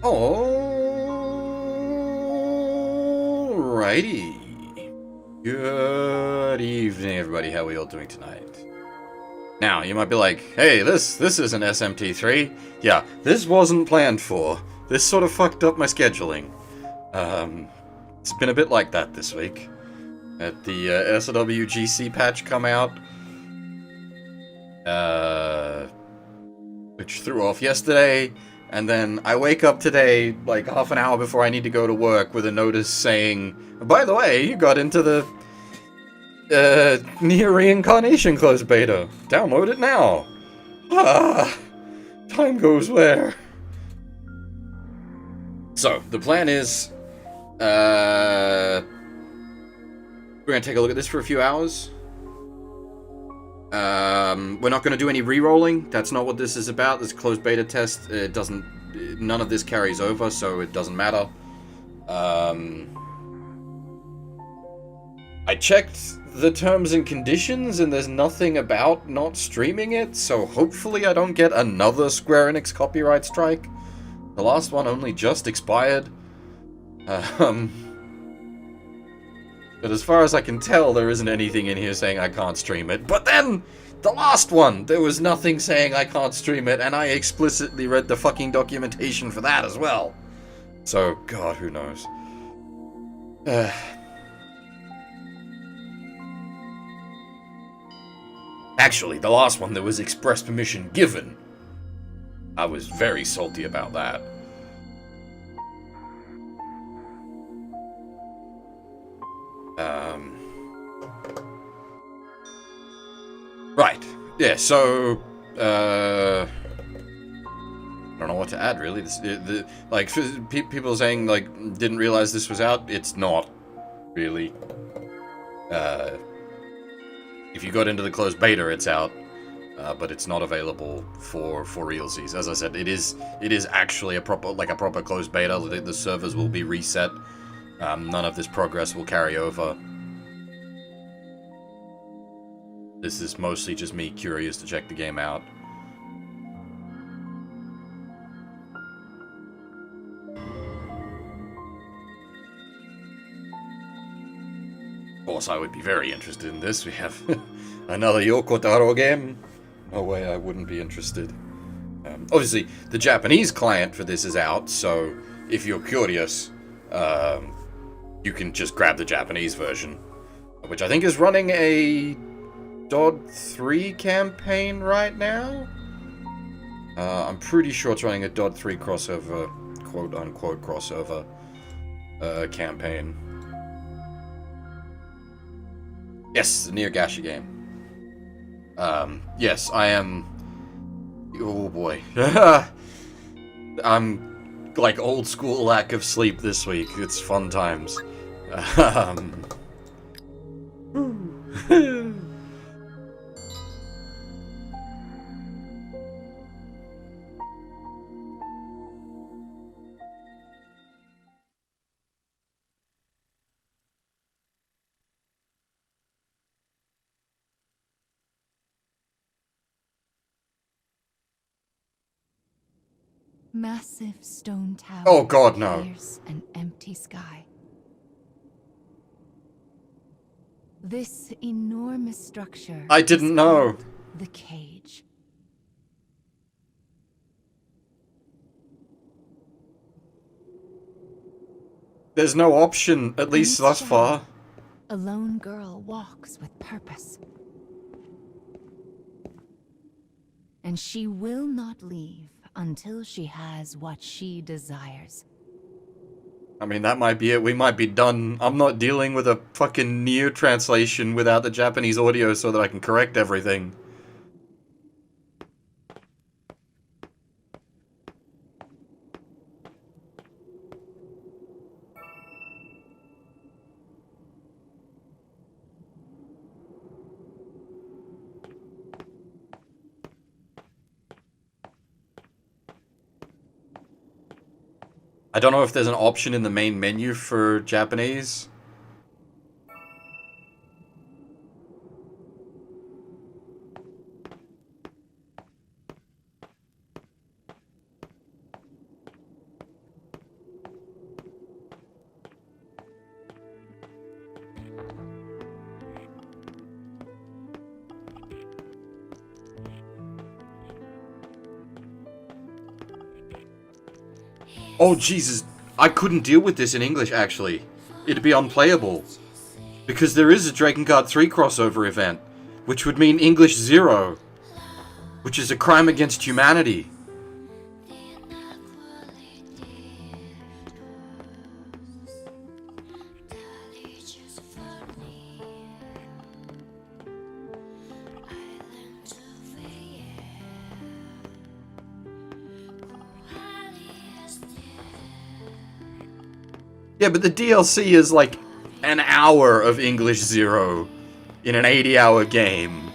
Alrighty. Good evening, everybody. How are we all doing tonight? Now, you might be like, hey, this isn't SMT3. Yeah, this wasn't planned for. This sort of fucked up my scheduling. It's been a bit like that this week. At the SWGC patch come out, which threw off yesterday, and then I wake up today, like half an hour before I need to go to work, with a notice saying, by the way, you got into the NieR Reincarnation closed beta. Download it now. Ah, time goes where? So, the plan is, we're gonna take a look at this for a few hours. We're not going to do any re-rolling. That's not what this is about. This closed beta test. It doesn't. None of this carries over, so it doesn't matter. I checked the terms and conditions, and there's nothing about not streaming it. So hopefully, I don't get another Square Enix copyright strike. The last one only just expired. But as far as I can tell, there isn't anything in here saying I can't stream it. But then, the last one, there was nothing saying I can't stream it, and I explicitly read the fucking documentation for that as well. So, God, who knows. Actually, the last one, there was express permission given. I was very salty about that. Right. Yeah, so, I don't know what to add, really. People saying, like, didn't realize this was out. It's not, really. If you got into the closed beta, it's out. But it's not available for realsies. As I said, it is actually a proper closed beta. The servers will be reset. None of this progress will carry over. This is mostly just me curious to check the game out. Of course, I would be very interested in this. We have another Yoko Taro game. No way I wouldn't be interested. Obviously, the Japanese client for this is out, so if you're curious, you can just grab the Japanese version, which I think is running a Dodd 3 campaign right now. I'm pretty sure it's running a Dodd 3 crossover, quote-unquote crossover, campaign. Yes, the NieR Gacha game. Yes, I am... Oh boy. I'm, like, old school lack of sleep this week. It's fun times. Massive stone tower. Oh God, no. Pierce an empty sky. This enormous structure. I didn't know. The cage. There's no option, at least thus far. A lone girl walks with purpose. And she will not leave until she has what she desires. I mean, that might be it. We might be done. I'm not dealing with a fucking NieR translation without the Japanese audio so that I can correct everything. I don't know if there's an option in the main menu for Japanese. Oh, Jesus. I couldn't deal with this in English, actually. It'd be unplayable. Because there is a Drakengard 3 crossover event, which would mean English 0, which is a crime against humanity. Yeah, but the DLC is like an hour of English 0 in an 80-hour game.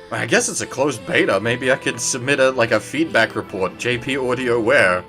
I guess it's a closed beta. Maybe I could submit a feedback report. JP Audio where?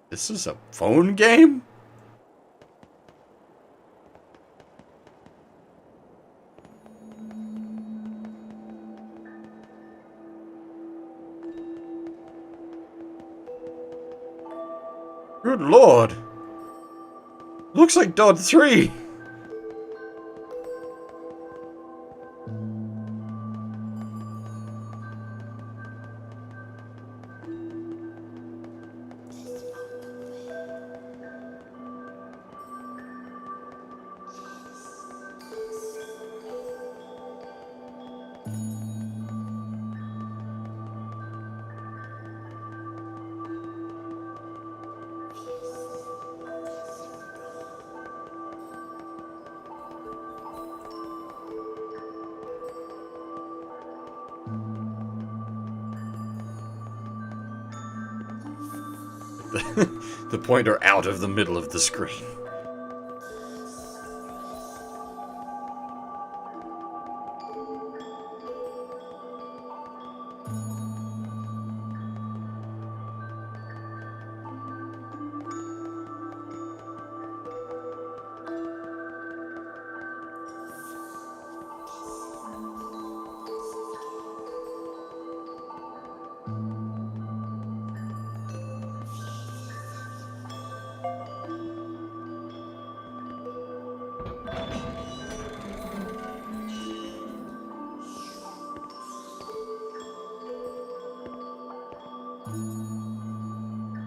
This is a phone game? Good lord. Looks like Dodd 3. The pointer out of the middle of the screen.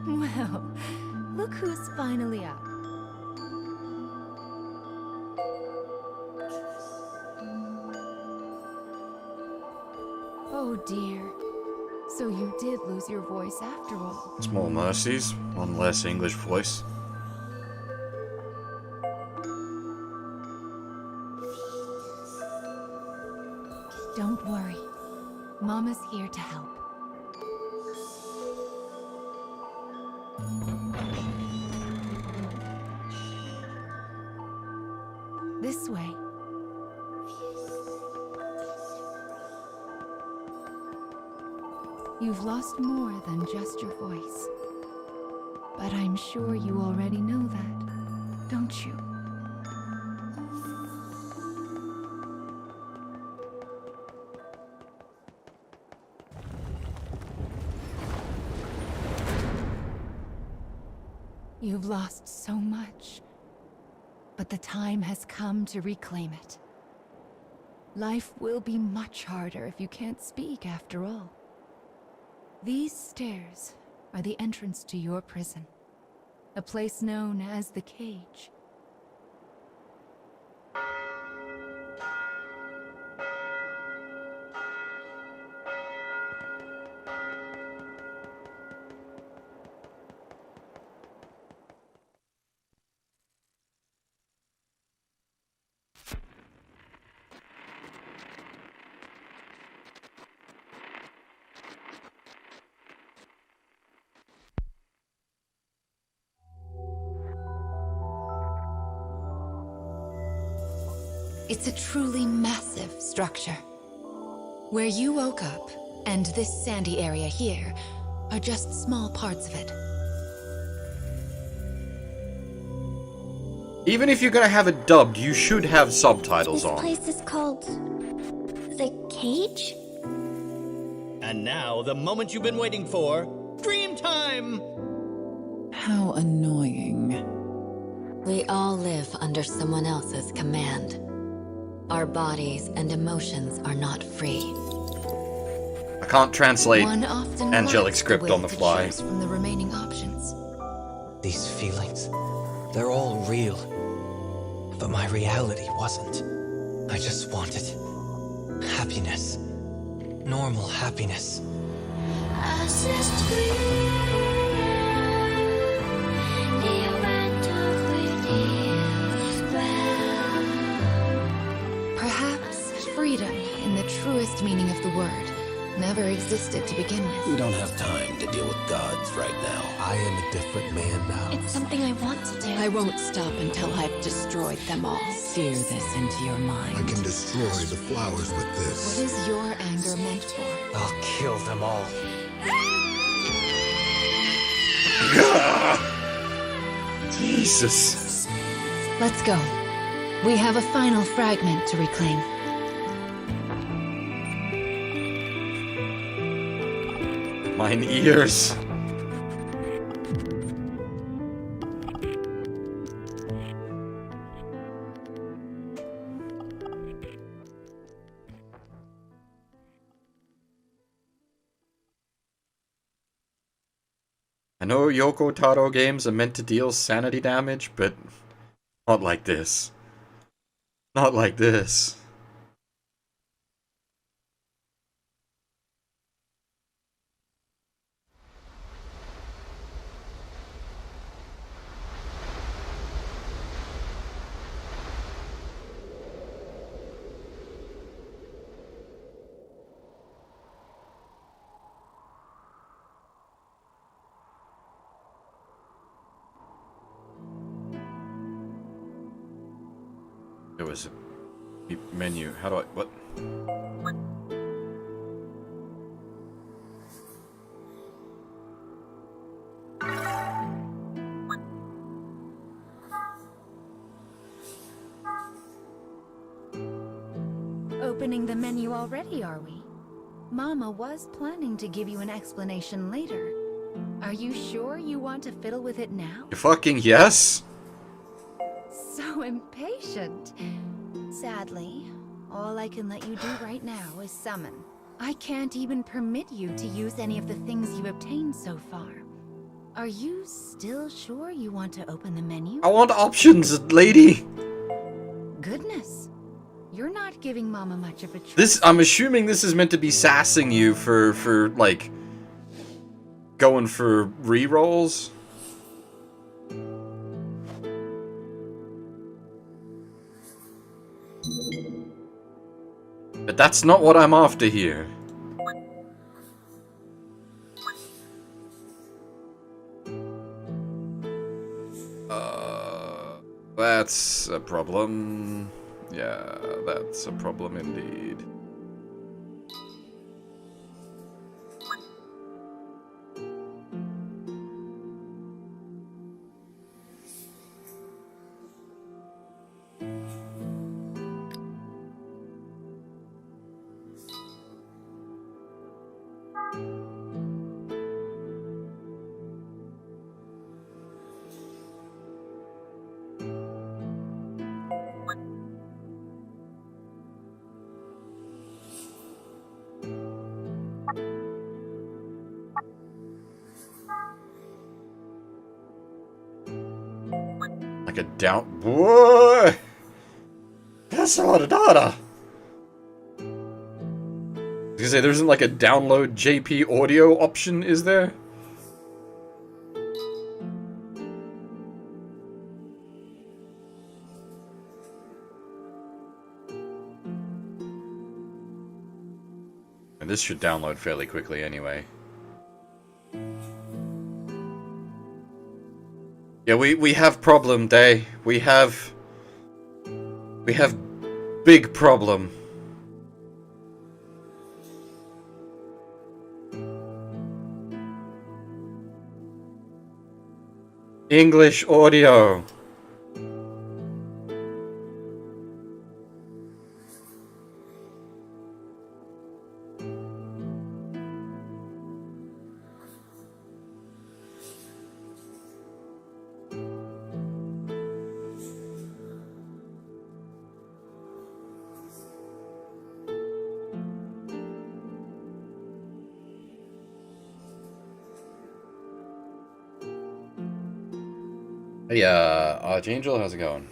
Well, look who's finally up. Oh dear. So you did lose your voice after all. Small mercies, one less English voice. Don't worry. Mama's here to help. This way. You've lost more than just your voice. But I'm sure you already know that, don't you? You've lost so much, but the time has come to reclaim it. Life will be much harder if you can't speak after all. These stairs are the entrance to your prison, a place known as the Cage. It's a truly massive structure. Where you woke up, and this sandy area here, are just small parts of it. Even if you're gonna have it dubbed, you should have subtitles on. This place is called... the Cage? And now, the moment you've been waiting for, dream time! How annoying. We all live under someone else's command. Our bodies and emotions are not free. I can't translate One often angelic lacks script will on the to fly. choose from the remaining options. These feelings, they're all real. But my reality wasn't. I just wanted happiness. Normal happiness. Perhaps freedom, in the truest meaning of the word, never existed to begin We with. don't have time to deal with gods right now. I am a different man now. It's something I want to do. I won't stop until I've destroyed them all. Sear this into your mind. I can destroy the flowers with What this. is your anger meant for? I'll kill them all. Jesus. Let's go. We have a final fragment to reclaim. Mine ears. I know Yoko Taro games are meant to deal sanity damage, but not like this. Not like this. There was a menu. How do I... what? Opening the menu already, are we? Mama was planning to give you an explanation later. Are you sure you want to fiddle with it now? You fucking yes? So impatient. Sadly, all I can let you do right now is summon. I can't even permit you to use any of the things you obtained so far. Are you still sure you want to open the menu? I want options, lady. Goodness. You're not giving Mama much of a choice. This, I'm assuming this is meant to be sassing you for like, going for re-rolls. But that's not what I'm after here. That's a problem. Yeah, that's a problem indeed. Like a down... Boy! That's a lot of data! I was gonna say, there isn't like a download JP audio option, is there? And this should download fairly quickly anyway. Yeah, we have problem, Day. We have Big problem. English audio. Hey, Archangel, how's it going?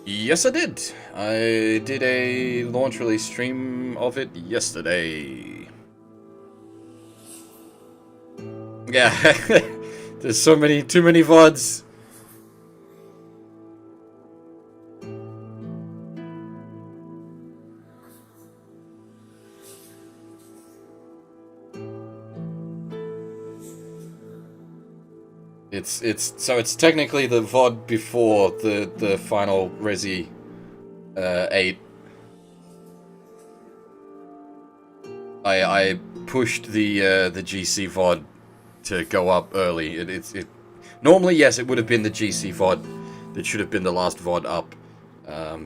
Yes, I did. I did a launch release stream of it yesterday. Yeah, there's too many VODs. It's technically the VOD before the final Resi 8. I pushed the GC VOD to go up early. It normally, yes, it would have been the GC VOD that should have been the last VOD up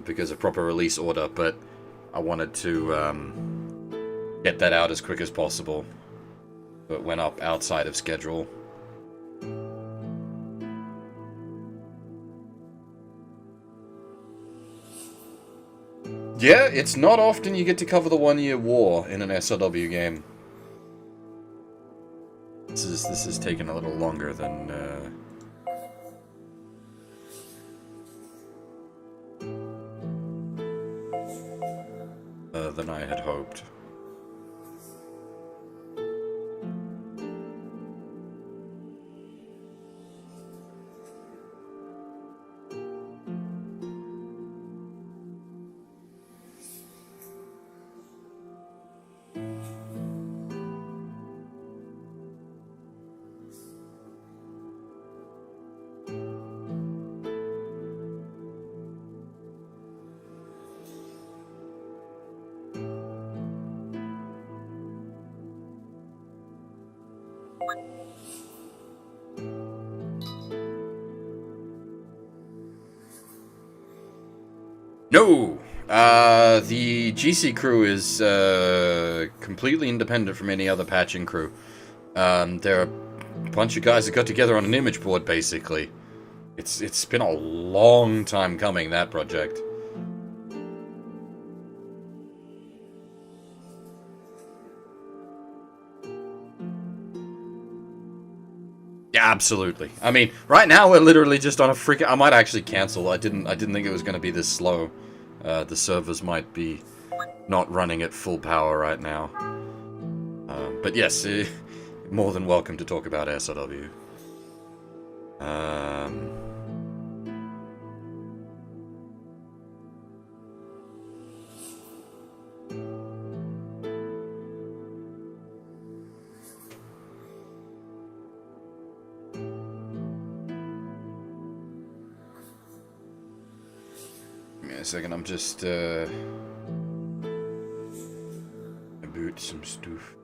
because of proper release order, but I wanted to get that out as quick as possible. But went up outside of schedule. Yeah, it's not often you get to cover the 1-year war in an SLW game. This is taking a little longer than I had hoped. No! The GC crew is completely independent from any other patching crew. They're a bunch of guys that got together on an image board, basically. It's been a long time coming, that project. Yeah, absolutely. I mean, right now we're literally just on a freaking... I might actually cancel. I didn't think it was going to be this slow. The servers might be not running at full power right now. But yes, more than welcome to talk about SLW. Give me a second, I'm just about some stuff.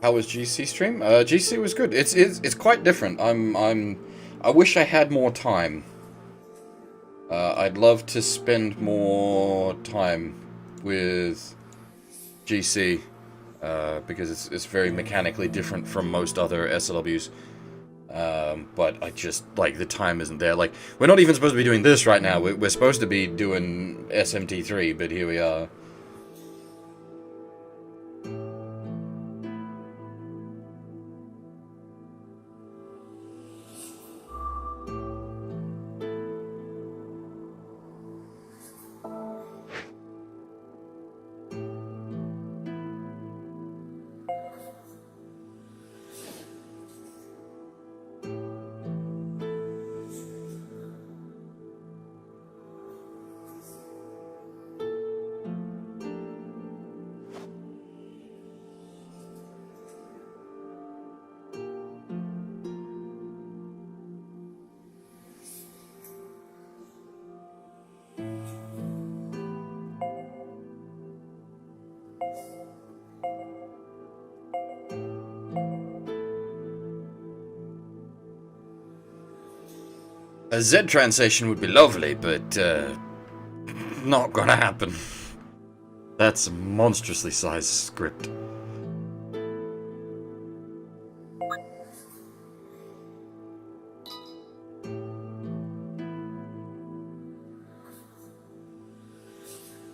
How was GC stream? GC was good. It's quite different. I wish I had more time. I'd love to spend more time with GC, because it's very mechanically different from most other SLWs. But I just, like, the time isn't there. Like, we're not even supposed to be doing this right now. We're supposed to be doing SMT3, but here we are. A Z translation would be lovely, but, not gonna happen. That's a monstrously sized script.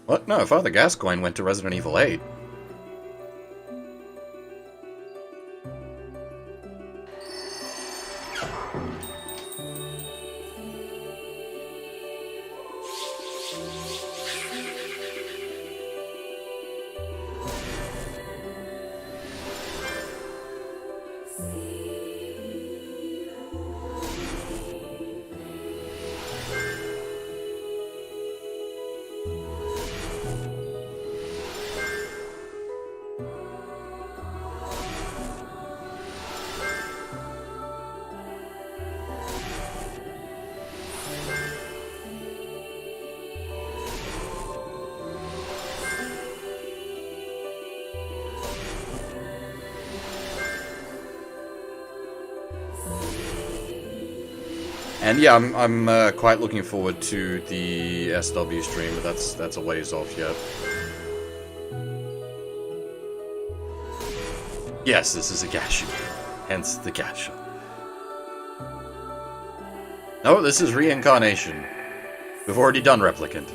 What? No, Father Gascoigne went to Resident Evil 8. And yeah, I'm quite looking forward to the SW stream, but that's a ways off yet. Yes, this is a gacha, hence the gacha. No, this is Reincarnation. We've already done Replicant.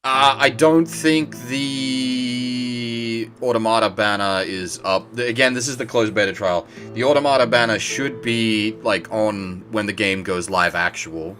I don't think the Automata banner is up. Again, this is the closed beta trial. The Automata banner should be, like, on when the game goes live actual.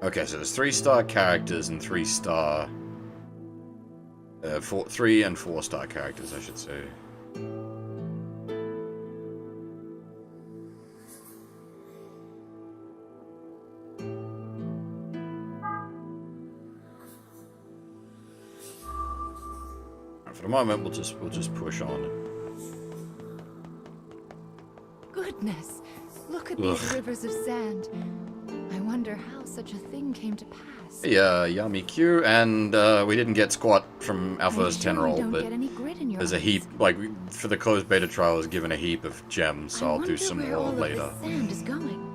Okay, so there's 3-star characters and 3-star... 3 and 4-star characters, I should say. For the moment, we'll just push on. Goodness, look at these rivers of sand. I wonder how such a thing came to pass. Yeah, Yami Q, and we didn't get squat from our first 10 roll, but there's a heap, like, for the closed beta trial, I was given a heap of gems, so I'll do some more later. Sand is going.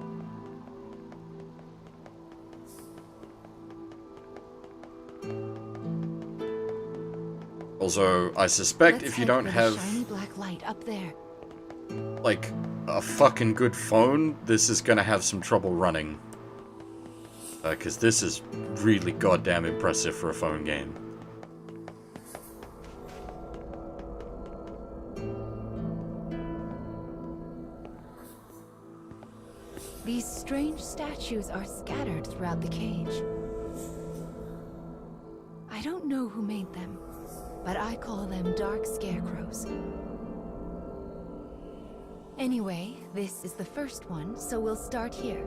Also, I suspect if you don't have, shiny black light up there. like, a fucking good phone, this is gonna have some trouble running. Because this is really goddamn impressive for a phone game. These strange statues are scattered throughout the cage. I don't know who made them, but I call them dark scarecrows. Anyway, this is the first one, so we'll start here.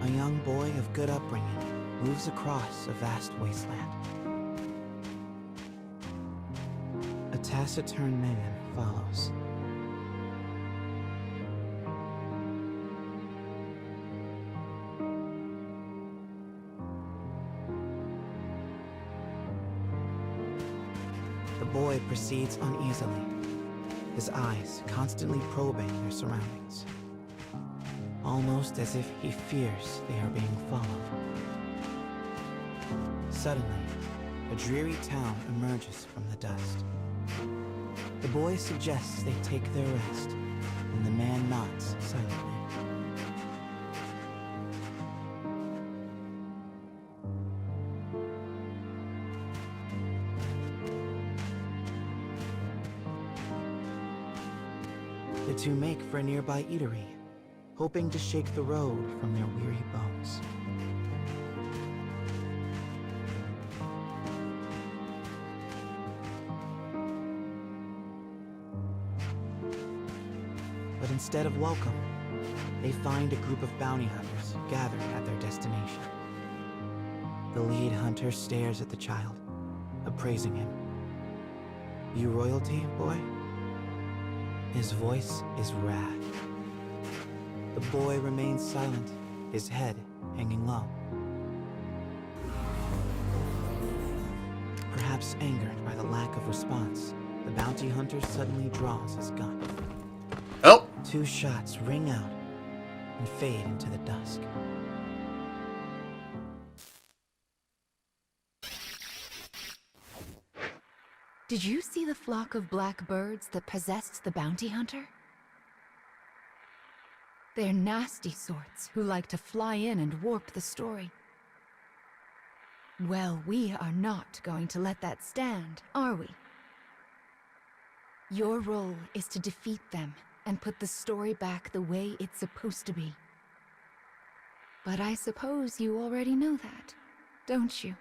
A young boy of good upbringing moves across a vast wasteland. A taciturn man follows. The boy proceeds uneasily, his eyes constantly probing their surroundings, almost as if he fears they are being followed. Suddenly, a dreary town emerges from the dust. The boy suggests they take their rest, and the man nods silently. The two make for a nearby eatery, hoping to shake the road from their weary bones. But instead of welcome, they find a group of bounty hunters gathered at their destination. The lead hunter stares at the child, appraising him. "You royalty, boy?" His voice is wrath. The boy remains silent, his head hanging low. Perhaps angered by the lack of response, the bounty hunter suddenly draws his gun. Oh! 2 shots ring out and fade into the dusk. Did you see the flock of black birds that possessed the bounty hunter? They're nasty sorts who like to fly in and warp the story. Well, we are not going to let that stand, are we? Your role is to defeat them and put the story back the way it's supposed to be. But I suppose you already know that, don't you?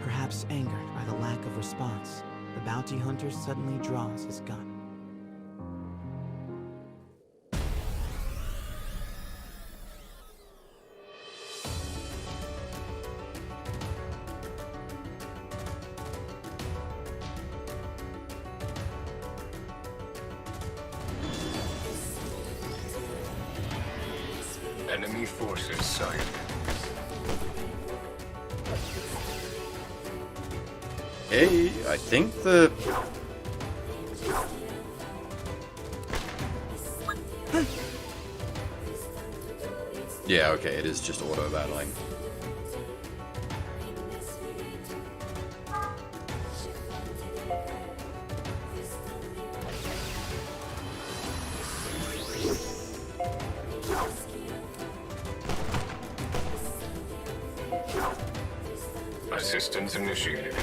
Perhaps angered by the lack of response, the bounty hunter suddenly draws his gun. Enemy forces sighted. Hey, I think the... Yeah, okay, it is just auto-battling. Systems initiated.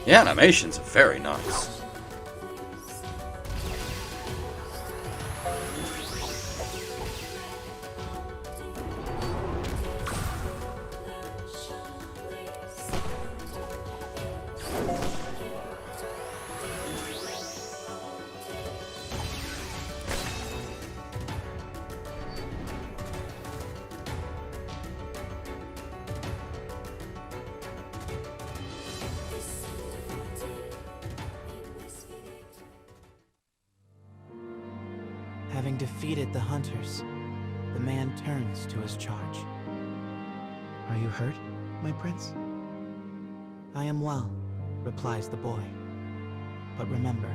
The animations are very nice. Having defeated the hunters, the man turns to his charge. Are you hurt, my prince? I am well, replies the boy. But remember,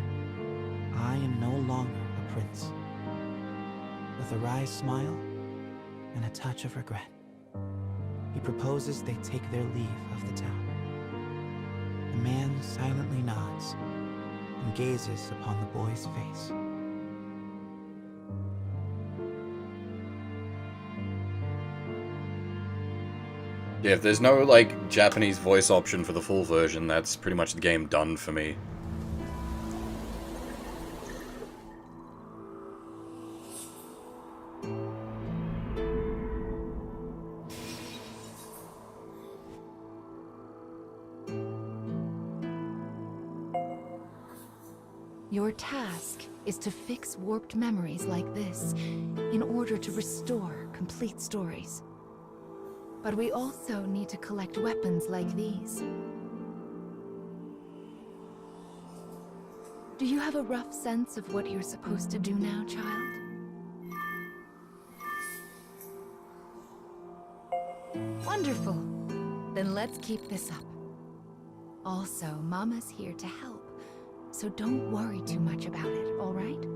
I am no longer a prince. With a wry smile and a touch of regret, he proposes they take their leave of the town. The man silently nods and gazes upon the boy's face. Yeah, if there's no, like, Japanese voice option for the full version, that's pretty much the game done for me. Your task is to fix warped memories like this in order to restore complete stories. But we also need to collect weapons like these. Do you have a rough sense of what you're supposed to do now, child? Wonderful. Then let's keep this up. Also, Mama's here to help, so don't worry too much about it, all right?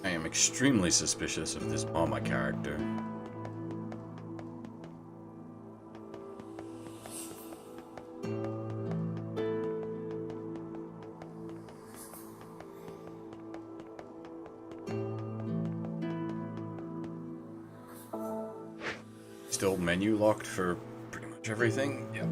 I am extremely suspicious of this Mama character. Still menu locked for pretty much everything? Yep.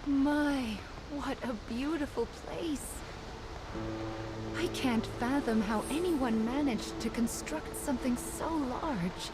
My, what a beautiful place. I can't fathom how anyone managed to construct something so large.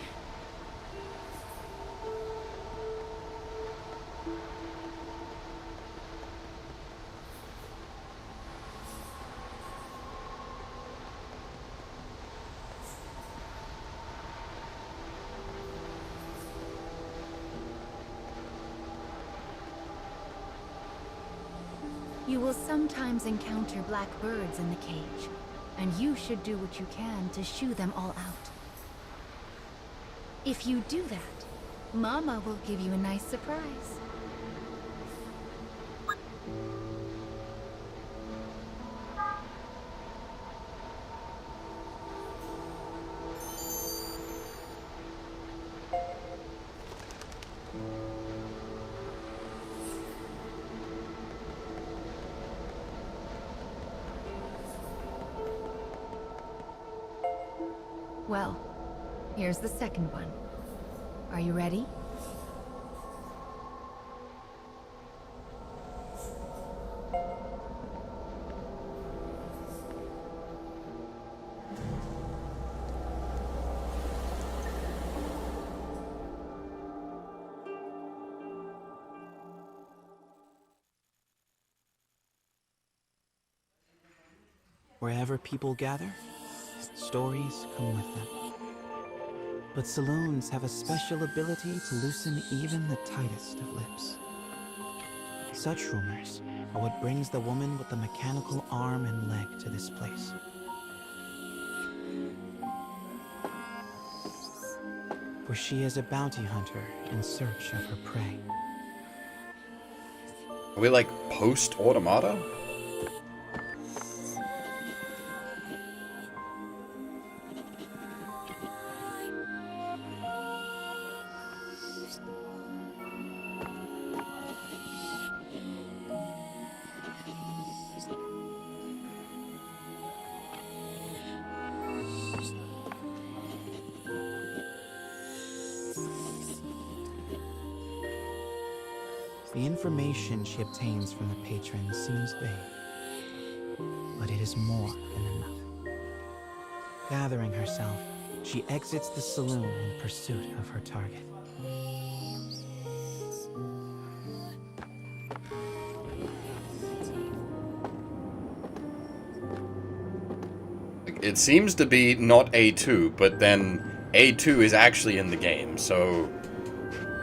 You will sometimes encounter black birds in the cage, and you should do what you can to shoo them all out. If you do that, Mama will give you a nice surprise. Well, here's the second one. Are you ready? Wherever people gather, stories come with them. But saloons have a special ability to loosen even the tightest of lips. Such rumors are what brings the woman with the mechanical arm and leg to this place. For she is a bounty hunter in search of her prey. Are we like post-Automata? The information she obtains from the patron seems vague, but it is more than enough. Gathering herself, she exits the saloon in pursuit of her target. It seems to be not A2, but then A2 is actually in the game, so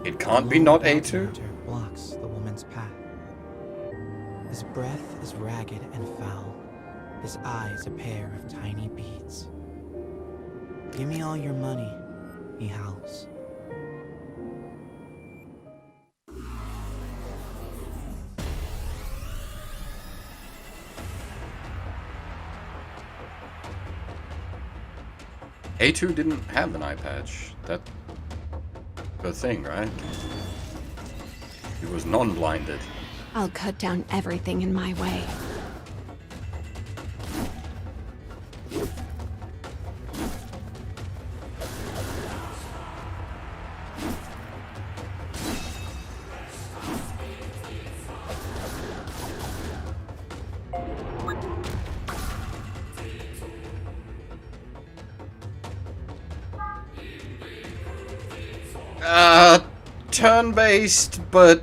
it can't be not A2? Blocks the woman's path. His breath is ragged and foul, his eyes a pair of tiny beads. Give me all your money, he howls. A2 didn't have an eye patch. That's the thing, right? He was non-blinded. I'll cut down everything in my way. Turn-based, but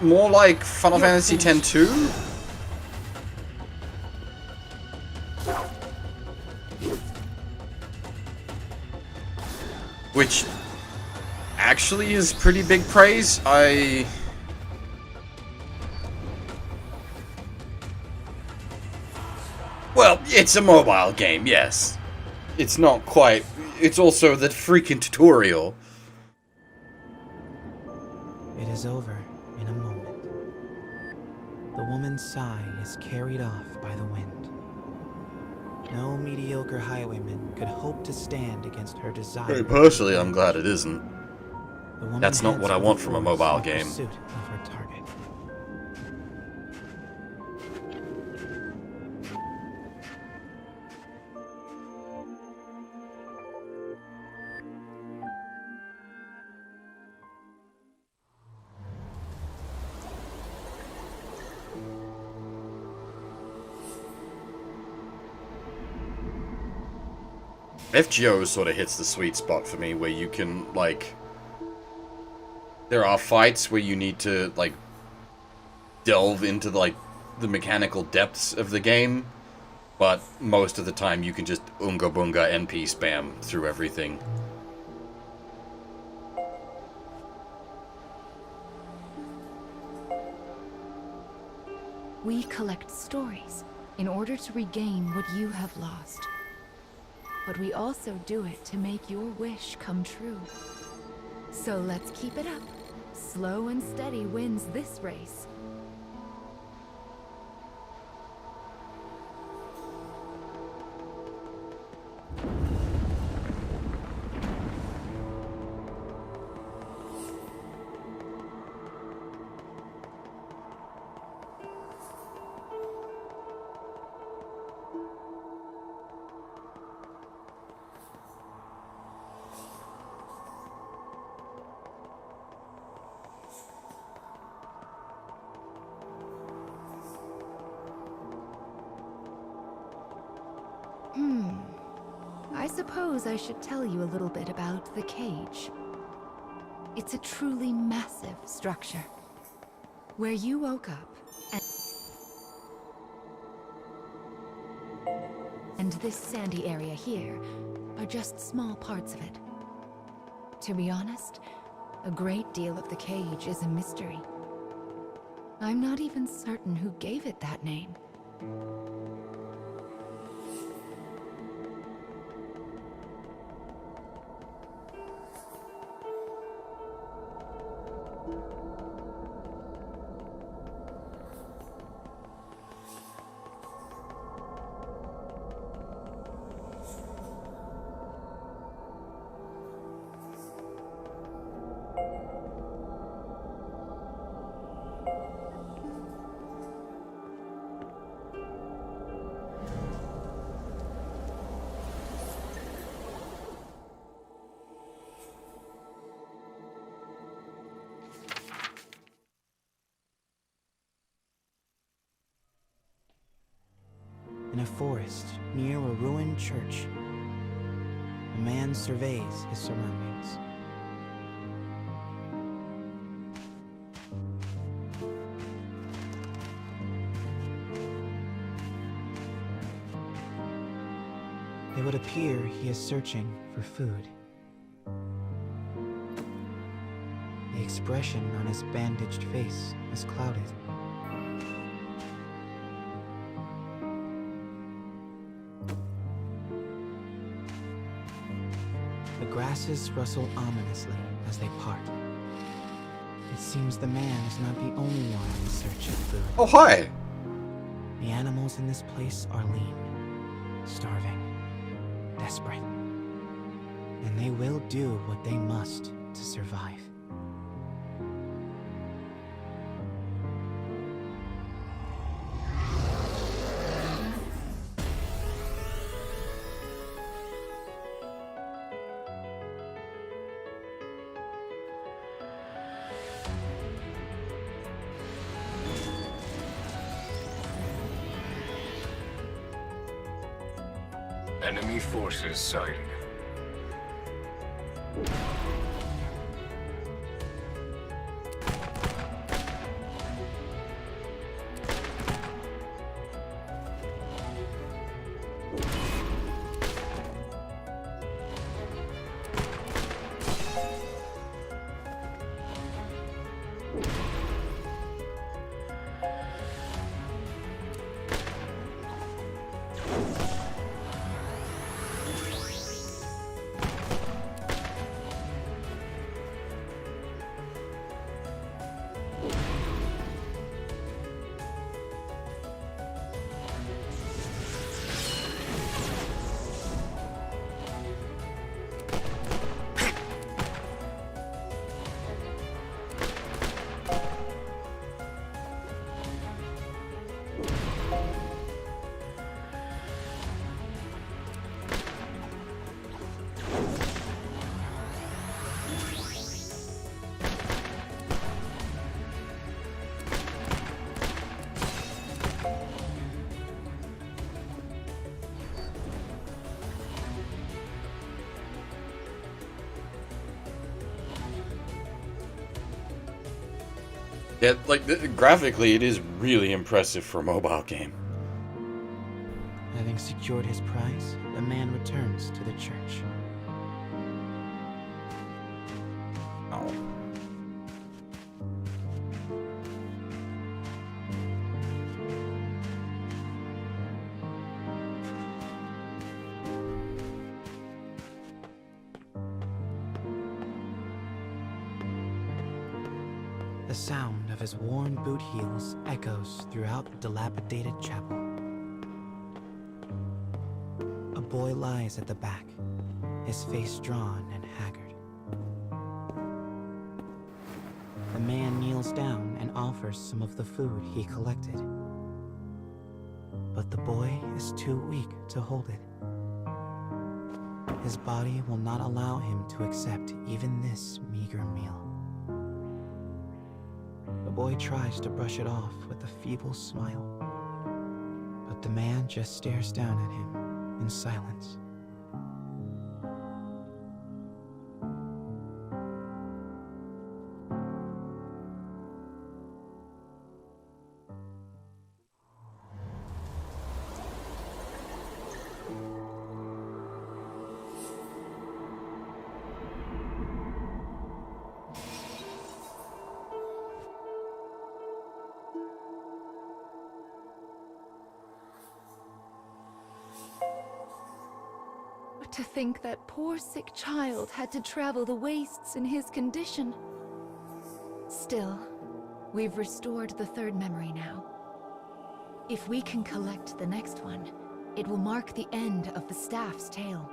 more like Final Fantasy X-2? Which actually is pretty big praise. Well, it's a mobile game, yes. It's not quite... It's also the freaking tutorial. It is over in a moment. The woman's sigh is carried off by the wind. No mediocre highwayman could hope to stand against her desire. Very personally, I'm glad it isn't. The woman That's not what I heads for want the from a forest mobile in game. pursuit of her target. FGO sort of hits the sweet spot for me, where you can, like... There are fights where you need to, like, delve into, like, the mechanical depths of the game, but most of the time you can just Unga Bunga NP spam through everything. We collect stories in order to regain what you have lost. But we also do it to make your wish come true. So let's keep it up. Slow and steady wins this race. I suppose I should tell you a little bit about the cage. It's a truly massive structure. Where you woke up, and this sandy area here are just small parts of it. To be honest, a great deal of the cage is a mystery. I'm not even certain who gave it that name. In a forest near a ruined church, a man surveys his surroundings. It would appear he is searching for food. The expression on his bandaged face is clouded. The grasses rustle ominously as they part. It seems the man is not the only one in search of food. Oh, hi! The animals in this place are lean, starving, desperate. And they will do what they must to survive. Enemy forces sighted. Yeah, like, graphically, it is really impressive for a mobile game. Having secured his prize, the man returns to the church. Oh. The sound of his worn boot heels echoes throughout the dilapidated chapel. A boy lies at the back, his face drawn and haggard. The man kneels down and offers some of the food he collected. But the boy is too weak to hold it. His body will not allow him to accept even this meager meal. The boy tries to brush it off with a feeble smile, but the man just stares down at him in silence. To think that poor sick child had to travel the wastes in his condition. Still, we've restored the third memory now. If we can collect the next one, it will mark the end of the staff's tale.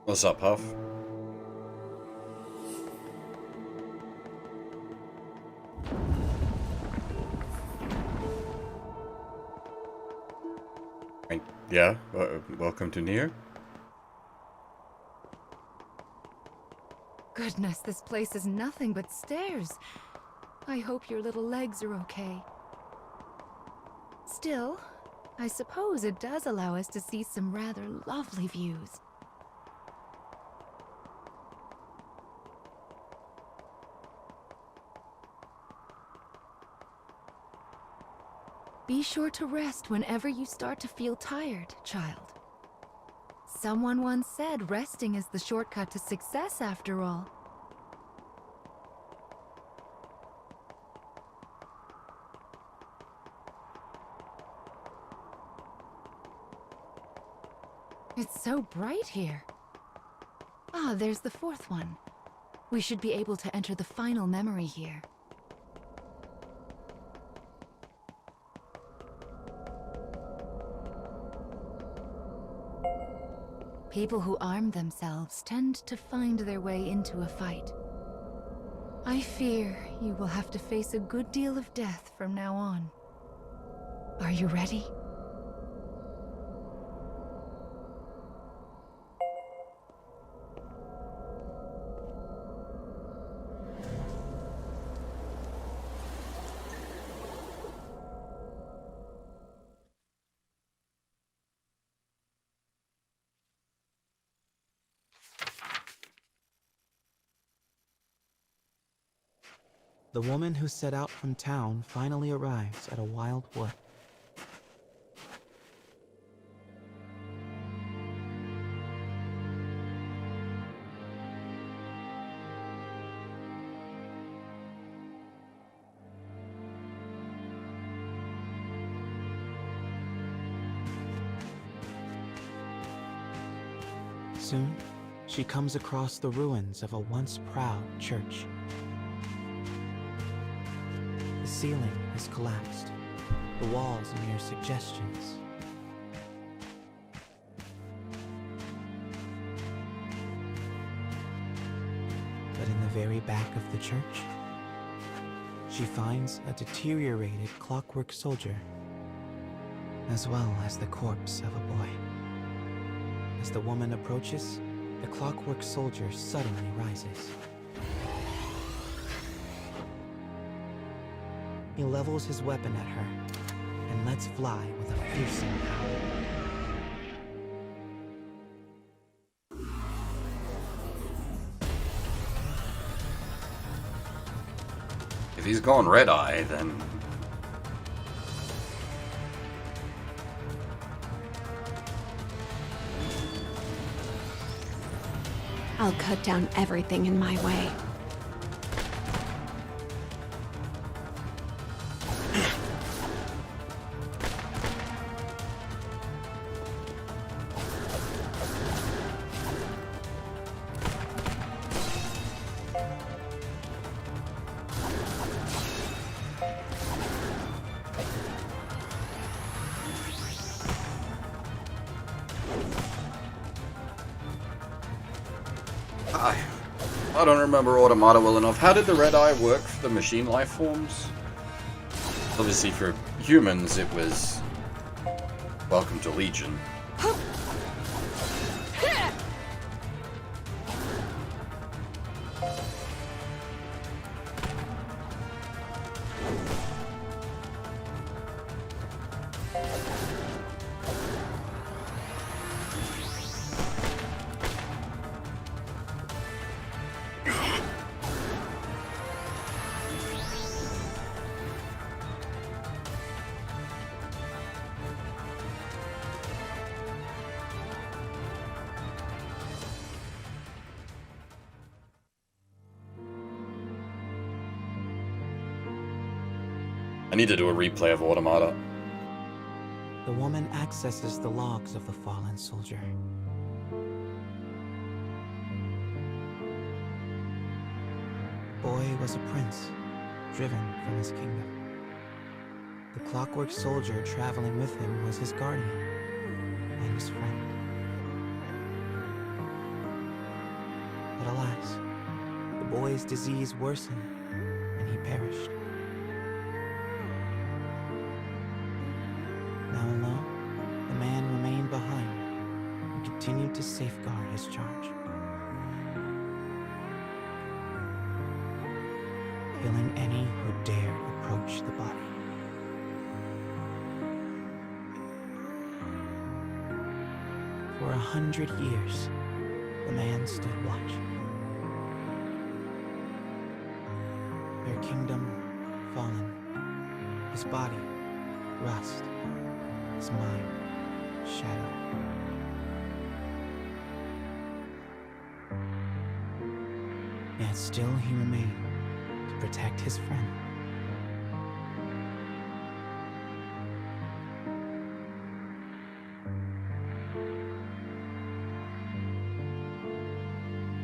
What's up, Huff? Yeah, welcome to NieR. Goodness, this place is nothing but stairs. I hope your little legs are okay. Still, I suppose it does allow us to see some rather lovely views. Be sure to rest whenever you start to feel tired, child. Someone once said resting is the shortcut to success, after all. It's so bright here. Ah, there's the fourth one. We should be able to enter the final memory here. People who arm themselves tend to find their way into a fight. I fear you will have to face a good deal of death from now on. Are you ready? The woman who set out from town finally arrives at a wild wood. Soon, she comes across the ruins of a once proud church. The ceiling has collapsed, the walls mere suggestions. But in the very back of the church, she finds a deteriorated clockwork soldier, as well as the corpse of a boy. As the woman approaches, the clockwork soldier suddenly rises. He levels his weapon at her and lets fly with a fearsome howl. If he's gone red-eye, then... I'll cut down everything in my way. I don't remember Automata well enough. How did the red eye work for the machine life forms? Obviously, for humans, it was Welcome to Legion. I need to do a replay of Automata. The woman accesses the logs of the fallen soldier. Boy was a prince, driven from his kingdom. The clockwork soldier traveling with him was his guardian and his friend. But alas, the boy's disease worsened and he perished. Now alone, the man remained behind and continued to safeguard his charge, killing any who dared approach the body. For 100 years, the man stood watch. Their kingdom fallen, his body rust, his mind shadow. Yet still he remained to protect his friend.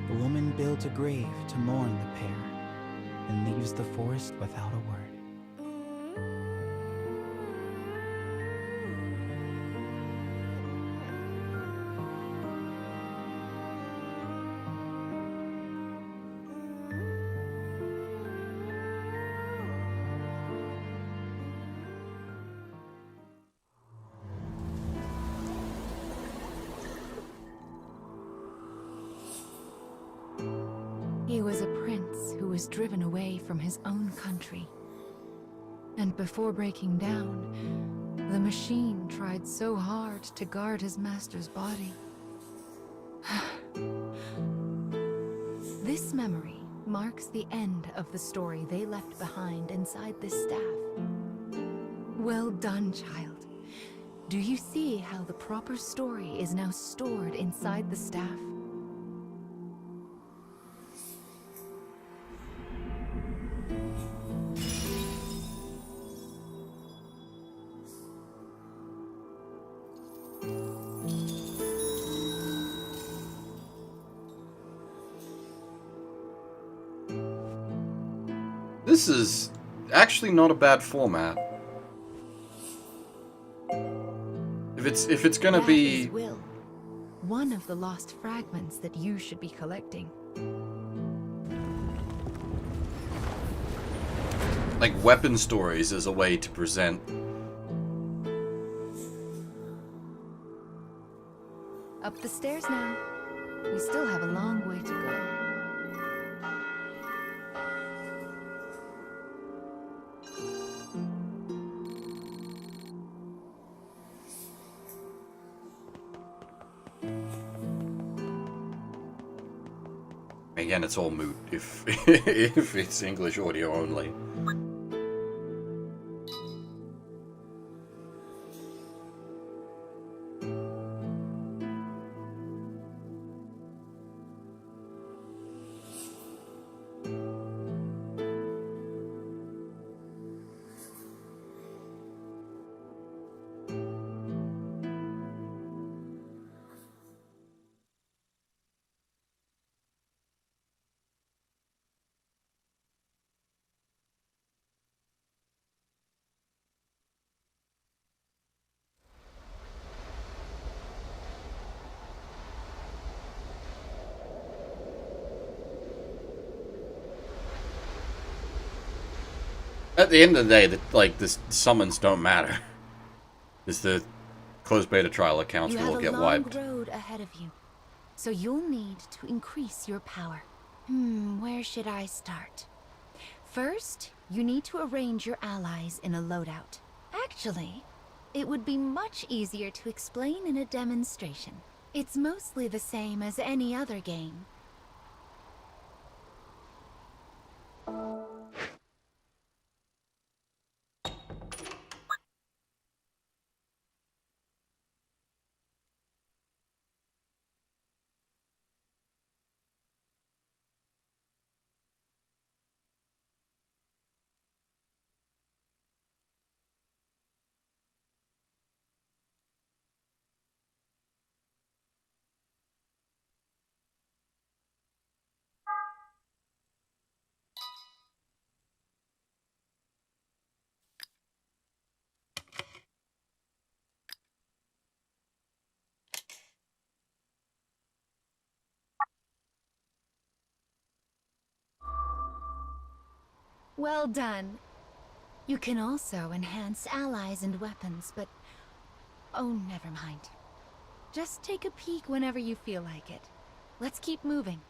The woman builds a grave to mourn the pair, and leaves the forest without a word. He was a prince who was driven away from his own country. And before breaking down, the machine tried so hard to guard his master's body. This memory marks the end of the story they left behind inside this staff. Well done, child. Do you see how the proper story is now stored inside the staff? This is actually not a bad format. If it's gonna That be is Will, one of the lost fragments that you should be collecting. like weapon stories as a way to present. Up the stairs now. We still have a long way to go. Again, it's all moot if if it's English audio only. At the end of the day, the summons don't matter. It's the closed beta trial accounts You will have a get long wiped. road ahead of you, so you'll need to increase your power. Where should I start? First, you need to arrange your allies in a loadout. Actually, it would be much easier to explain in a demonstration. It's mostly the same as any other game. Well done. You can also enhance allies and weapons, but... oh, never mind. Just take a peek whenever you feel like it. Let's keep moving.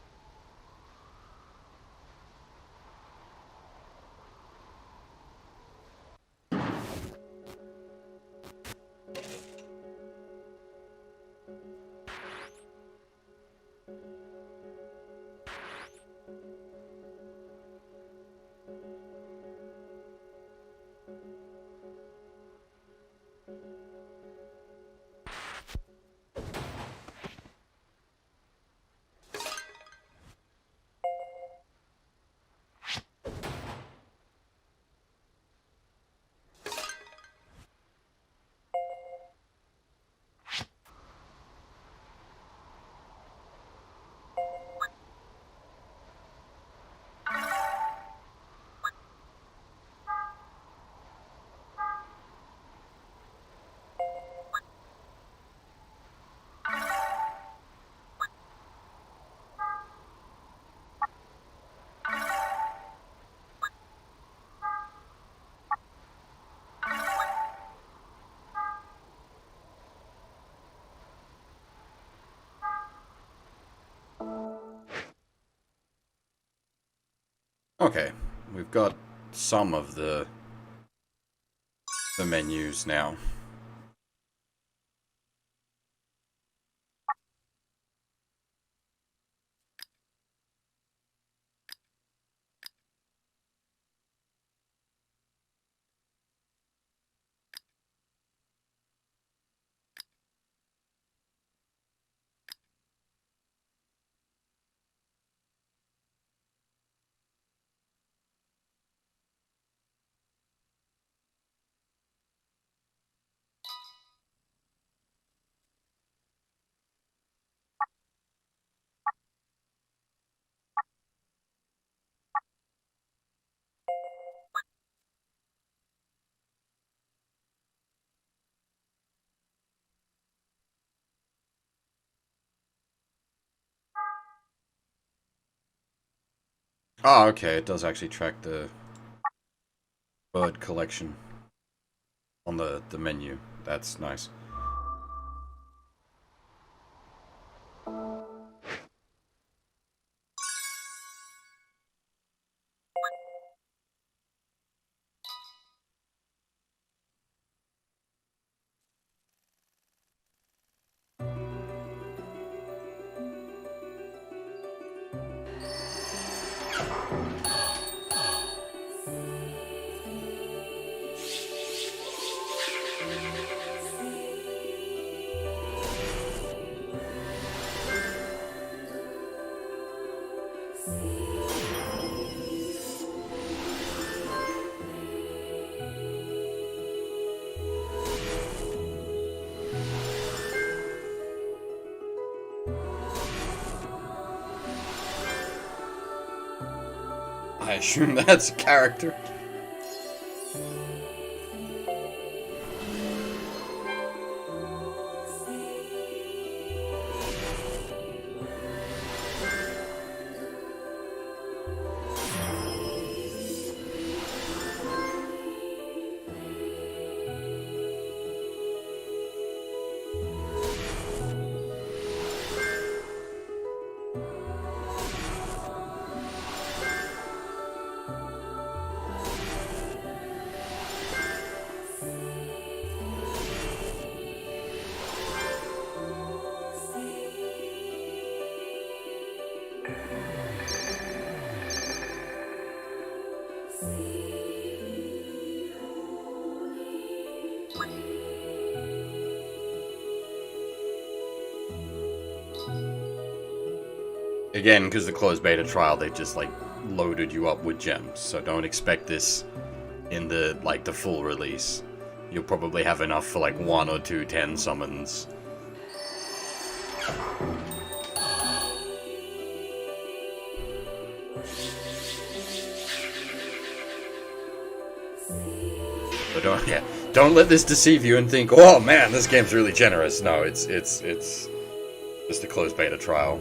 Okay, we've got some of the menus now. Oh, okay, it does actually track the bird collection on the menu. That's nice. I assume that's a character. Again, because the closed beta trial, they just, like, loaded you up with gems. So don't expect this in the, like, the full release. You'll probably have enough for, like, 1 or 2 10 summons. But don't let this deceive you and think, oh man, this game's really generous. No, it's just a closed beta trial.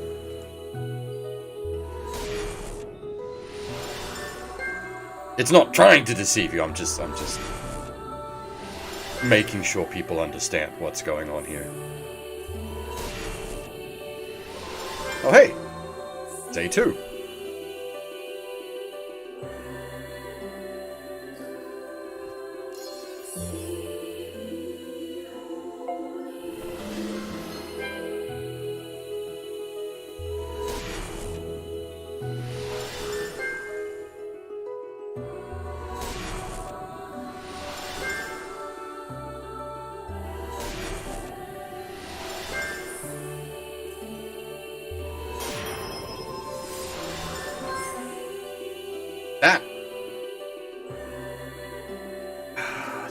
It's not trying to deceive you. I'm just making sure people understand what's going on here. Oh hey, day 2.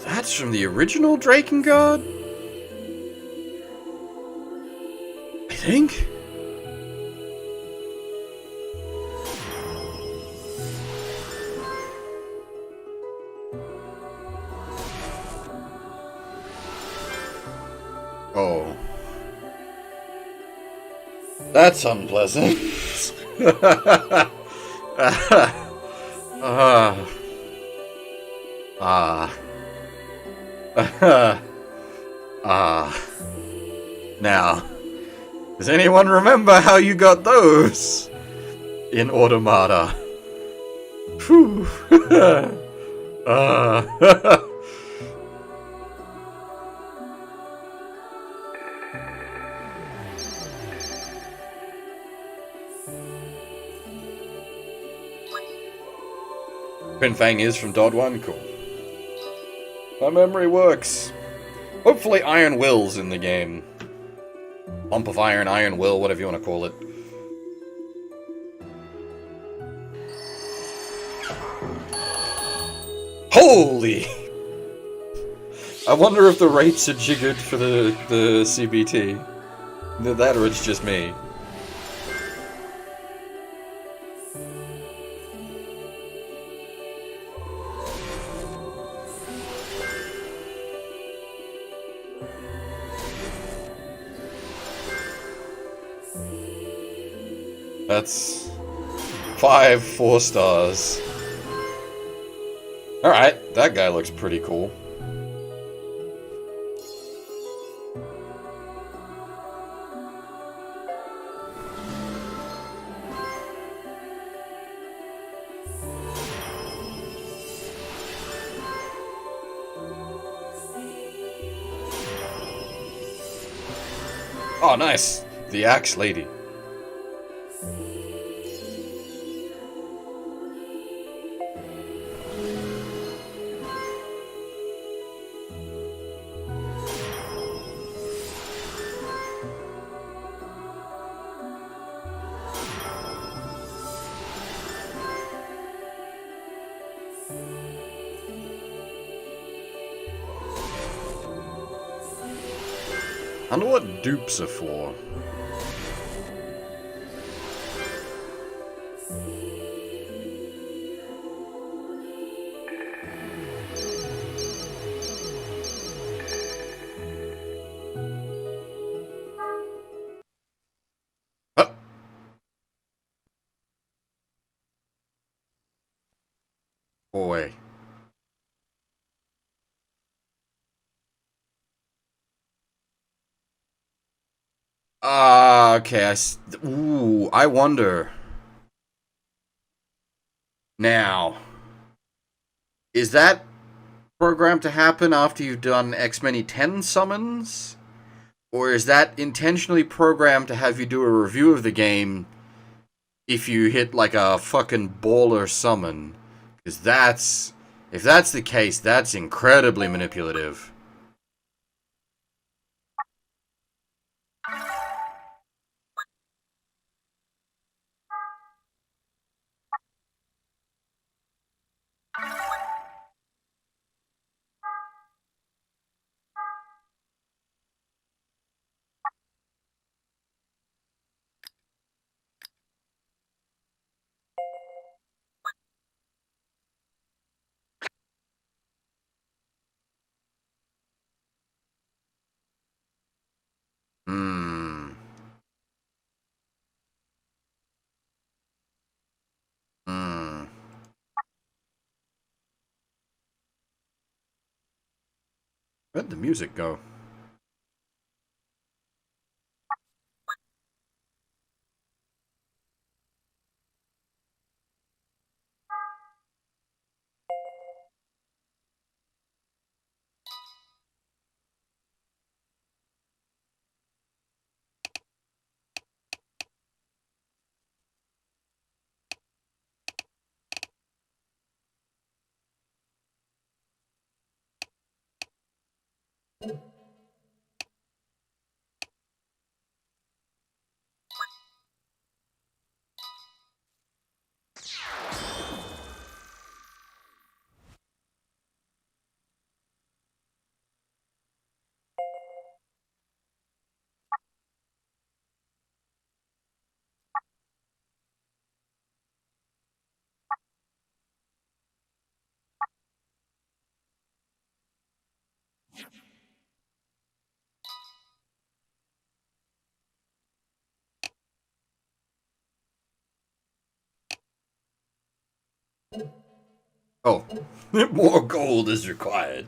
That's from the original Drakengard? I think? Oh. That's unpleasant. Now, does anyone remember how you got those in Automata? Whew. Pinfang is from Dod 1, cool. My memory works. Hopefully Iron Will's in the game. Lump of Iron, Iron Will, whatever you want to call it. Holy! I wonder if the rates are jiggered for the CBT. Either that or it's just me. That's 5 4-stars. Alright, that guy looks pretty cool. Oh, nice! The Axe Lady. I wonder what dupes are for. Boy. Okay, ooh, I wonder. Now, is that programmed to happen after you've done X many 10 summons? Or is that intentionally programmed to have you do a review of the game if you hit like a fucking baller summon? Because that's... If that's the case, that's incredibly manipulative. Hmm. Hmm. Where'd the music go? Oh. More gold is required.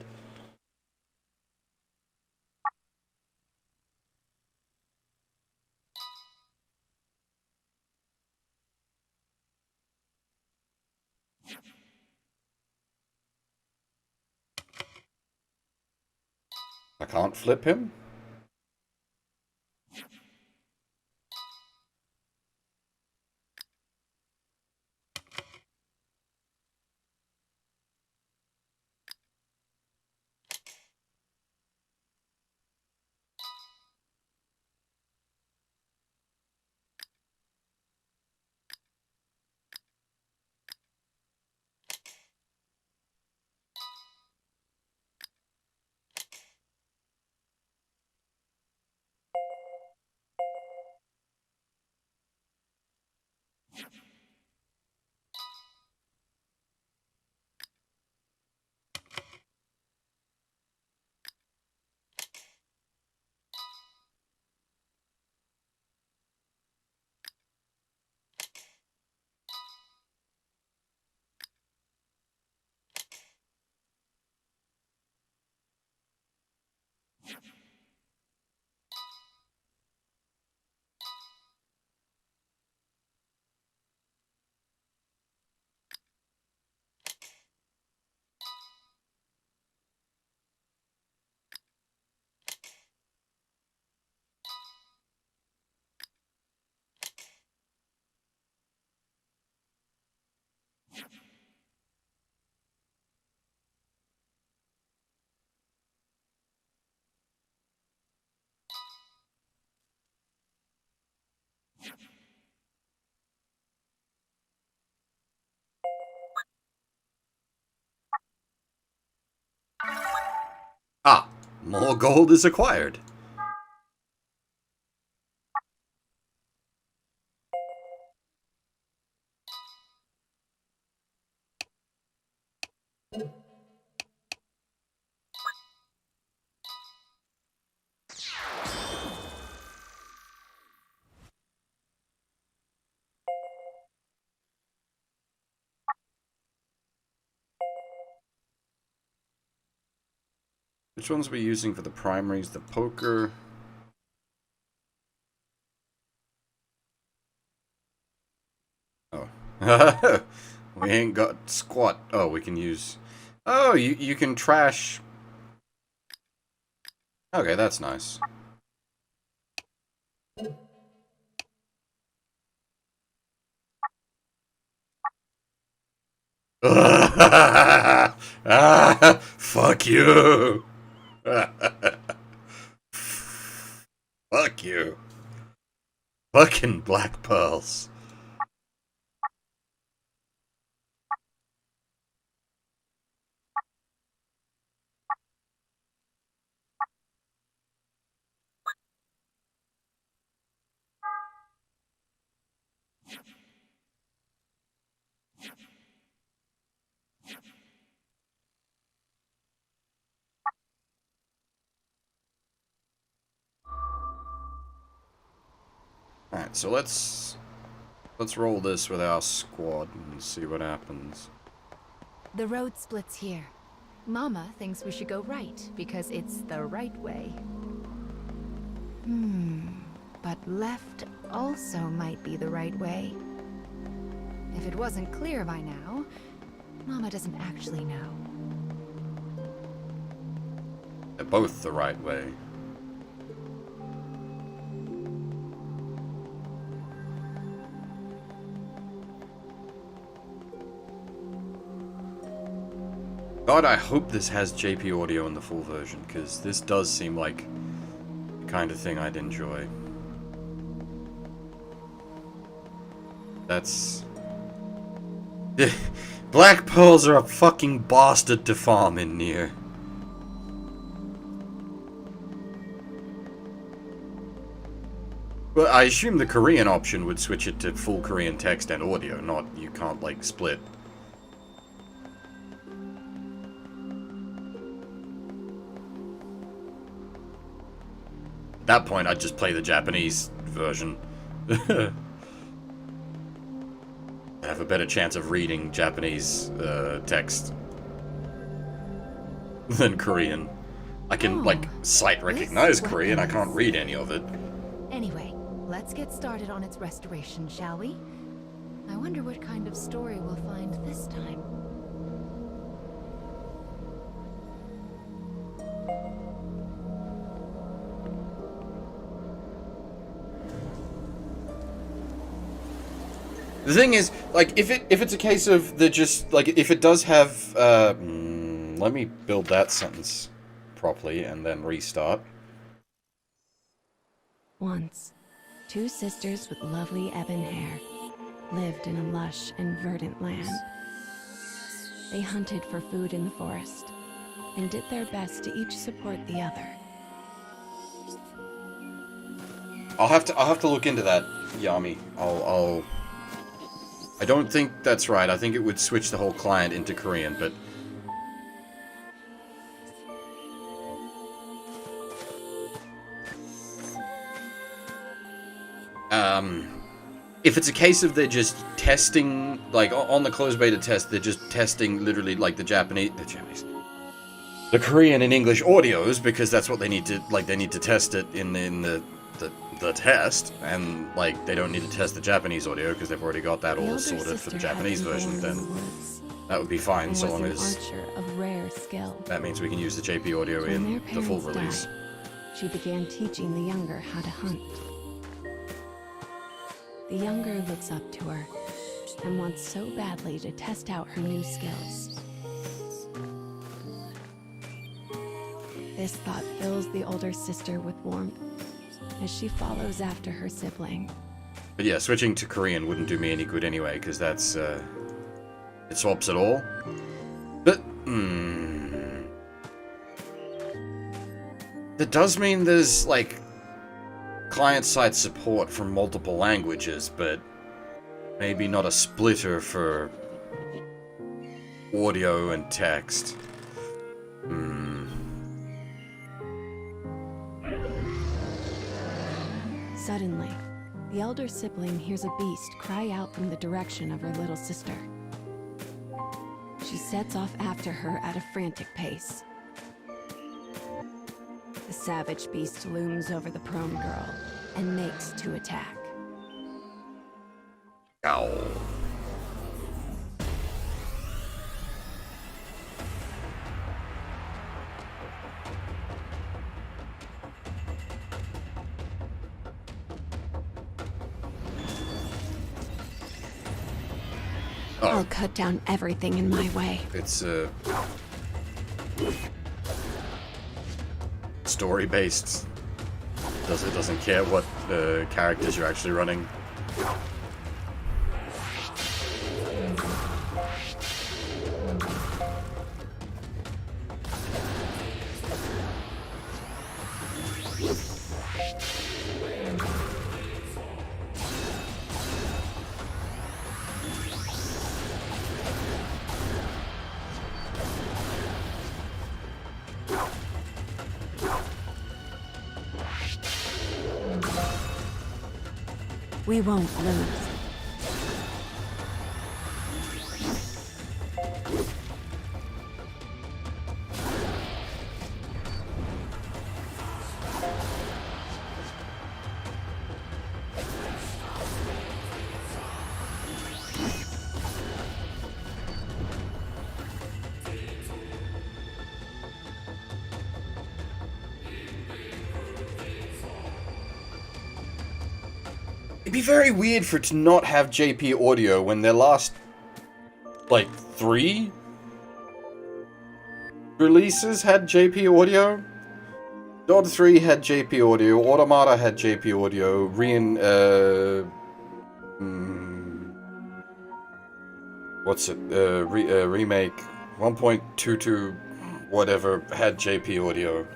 I can't flip him? Ah, more gold is acquired. Which ones are we using for the primaries? The poker. Oh. We ain't got squat. Oh, we can use... Oh, you can trash... Okay, that's nice. Fuck you. Fuck you. Fucking black pearls. Alright, so let's roll this with our squad and see what happens. The road splits here. Mama thinks we should go right, because it's the right way. But left also might be the right way. If it wasn't clear by now, Mama doesn't actually know. They're both the right way. God, I hope this has JP audio in the full version, because this does seem like the kind of thing I'd enjoy. That's... Black pearls are a fucking bastard to farm in NieR. Well, I assume the Korean option would switch it to full Korean text and audio, not you can't, like, split. At that point, I'd just play the Japanese version. I'd have a better chance of reading Japanese text than Korean. I can, like, sight recognize Korean, I can't read any of it. Anyway, let's get started on its restoration, shall we? I wonder what kind of story we'll find this time. The thing is, like, if it's a case of the just, like, if it does have, let me build that sentence properly and then restart. Once, two sisters with lovely ebon hair lived in a lush and verdant land. They hunted for food in the forest and did their best to each support the other. I'll have to look into that, Yami. I don't think that's right. I think it would switch the whole client into Korean, but... if it's a case of they're just testing, like, on the closed beta test, they're just testing, literally, like, the Korean and English audios, because that's what they need to, like, they need to test it in the test, and, like, they don't need to test the Japanese audio, because they've already got that all sorted for the Japanese version, then that would be fine, so long as... of rare skill. That means we can use the JP audio in the full release. She began teaching the younger how to hunt. The younger looks up to her and wants so badly to test out her new skills. This thought fills the older sister with warmth as she follows after her sibling. But yeah, switching to Korean wouldn't do me any good anyway, because that's, it swaps it all. But, that does mean there's, like, client-side support for multiple languages, but maybe not a splitter for audio and text. Suddenly, the elder sibling hears a beast cry out from the direction of her little sister. She sets off after her at a frantic pace. The savage beast looms over the prone girl and makes to attack. Ow. I'll cut down everything in my way. It's story-based. It doesn't care what characters you're actually running. We won't lose. It'd be very weird for it to not have JP audio when their last, like, 3 releases had JP audio. Dod 3 had JP audio, Automata had JP audio, Remake 1.22 whatever had JP audio.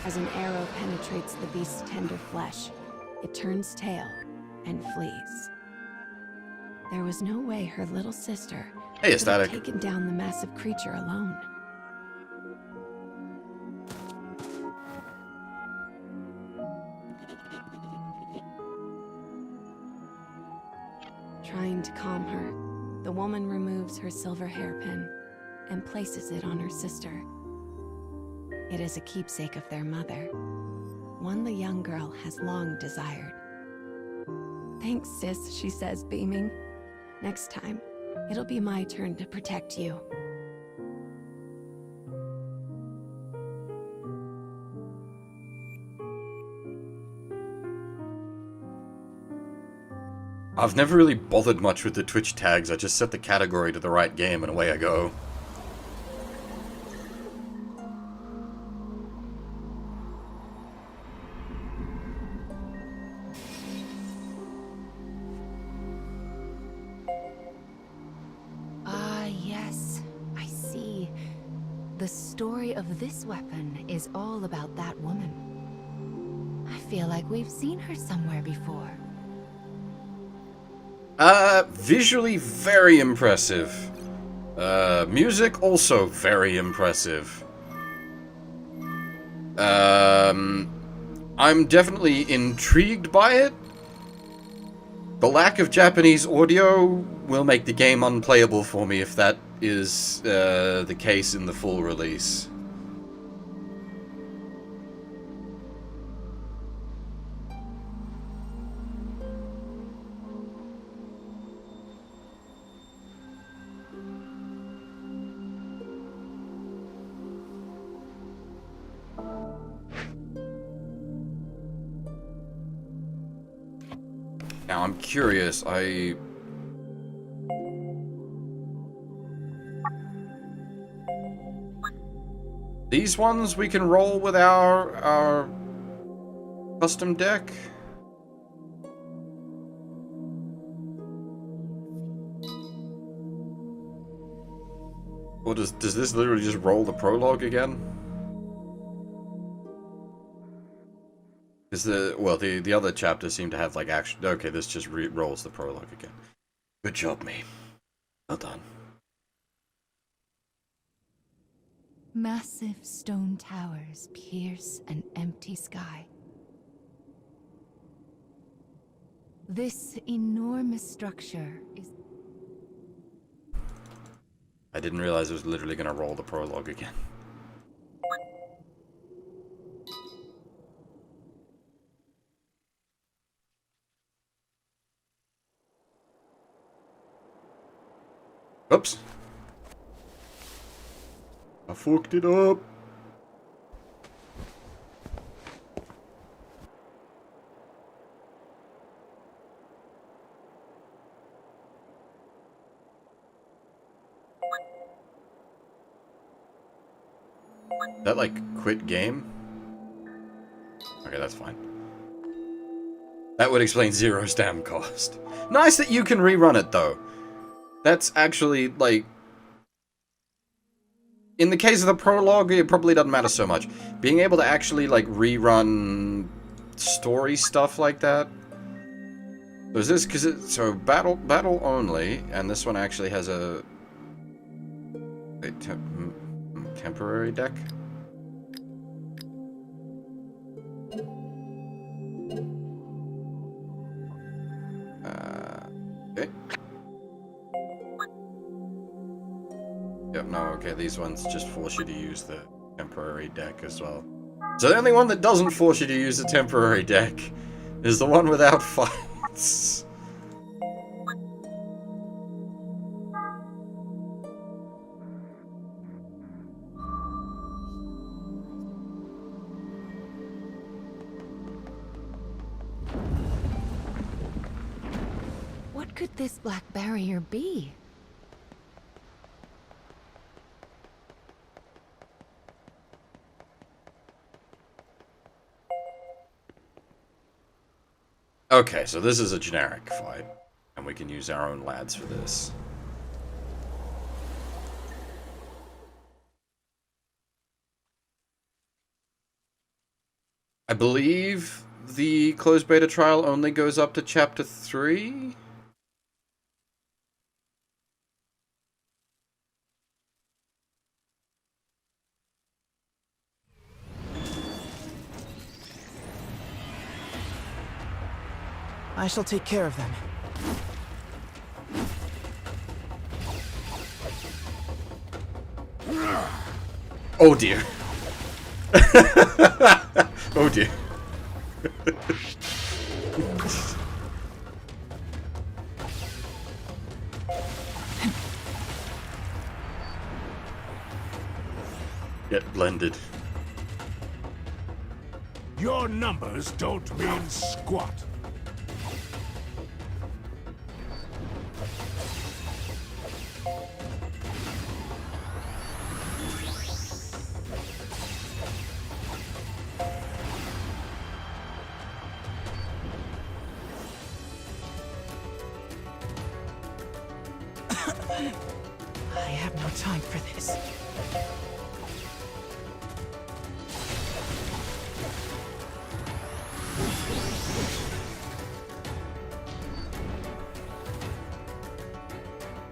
As an arrow penetrates the beast's tender flesh, it turns tail and flees. There was no way her little sister Hey, could have Static. taken down the massive creature alone. Trying to calm her, the woman removes her silver hairpin and places it on her sister. It is a keepsake of their mother, one the young girl has long desired. Thanks, sis, she says, beaming. Next time, it'll be my turn to protect you. I've never really bothered much with the Twitch tags. I just set the category to the right game and away I go. Ah, yes. I see. The story of this weapon is all about that woman. I feel like we've seen her somewhere before. Visually very impressive. Music also very impressive. I'm definitely intrigued by it. The lack of Japanese audio will make the game unplayable for me if that is the case in the full release. Now, I'm curious, these ones we can roll with our custom deck? Or does this literally just roll the prologue again? Is the other chapters seem to have like action. Okay, this just rolls the prologue again. Good job, me. Well done. Massive stone towers pierce an empty sky. This enormous structure is... I didn't realize it was literally gonna roll the prologue again. Oops. I fucked it up. Is that like quit game? Okay, that's fine. That would explain Zero's damn cost. Nice that you can rerun it, though. That's actually, like... In the case of the prologue, it probably doesn't matter so much. Being able to actually, like, rerun story stuff like that. So is this, because it's, so battle only, and this one actually has a temporary deck? Okay. Yep, no, okay, these ones just force you to use the temporary deck as well. So the only one that doesn't force you to use the temporary deck is the one without fights. What could this black barrier be? Okay, so this is a generic fight, and we can use our own lads for this. I believe the closed beta trial only goes up to Chapter 3? I shall take care of them. Oh dear. Oh dear. Get blended. Your numbers don't mean squat. I have no time for this.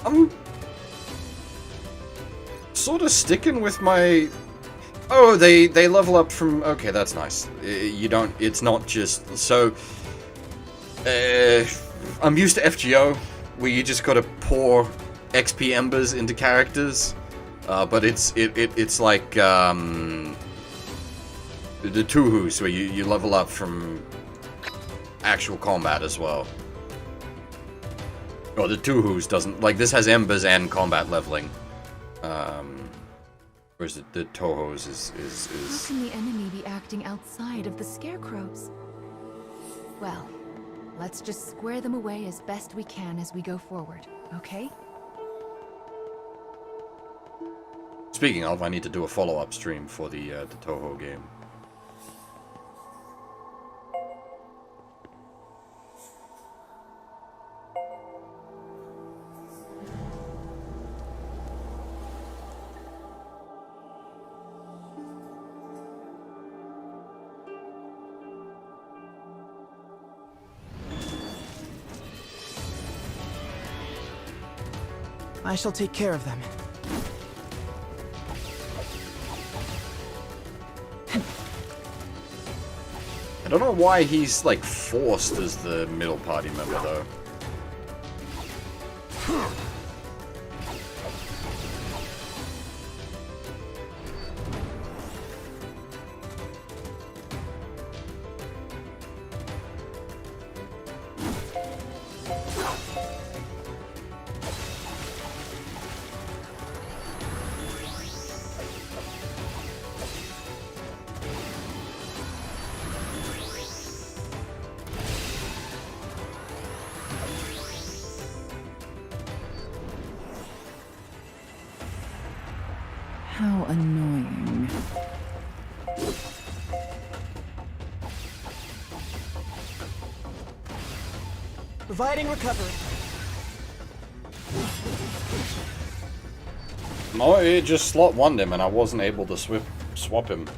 I'm sort of sticking with my... Oh, they level up from... Okay, that's nice. You don't... It's not just... So... I'm used to FGO, where you just gotta pour XP embers into characters. But it's like... the Tuhus, where you level up from actual combat as well. Oh, the Tuhus doesn't... Like, this has embers and combat leveling. Whereas the Tohos is... How can the enemy be acting outside of the scarecrows? Well, let's just square them away as best we can as we go forward, okay? Speaking of, I need to do a follow-up stream for the Toho game. I shall take care of them. I don't know why he's, like, forced as the middle party member, though. How annoying. Providing recovery. No, it just slot one him and I wasn't able to swap him.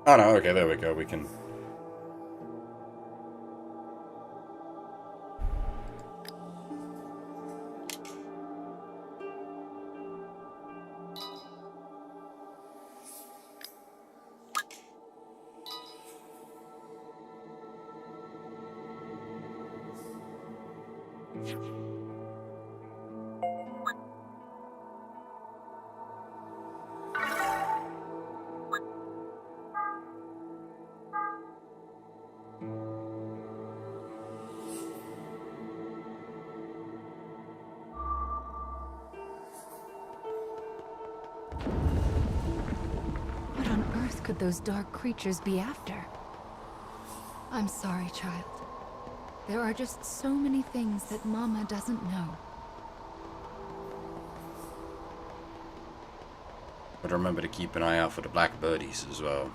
Oh no, okay, there we go, we can... What on earth could those dark creatures be after? I'm sorry, child. There are just so many things that Mama doesn't know. But remember to keep an eye out for the black birdies as well.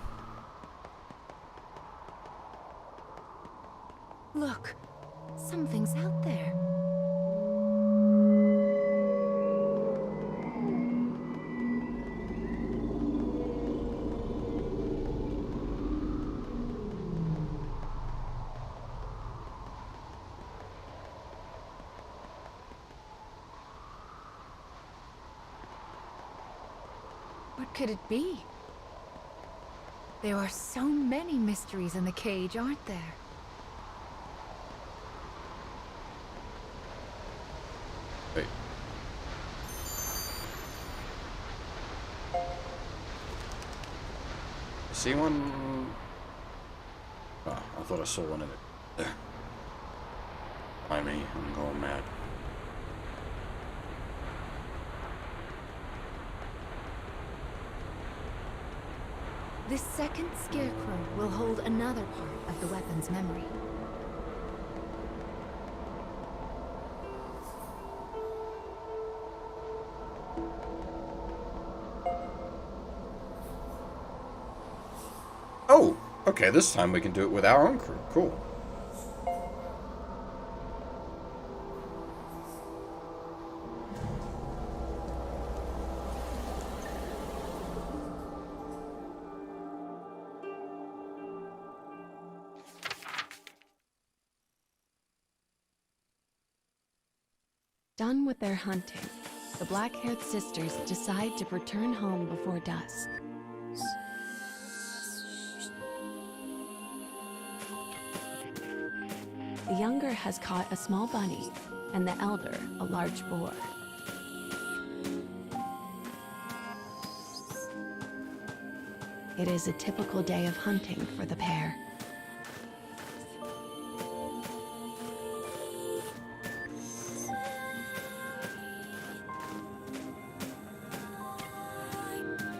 Look, something's out there. What could it be? There are so many mysteries in the cage, aren't there? Wait. See one? Oh, I thought I saw one in it. There. By me, I'm going mad. This second scarecrow will hold another part of the weapon's memory. Oh, okay, this time we can do it with our own crew. Cool. Done with their hunting, the black-haired sisters decide to return home before dusk. The younger has caught a small bunny, and the elder a large boar. It is a typical day of hunting for the pair.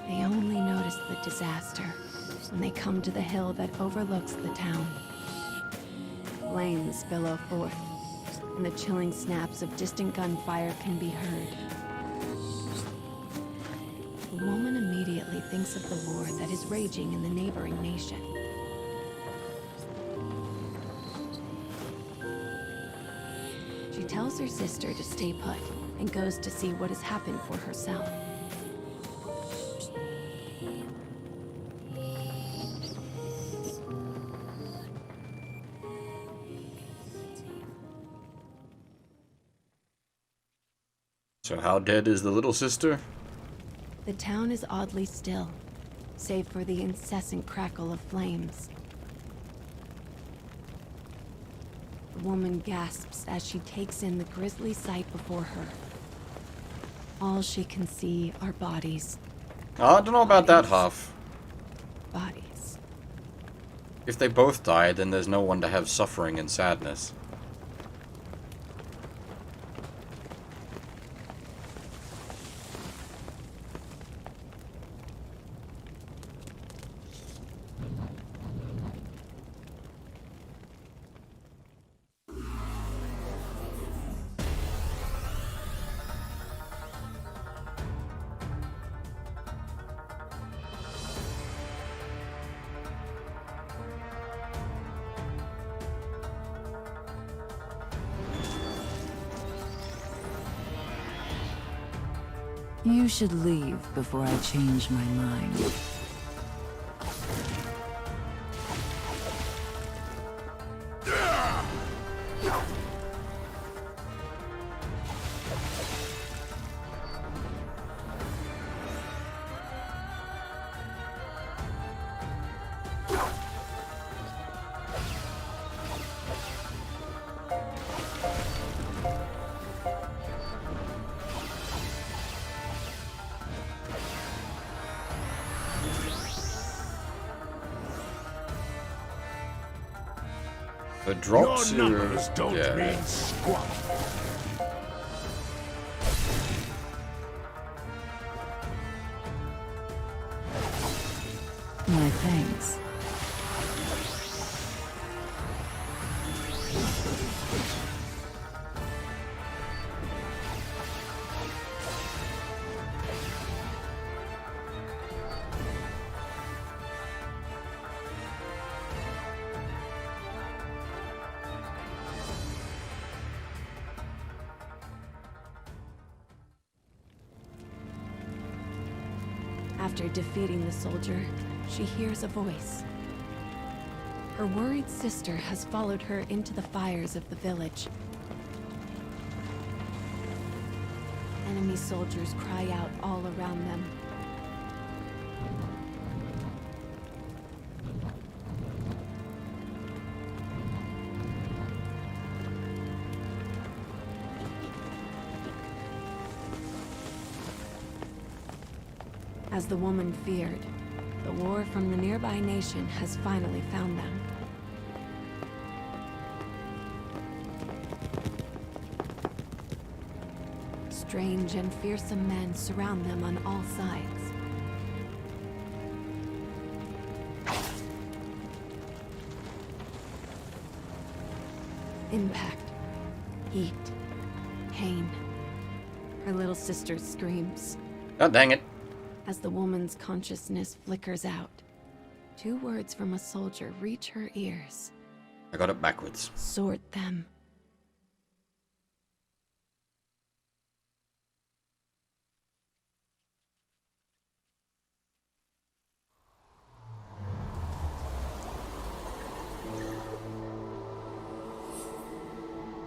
They only notice the disaster when they come to the hill that overlooks the town. Flames billow forth, and the chilling snaps of distant gunfire can be heard. The woman immediately thinks of the war that is raging in the neighboring nation. She tells her sister to stay put and goes to see what has happened for herself. So how dead is the little sister? The town is oddly still, save for the incessant crackle of flames. The woman gasps as she takes in the grisly sight before her. All she can see are bodies. I don't know about that half. Bodies. If they both died, then there's no one to have suffering and sadness. You should leave before I change my mind. The drops Your numbers don't yeah. mean squat. My thanks. After defeating the soldier, she hears a voice. Her worried sister has followed her into the fires of the village. Enemy soldiers cry out all around them. As the woman feared, the war from the nearby nation has finally found them. Strange and fearsome men surround them on all sides. Impact, heat, pain. Her little sister screams. God dang it. As the woman's consciousness flickers out, 2 words from a soldier reach her ears. I got it backwards. Sort them.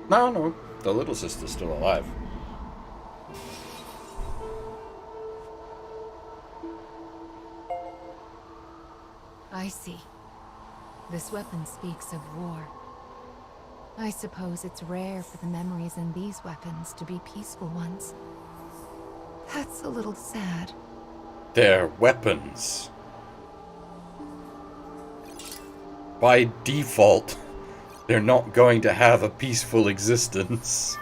No, the little sister's still alive. I see. This weapon speaks of war. I suppose it's rare for the memories in these weapons to be peaceful ones. That's a little sad. They're weapons. By default, they're not going to have a peaceful existence.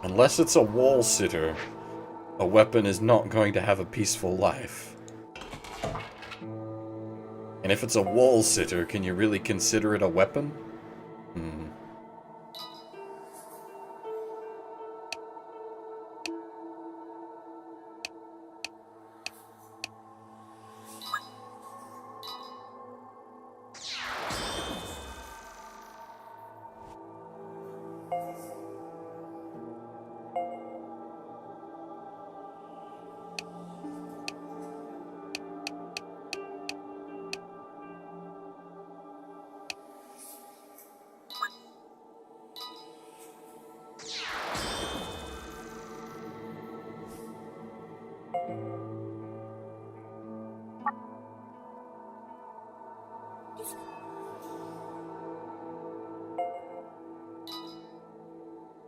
Unless it's a wall sitter, a weapon is not going to have a peaceful life. And if it's a wall sitter, can you really consider it a weapon?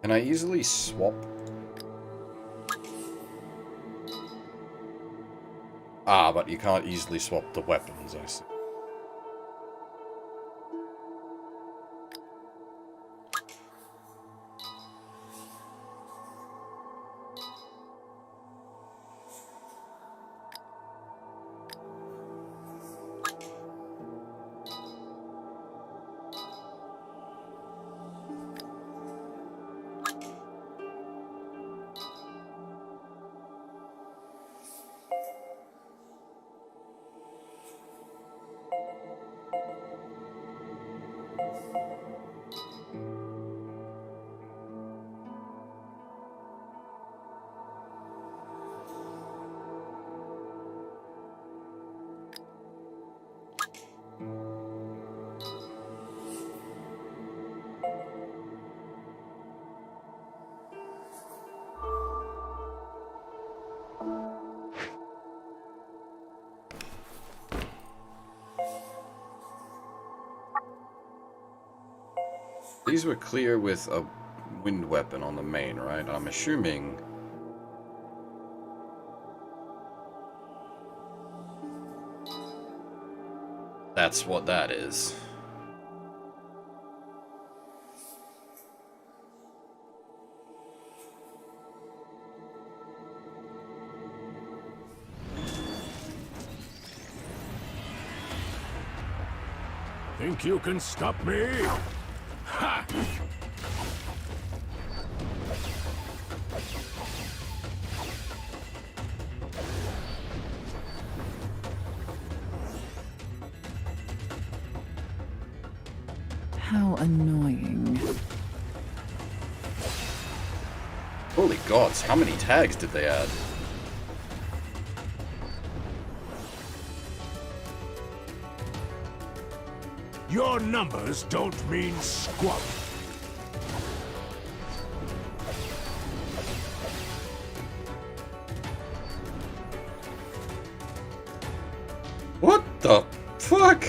Can I easily swap? Ah, but you can't easily swap the weapons, I see. These were clear with a wind weapon on the main, right? I'm assuming... that's what that is. Think you can stop me? Ha! How annoying. Holy gods, how many tags did they add? Your numbers don't mean squat. What the fuck?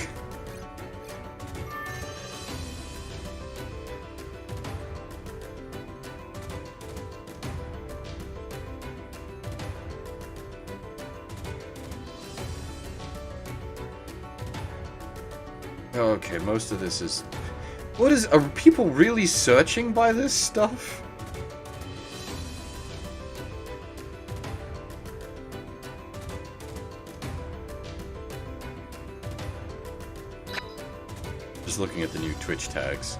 Okay, most of this is... what is... are people really searching by this stuff? Just looking at the new Twitch tags.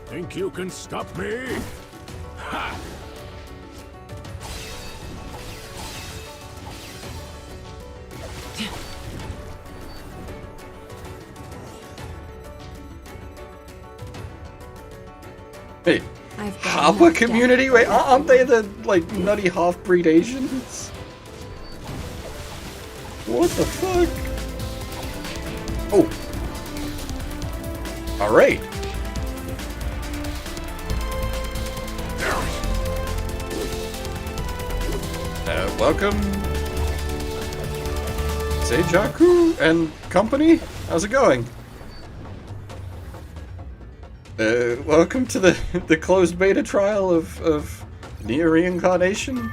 Think you can stop me? Ha! Hey, I've got Hapa enough community? death. Wait, aren't they the, like, nutty half-breed Asians? What the fuck? Oh. Alright. Welcome, Seijaku and company. How's it going? Welcome to the closed beta trial of NieR Reincarnation.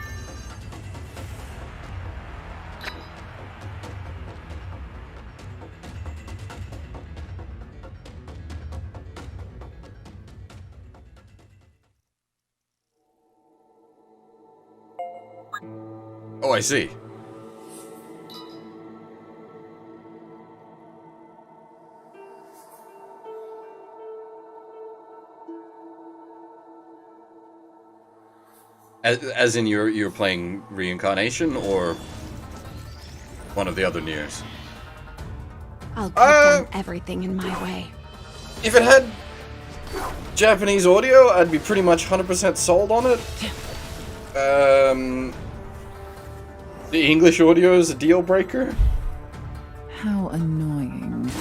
Oh, I see. As in you're playing Reincarnation or one of the other NieRs? I'll cut down everything in my way. If it had Japanese audio, I'd be pretty much 100% sold on it. The English audio is a deal breaker. How annoying.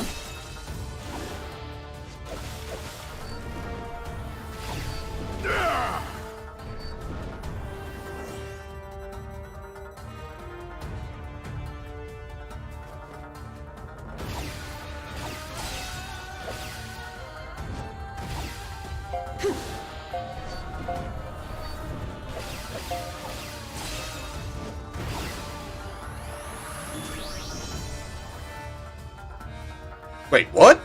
Wait, what?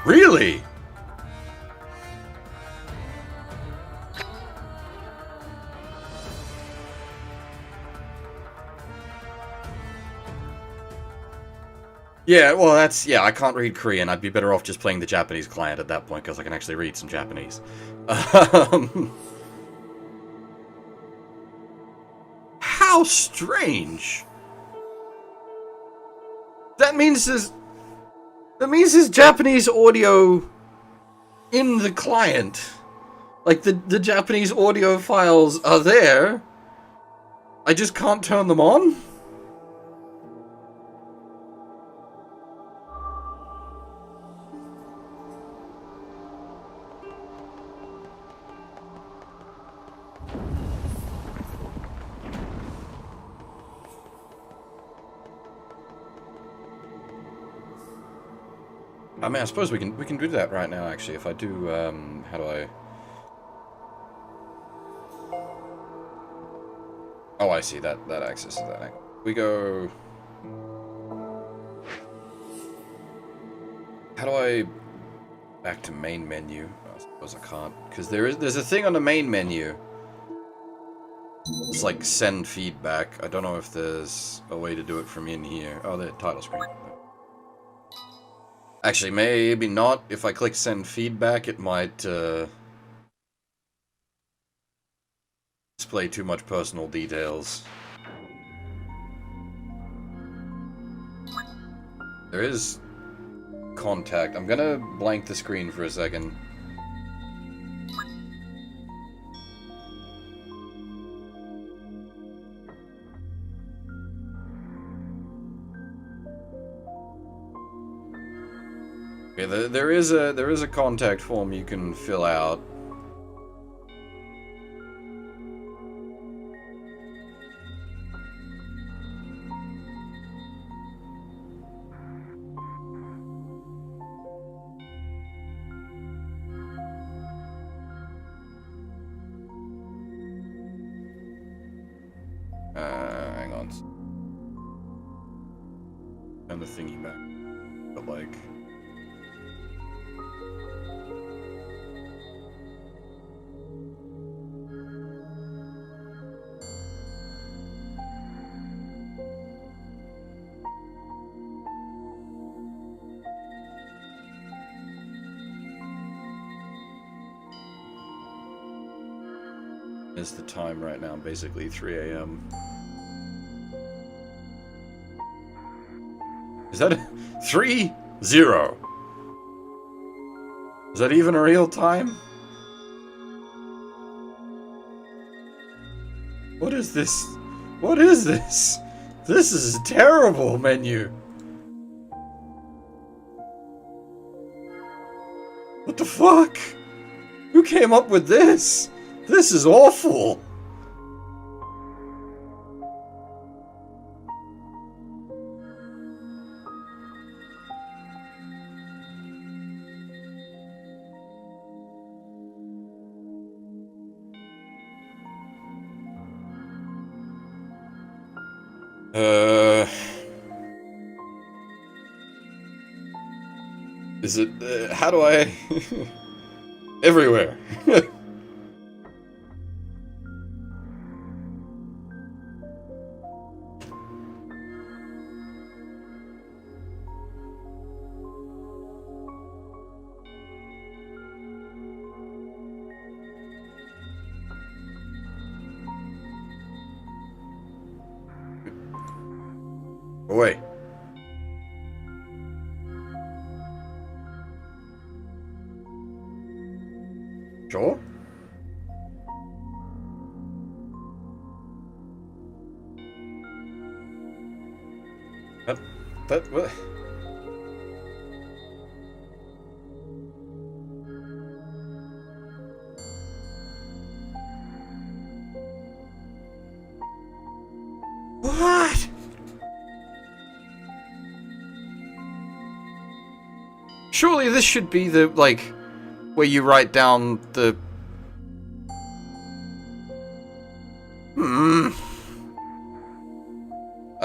Really? Yeah, well, that's... Yeah, I can't read Korean. I'd be better off just playing the Japanese client at that point, because I can actually read some Japanese. How strange! That means there's Japanese audio in the client. Like, the Japanese audio files are there. I just can't turn them on? I mean, I suppose we can do that right now, actually. If I do, how do I... Oh, I see. That accesses that. We go... How do I... Back to main menu? I suppose I can't. Because there's a thing on the main menu. It's like send feedback. I don't know if there's a way to do it from in here. Oh, the title screen. Actually, maybe not. If I click send feedback, it might display too much personal details. There is contact. I'm gonna blank the screen for a second. Okay, there is a contact form you can fill out. Hang on. Turn the thingy back. But like... Is the time right now, basically 3 a.m. Is that 3-0? Is that even a real time? What is this? What is this? This is a terrible menu. What the fuck? Who came up with this? This is awful! Is it, how do I... Everywhere. Go away. Sure. What? What? Surely this should be the, like, where you write down the...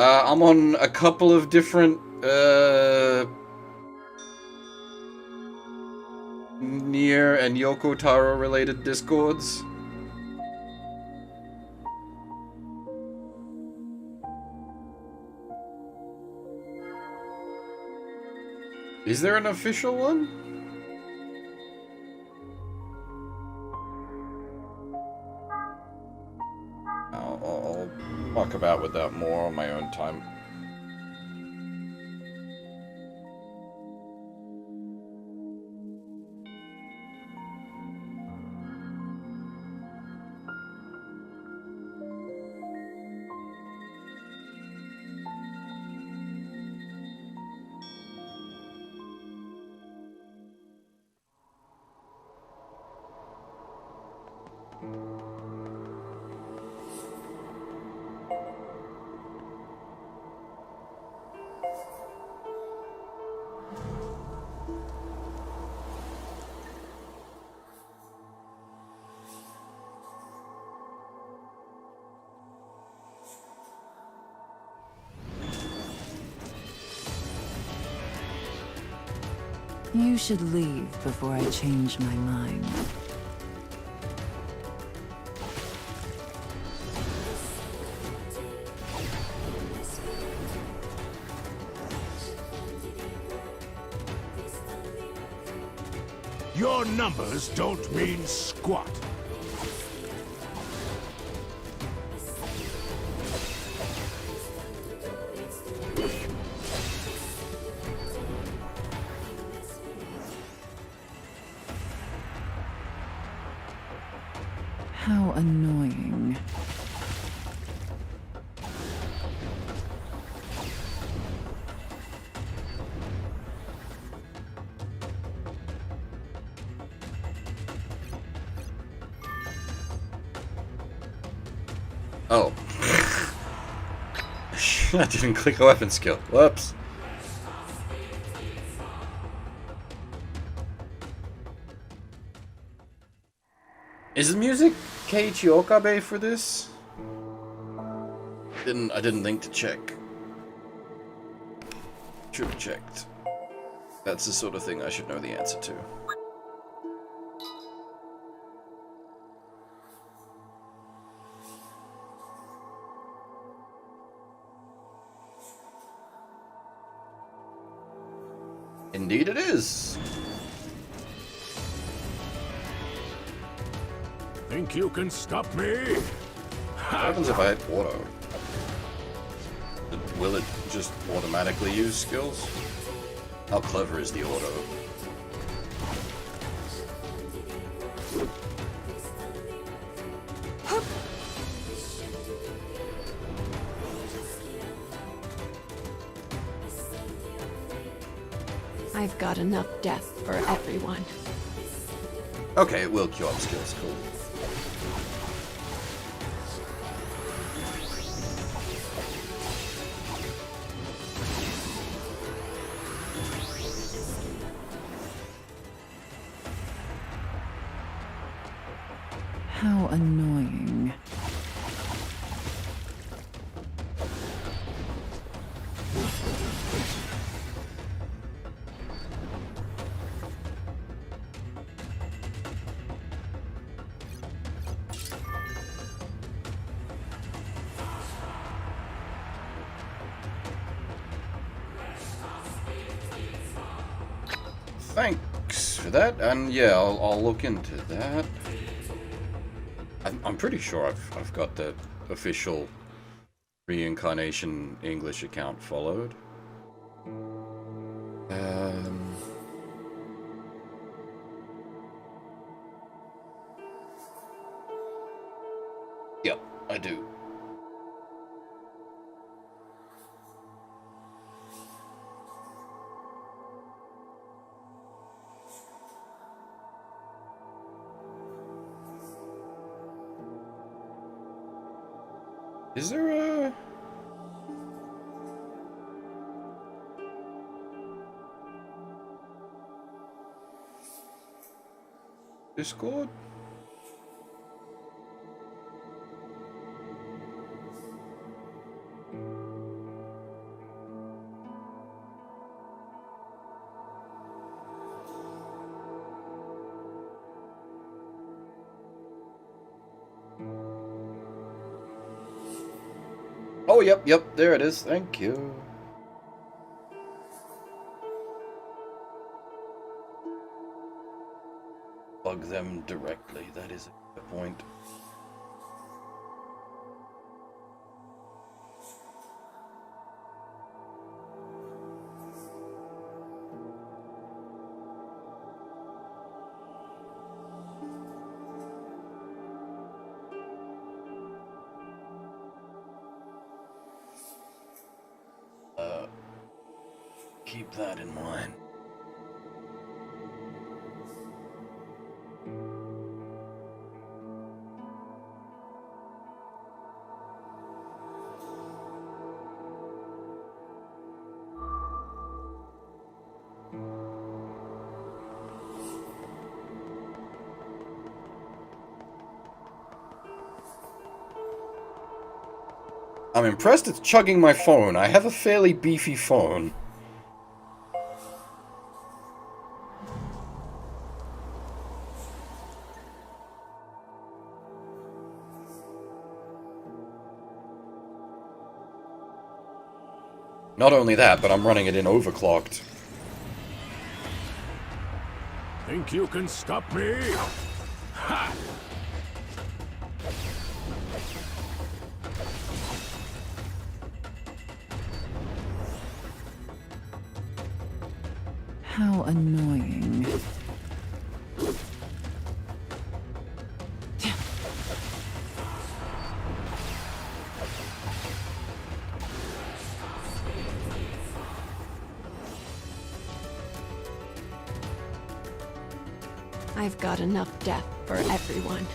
I'm on a couple of different, NieR and Yoko Taro related discords. Is there an official one? I'll muck about with that more on my own time. You should leave before I change my mind. Your numbers don't mean squat. How annoying. Oh. I didn't click a weapon skill. Whoops. Is the music Keiichi Okabe for this? I didn't think to check. Should have checked. That's the sort of thing I should know the answer to. Indeed it is. Think you can stop me? What happens if I hit auto? Will it just automatically use skills? How clever is the auto? I've got enough death for everyone. Okay, it will queue up skills, cool. How annoying. Thanks for that, and yeah, I'll look into that. I'm pretty sure I've got the official Reincarnation English account followed. Yep, I do. Is there a... Discord? Oh, yep, there it is. Thank you. Bug them directly. That is a good point. Keep that in mind. I'm impressed it's chugging my phone. I have a fairly beefy phone. Not only that, but I'm running it in overclocked. Think you can stop me? Ha! How annoying. I've got enough death for everyone.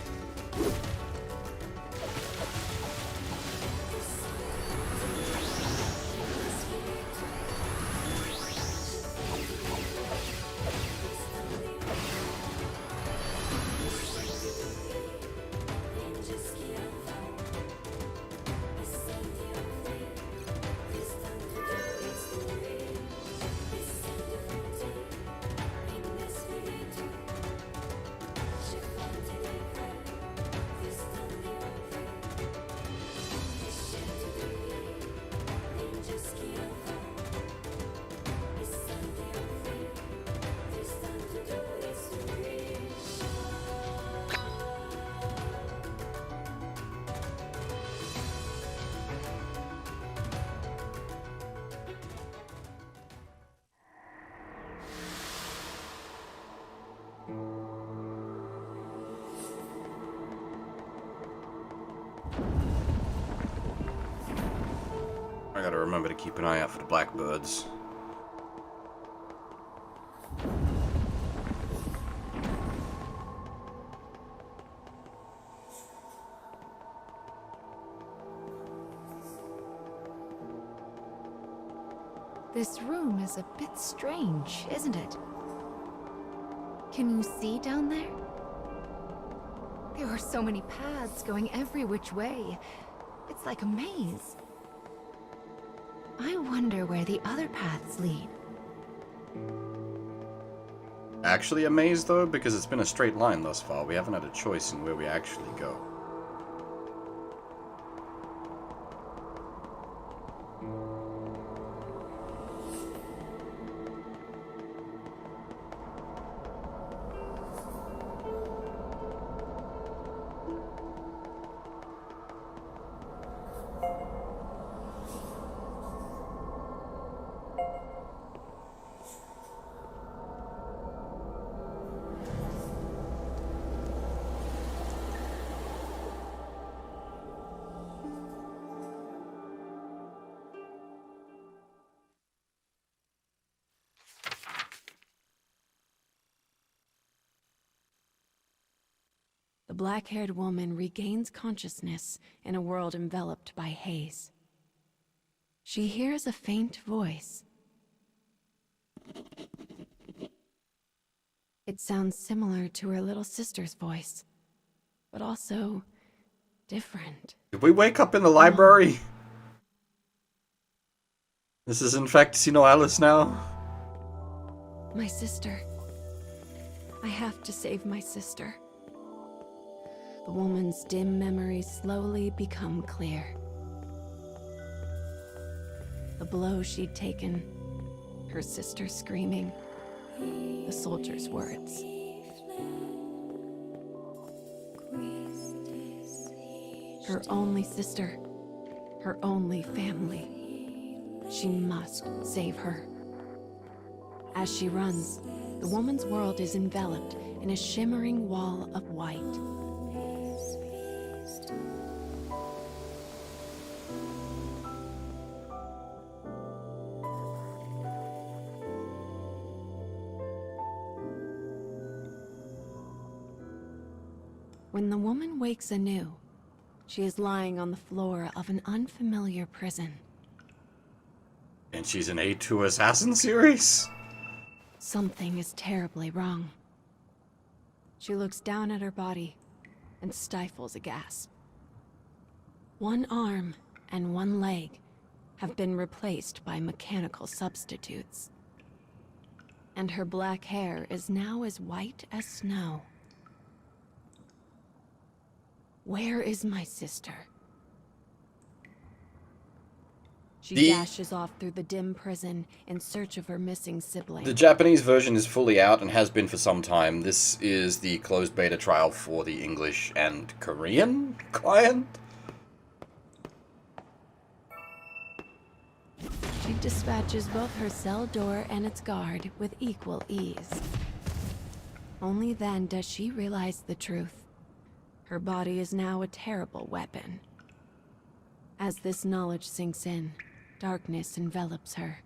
I gotta remember to keep an eye out for the blackbirds. This room is a bit strange, isn't it? Can you see down there? There are so many paths going every which way. It's like a maze. I wonder where the other paths lead. Actually a maze, though, because it's been a straight line thus far. We haven't had a choice in where we actually go. black-haired woman regains consciousness in a world enveloped by haze. She hears a faint voice. It sounds similar to her little sister's voice, but also different. Did we wake up in the library? This is in fact Sino Alice now? My sister. I have to save my sister. The woman's dim memories slowly become clear. The blow she'd taken, her sister screaming, the soldier's words. Her only sister, her only family. She must save her. As she runs, the woman's world is enveloped in a shimmering wall of white. When the woman wakes anew, she is lying on the floor of an unfamiliar prison. And she's an A2 Assassin series? Something is terribly wrong. She looks down at her body and stifles a gasp. One arm and one leg have been replaced by mechanical substitutes. And her black hair is now as white as snow. Where is my sister? She dashes off through the dim prison in search of her missing sibling. The Japanese version is fully out and has been for some time. This is the closed beta trial for the English and Korean client. She dispatches both her cell door and its guard with equal ease. Only then does she realize the truth. Her body is now a terrible weapon. As this knowledge sinks in, darkness envelops her.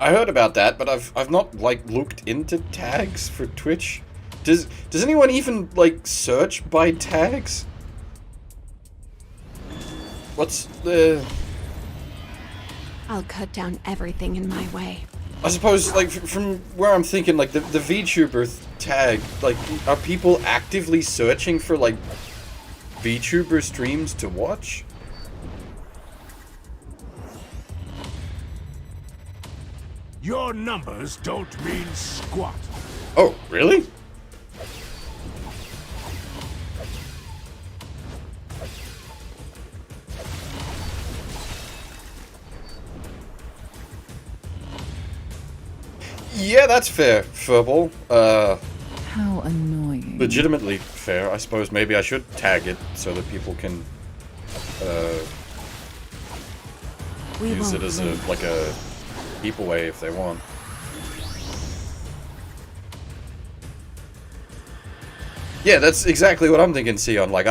I heard about that, but I've not like looked into tags for Twitch. Does anyone even like search by tags? What's the... I'll cut down everything in my way. I suppose, like, from where I'm thinking, like, the VTuber tag, like, are people actively searching for, like, VTuber streams to watch? Your numbers don't mean squat. Oh, really? Yeah, that's fair, Furball. How annoying. Legitimately fair. I suppose maybe I should tag it so that people can use it as a keep away if they want. Yeah, that's exactly what I'm thinking, Sion. Like,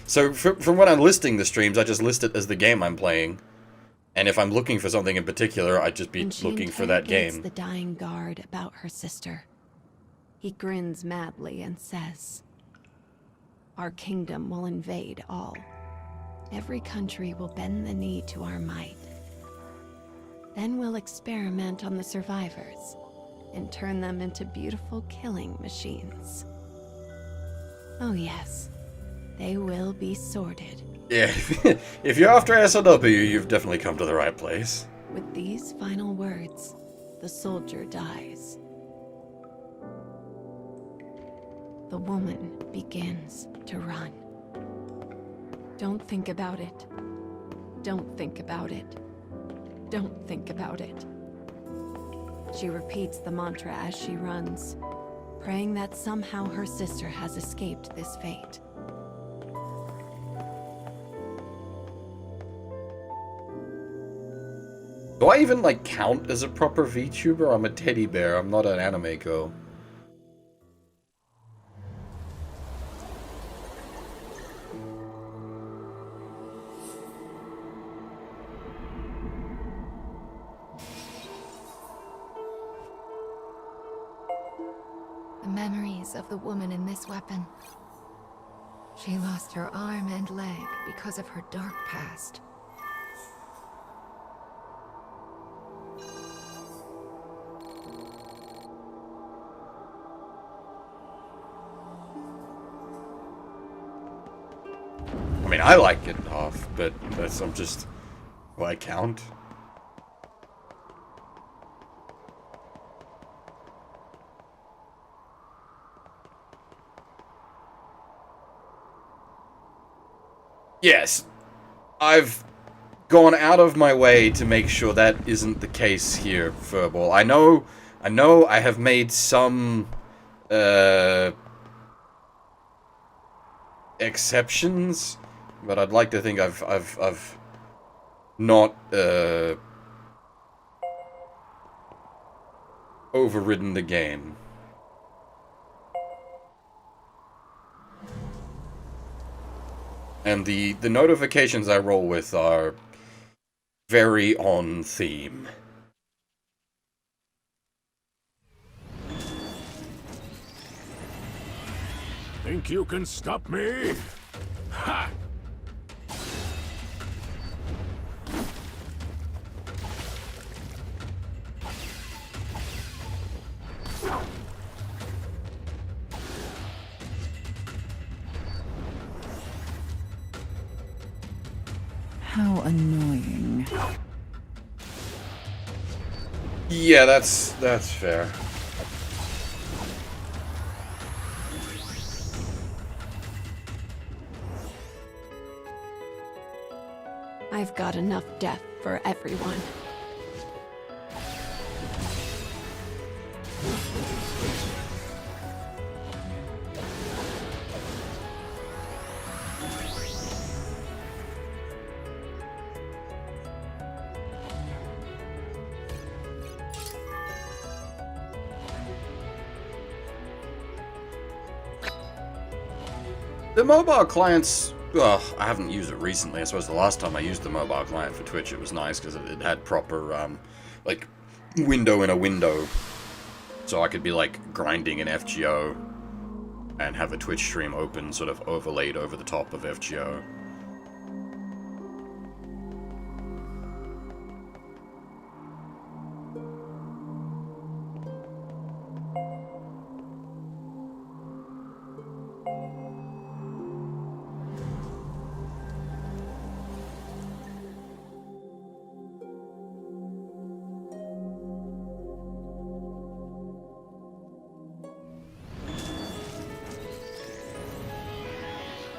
so from when I'm listing the streams, I just list it as the game I'm playing. And if I'm looking for something in particular, I'd just be looking for that game. The dying guard about her sister. He grins madly and says, "Our kingdom will invade all. Every country will bend the knee to our might. Then we'll experiment on the survivors and turn them into beautiful killing machines. Oh yes, they will be sorted." Yeah, if you're after SLW, you've definitely come to the right place. With these final words, the soldier dies. The woman begins to run. Don't think about it. Don't think about it. Don't think about it. She repeats the mantra as she runs, praying that somehow her sister has escaped this fate. Do I even, like, count as a proper VTuber? I'm a teddy bear, I'm not an anime girl. the memories of the woman in this weapon. She lost her arm and leg because of her dark past. I mean, I like getting off, but I'm just... Will I count? Yes, I've gone out of my way to make sure that isn't the case here, Furball. I know I have made some, exceptions, but I'd like to think I've not, overridden the game. And the notifications I roll with are very on theme. Think you can stop me? Ha! How annoying. Yeah, that's fair. I've got enough death for everyone. The mobile clients, well, I haven't used it recently. I suppose the last time I used the mobile client for Twitch, it was nice because it had proper, like, window in a window. So I could be, like, grinding in FGO and have a Twitch stream open, sort of overlaid over the top of FGO.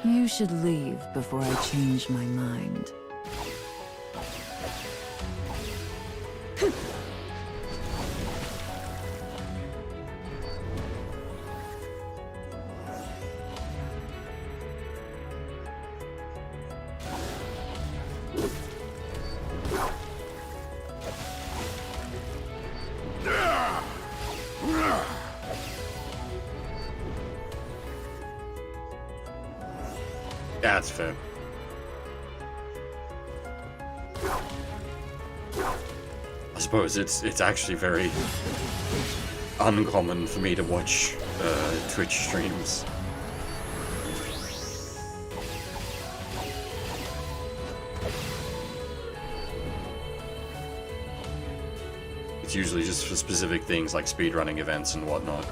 You should leave before I change my mind. That's fair. I suppose it's actually very uncommon for me to watch Twitch streams. It's usually just for specific things like speedrunning events and whatnot.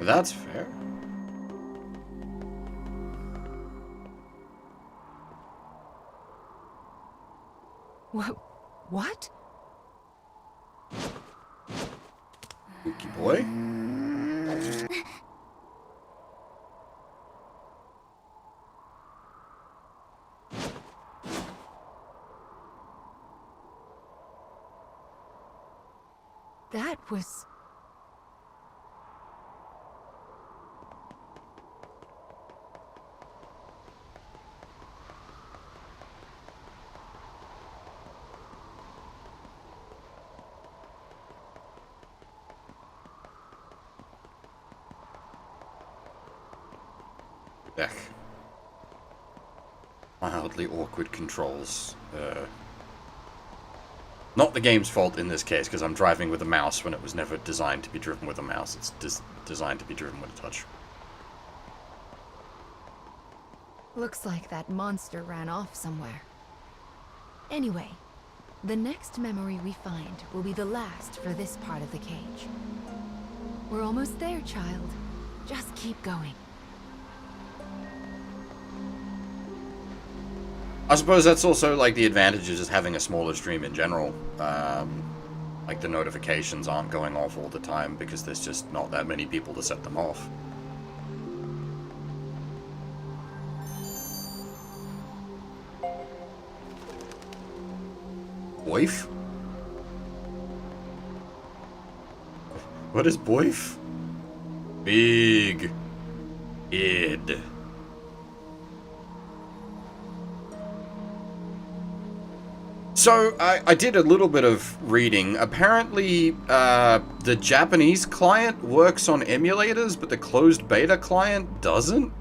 That's fair. What? Spooky boy? That was... Ugh. Mildly awkward controls. Not the game's fault in this case, because I'm driving with a mouse when it was never designed to be driven with a mouse. It's designed to be driven with a touch. Looks like that monster ran off somewhere. Anyway, the next memory we find will be the last for this part of the cage. We're almost there, child. Just keep going. I suppose that's also like the advantages of having a smaller stream in general. Like the notifications aren't going off all the time because there's just not that many people to set them off. Boif? What is boif? Big id. So, I did a little bit of reading. Apparently, the Japanese client works on emulators, but the closed beta client doesn't?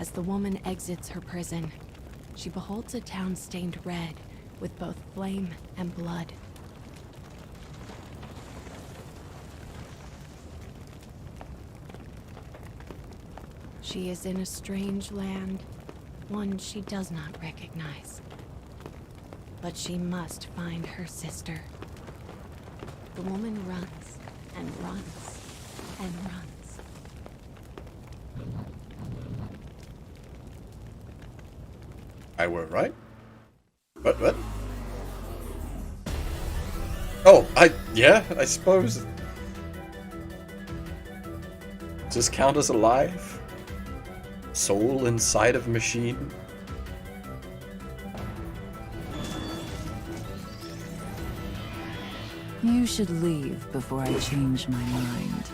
As the woman exits her prison, she beholds a town stained red with both flame and blood. She is in a strange land, one she does not recognize. But she must find her sister. The woman runs and runs and runs. I were right? What? Oh, yeah, I suppose. Does this count as alive? Soul inside of machine? You should leave before I change my mind.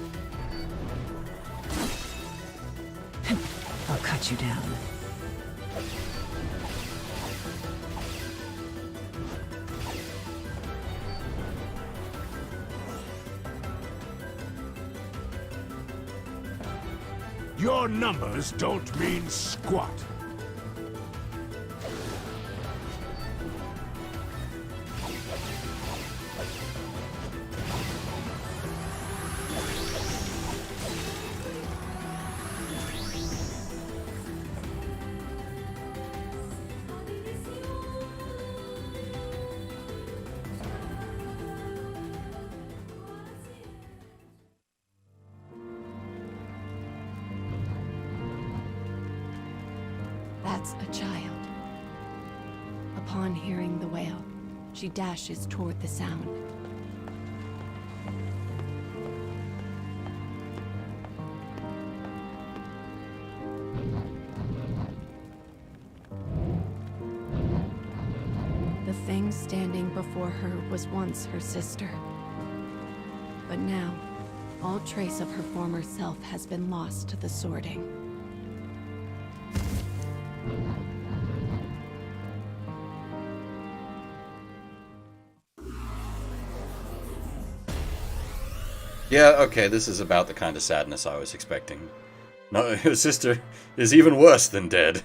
I'll cut you down. Your numbers don't mean squat. That's a child. Upon hearing the wail, she dashes toward the sound. The thing standing before her was once her sister. But now, all trace of her former self has been lost to the sorting. Yeah, okay, this is about the kind of sadness I was expecting. No, your sister is even worse than dead.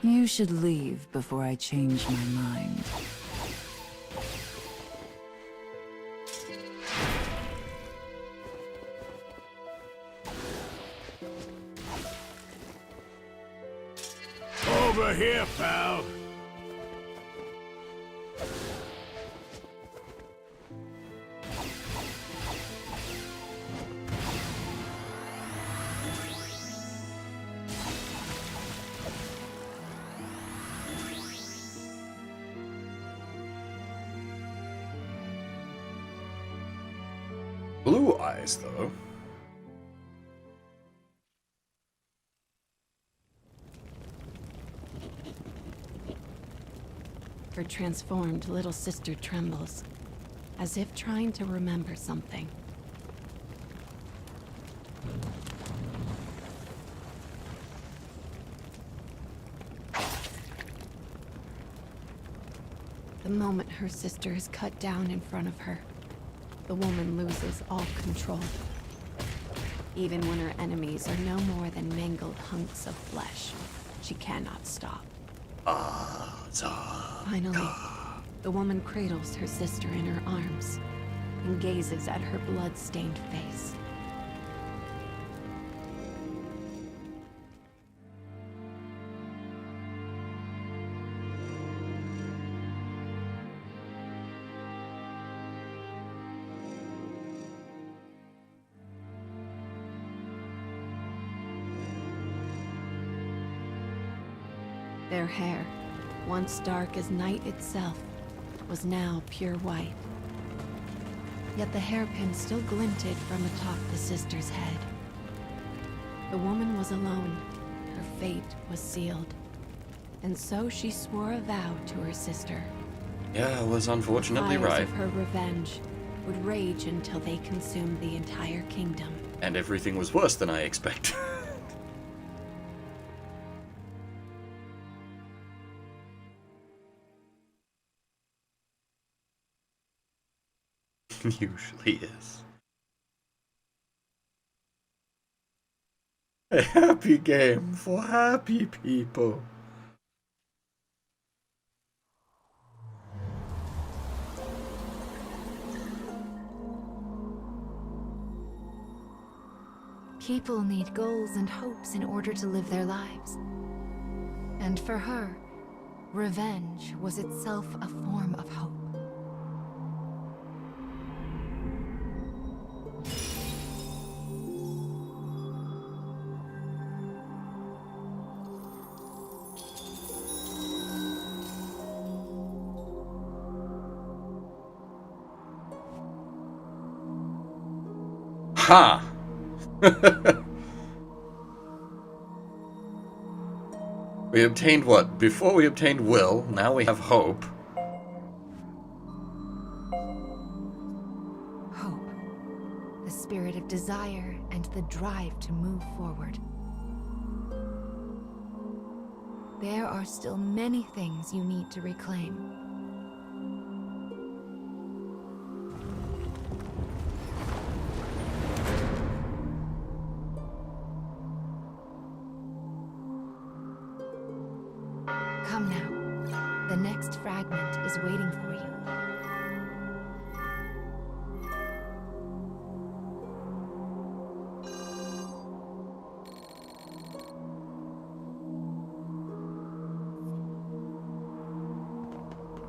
You should leave before I change my mind. Over here, pal. Blue eyes, though. Her transformed little sister trembles, as if trying to remember something. The moment her sister is cut down in front of her, the woman loses all control. Even when her enemies are no more than mangled hunks of flesh, she cannot stop. Finally, the woman cradles her sister in her arms and gazes at her blood-stained face. Their hair, once dark as night itself, was now pure white. Yet the hairpin still glinted from atop the sister's head. The woman was alone. Her fate was sealed. And so she swore a vow to her sister. Yeah, I was unfortunately The fires right. of her revenge would rage until they consumed the entire kingdom. And everything was worse than I expected. Usually is. A happy game for happy people. People need goals and hopes in order to live their lives. And for her, revenge was itself a form of hope. Ha! We obtained what? Before we obtained will, now we have hope. Hope. The spirit of desire and the drive to move forward. There are still many things you need to reclaim. Come now. The next fragment is waiting for you.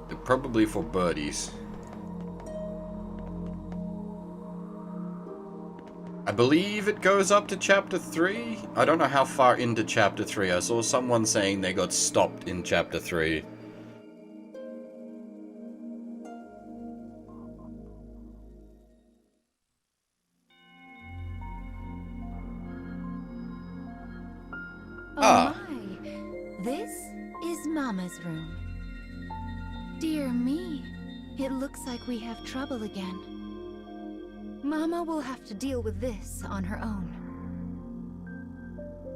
They're probably for birdies. I believe it goes up to chapter 3. I don't know how far into chapter 3. I saw someone saying they got stopped in chapter 3. Oh my! This is Mama's room. Dear me, it looks like we have trouble again. Mama will have to deal with this on her own.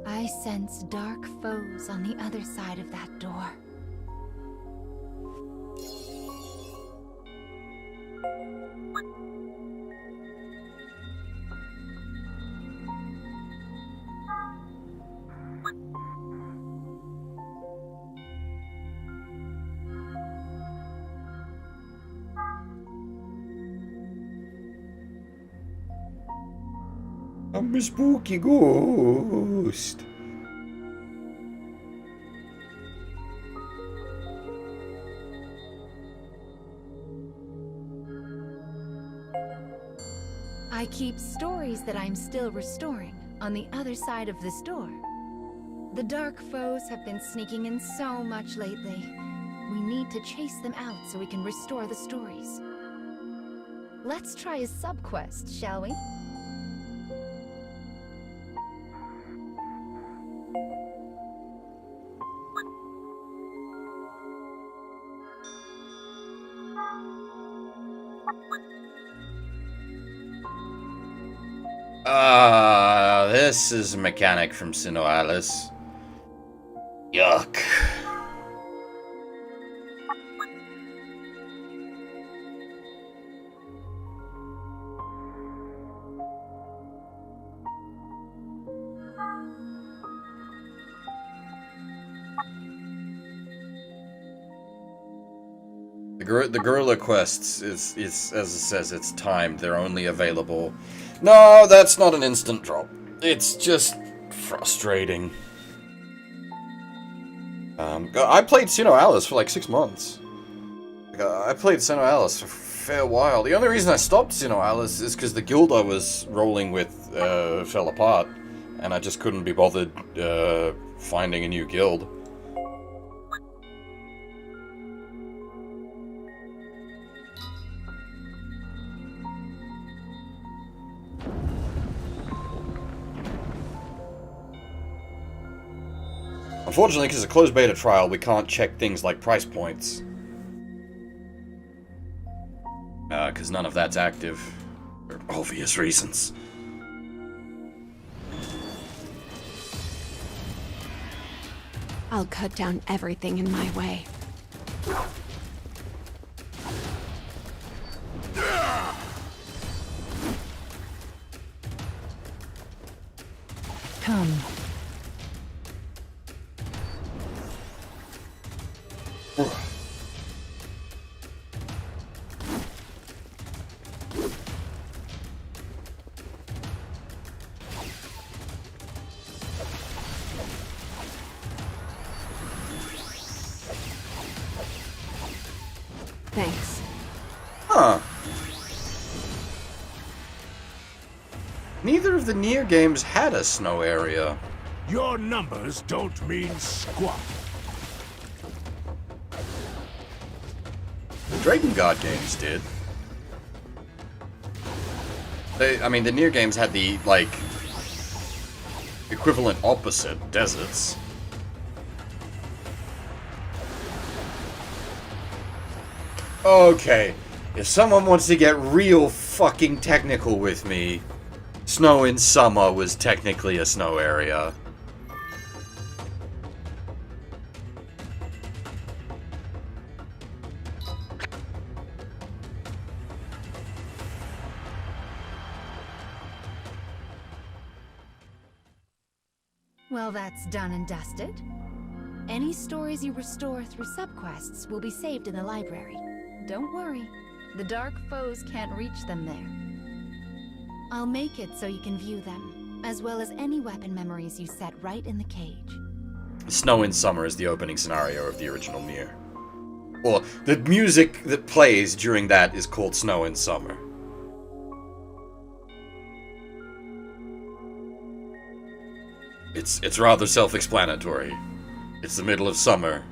I sense dark foes on the other side of that door. I'm a spooky ghost. I keep stories that I'm still restoring on the other side of this door. The dark foes have been sneaking in so much lately. We need to chase them out so we can restore the stories. Let's try a sub-quest, shall we? This is a mechanic from Sinoalis. Yuck. The gorilla quests, it's as it says, it's timed. They're only available. No, that's not an instant drop. It's just frustrating. I played Sinoalis for like 6 months. I played Sinoalis for a fair while. The only reason I stopped Sinoalis is because the guild I was rolling with fell apart, and I just couldn't be bothered finding a new guild. Unfortunately, because it's a closed beta trial, we can't check things like price points. Because none of that's active. For obvious reasons. I'll cut down everything in my way. Come. Thanks. Huh. Neither of the NieR games had a snow area. Your numbers don't mean squat. The Dragon God games did. I mean, the NieR games had the, like, equivalent opposite, deserts. Okay, if someone wants to get real fucking technical with me, snow in summer was technically a snow area. Well, that's done and dusted. Any stories you restore through subquests will be saved in the library. Don't worry, the dark foes can't reach them there. I'll make it so you can view them, as well as any weapon memories you set right in the cage. Snow in Summer is the opening scenario of the original NieR. Or, the music that plays during that is called Snow in Summer. It's rather self-explanatory. It's the middle of summer,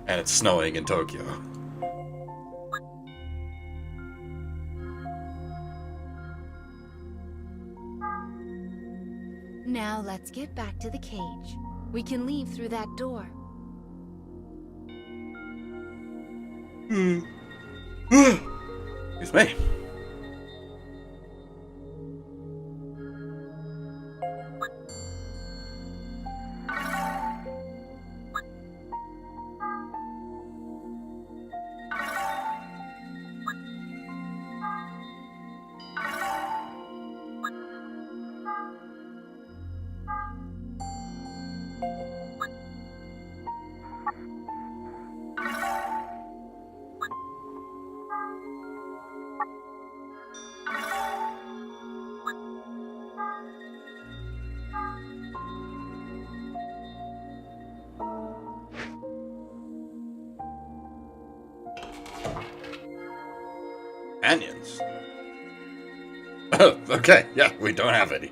and it's snowing in Tokyo. Now let's get back to the cage. We can leave through that door. Excuse me. Onions. Oh, okay, yeah, we don't have any.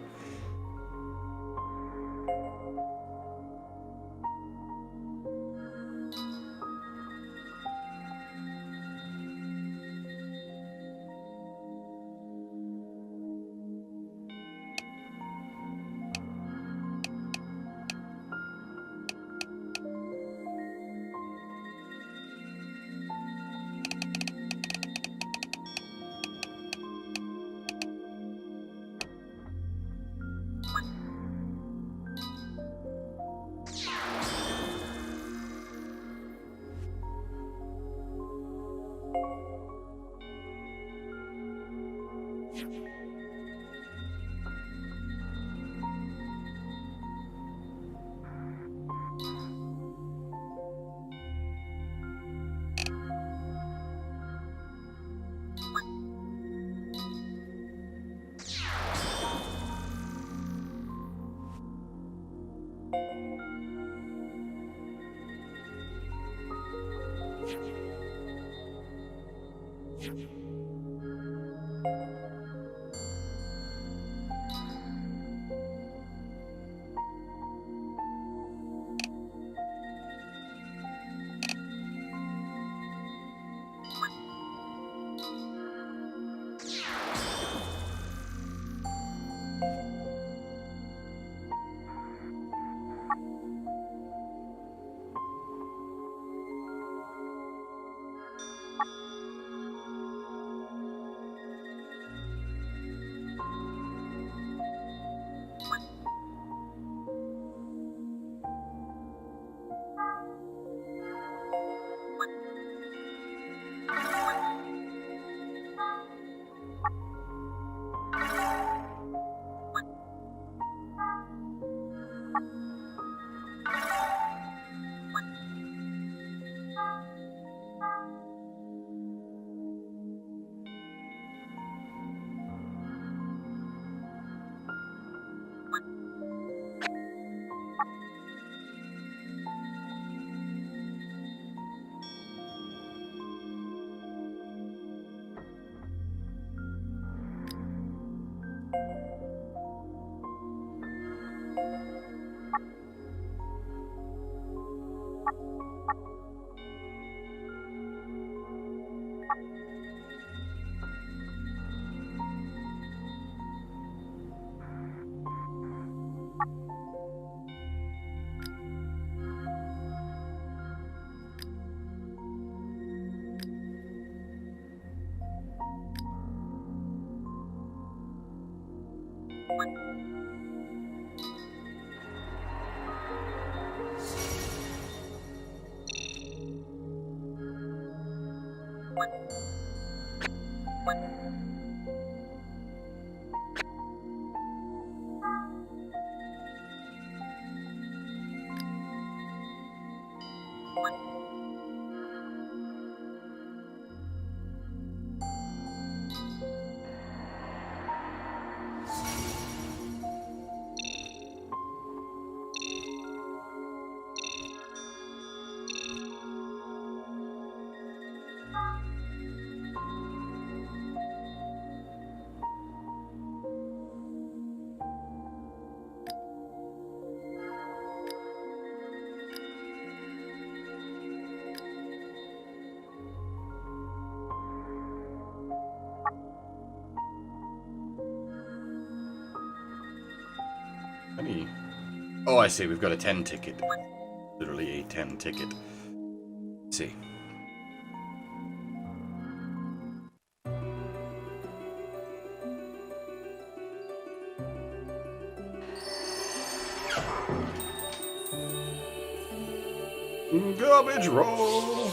Oh, I see. We've got a 10 ticket. Literally a 10 ticket. Let's see. Garbage roll.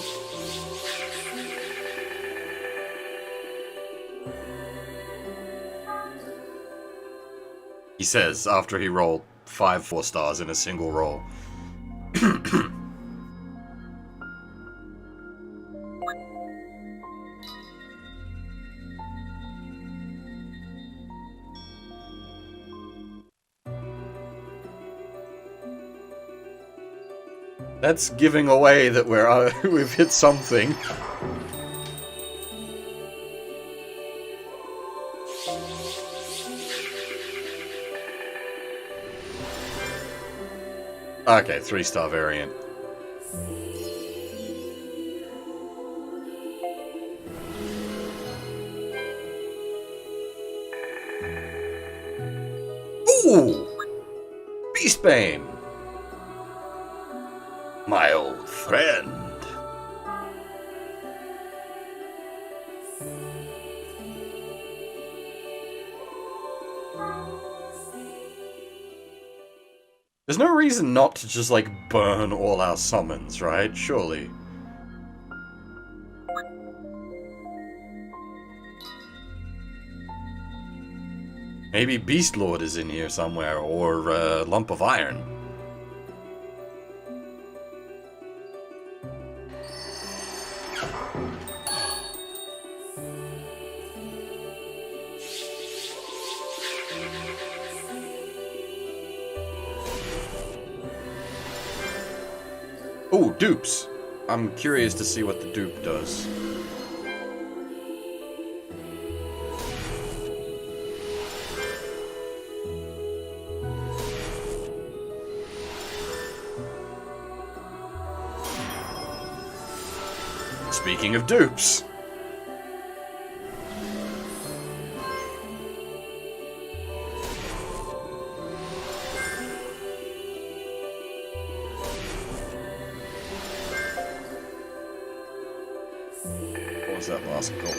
He says after he rolled 5 4-stars in a single roll. That's giving away that we've hit something. Okay, 3-star variant. Ooh! Beastbane! My old friend. There's no reason not to just, like, burn all our summons, right? Surely. Maybe Beast Lord is in here somewhere, or Lump of Iron. Ooh, dupes. I'm curious to see what the dupe does. Speaking of dupes. What was that last gold?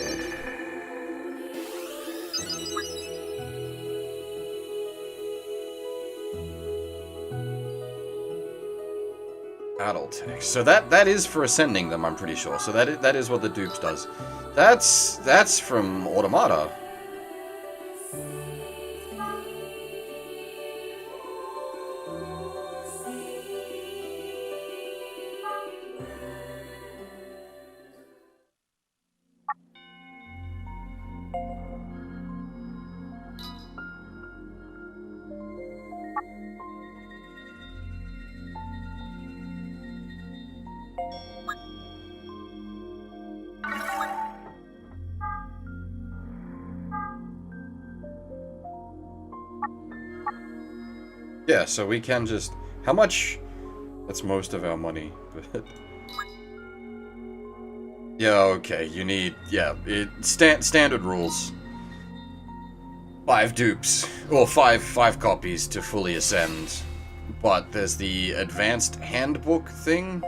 Battle text. So that is for ascending them, I'm pretty sure. So that is what the dupes does. That's from Automata. Yeah, so we can just... How much? That's most of our money, but... Yeah, okay, you need... Yeah, standard rules. 5 dupes. Or 5 copies to fully ascend. But there's the advanced handbook thing.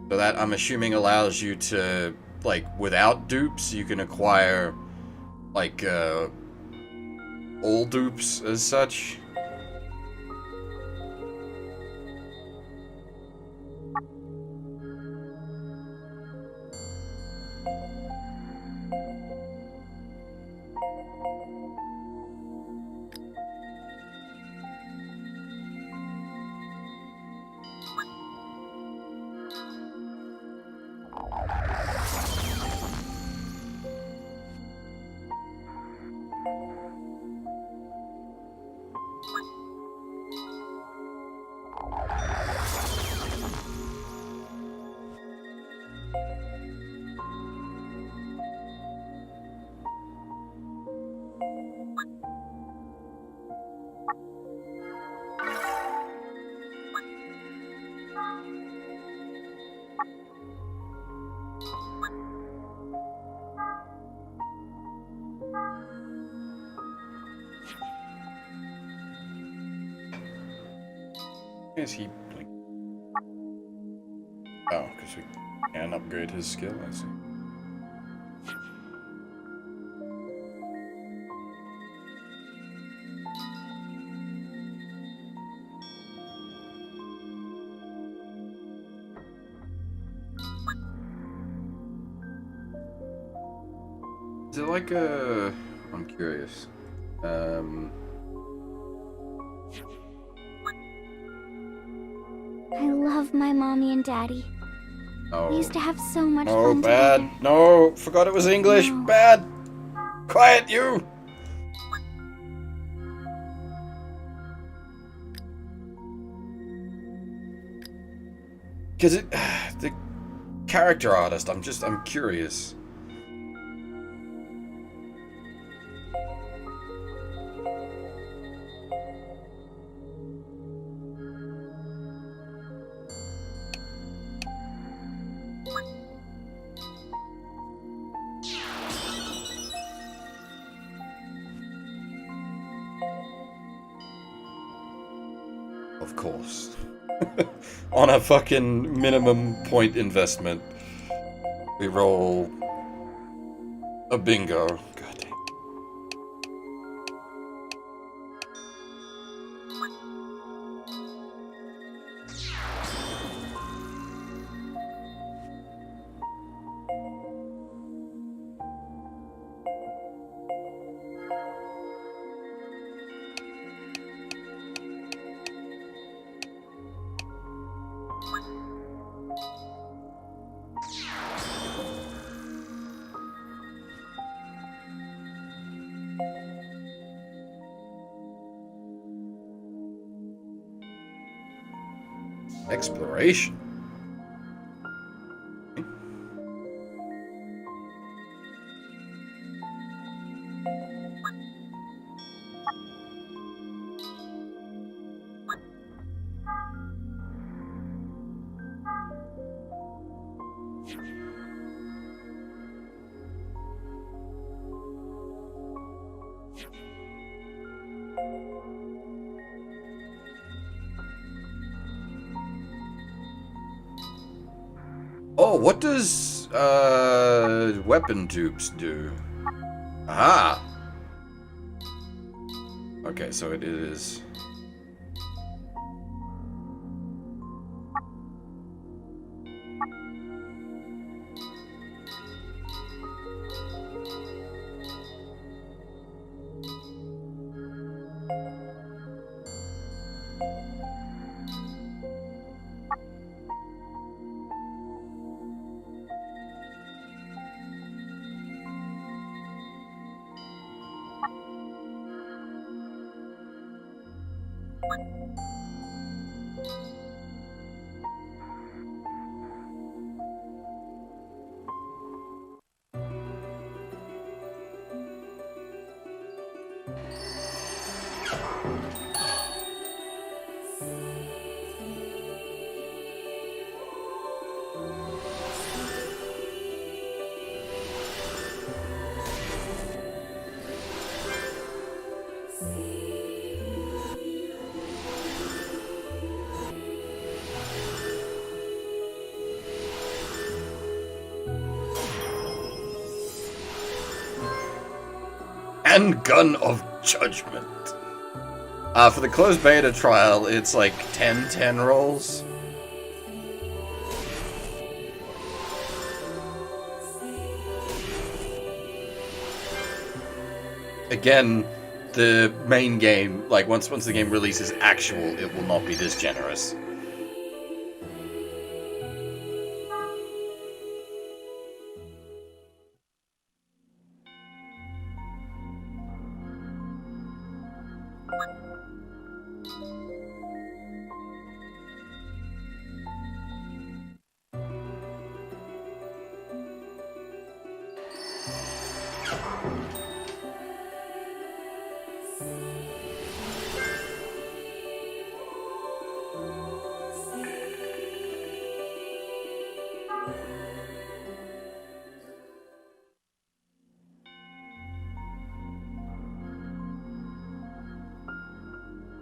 So that, I'm assuming, allows you to... Like, without dupes, you can acquire... Like, all dupes as such. Is he like... Oh, because we can upgrade his skill, I see. Is it like a... I'm curious. I love my mommy and daddy. Oh. We used to have so much Oh, fun bad. together. No, forgot it was English. No. Bad. Quiet, you. Because it... The character artist, I'm curious. Of course. On a fucking minimum point investment, we roll a bingo. God damn. Exploration. Oh, what does weapon dupes do? Aha! Okay, so it is... And Gun of Judgment. For the closed beta trial, it's like 10 rolls. Again, the main game, like once the game releases actual, it will not be this generous.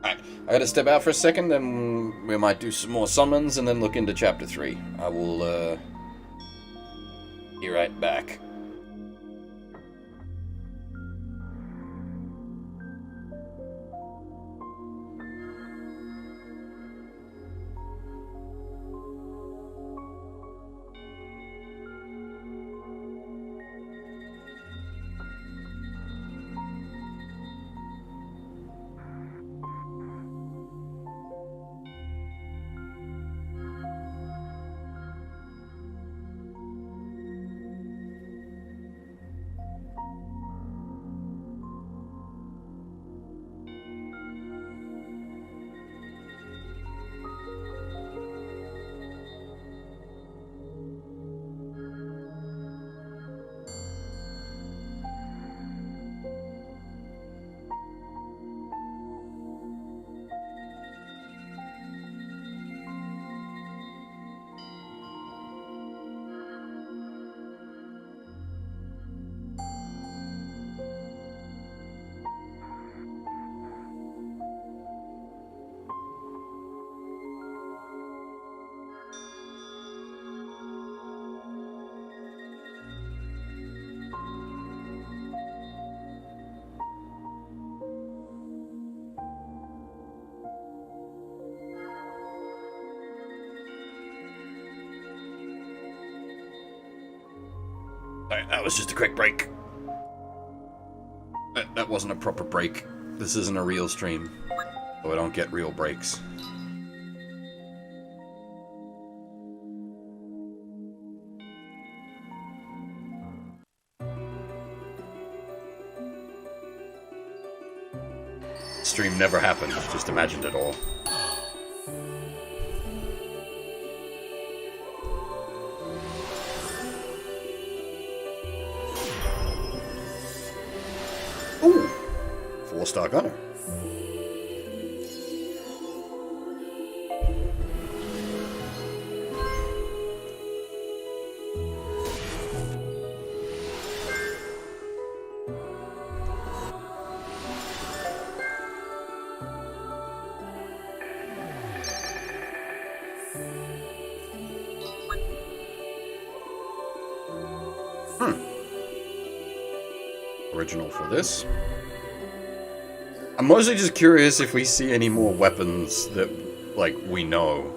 Alright, I gotta step out for a second, then we might do some more summons and then look into Chapter 3. I will, be right back. Alright, that was just a quick break. That wasn't a proper break. This isn't a real stream, so I don't get real breaks. Stream never happened, just imagined it all. Ooh! 4-star gunner. original for this. I'm mostly just curious if we see any more weapons that, like, we know.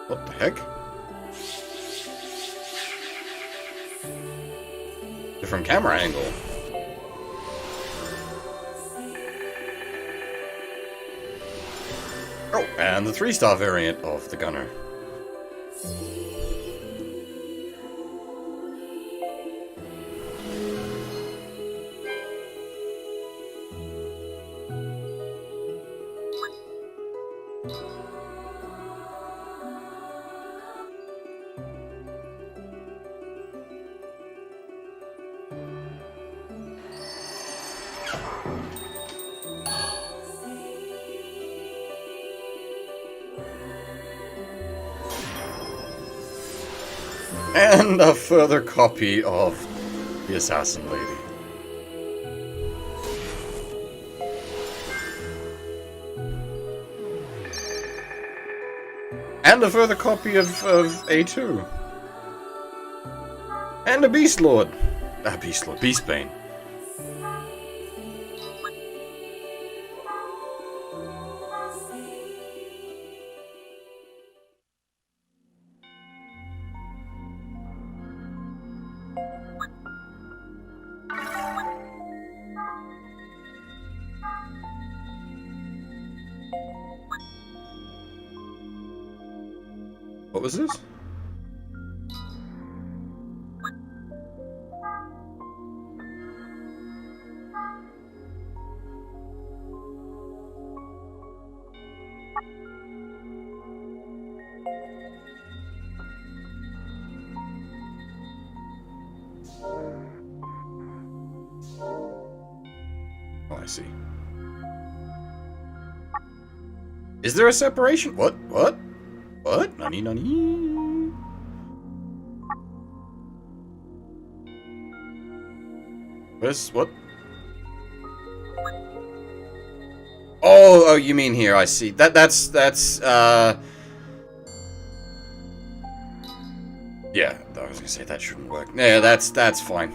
What the heck? Different camera angle. Oh, and the 3-star variant of the gunner. And a further copy of the Assassin Lady. And a further copy of A2. And a Beast Lord. Beast Lord. Beastbane. What was this? Oh, I see. Is there a separation? What? What? What? Nani nani? What? Oh, you mean here, I see. That's yeah, I was gonna say that shouldn't work. Yeah, that's fine.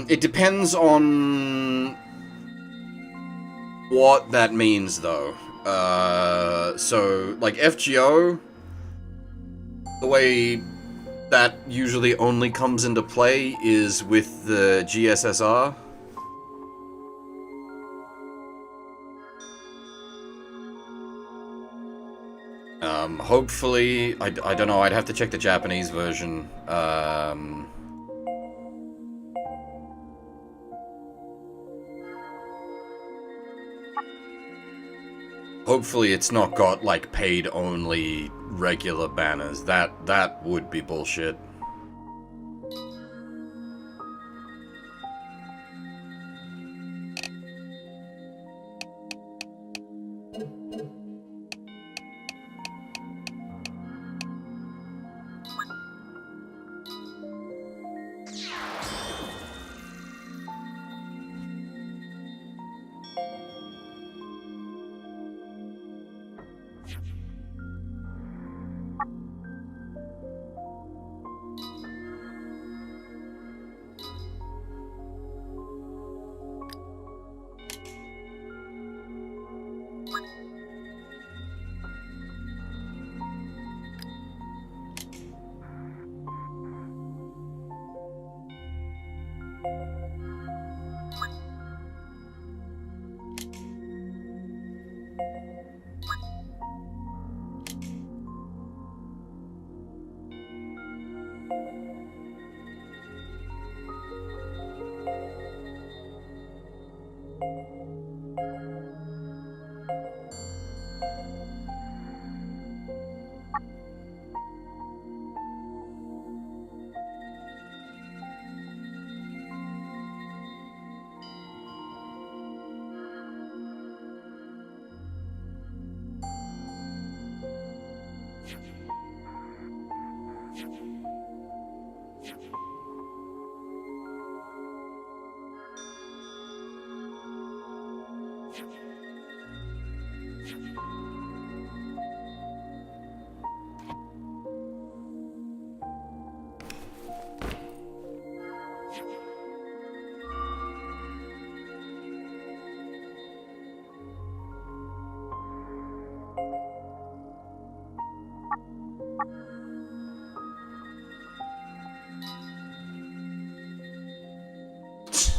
It depends on what that means, though. So, like, FGO, the way that usually only comes into play is with the GSSR. Hopefully, I don't know, I'd have to check the Japanese version. Hopefully it's not got, like, paid-only regular banners. That would be bullshit.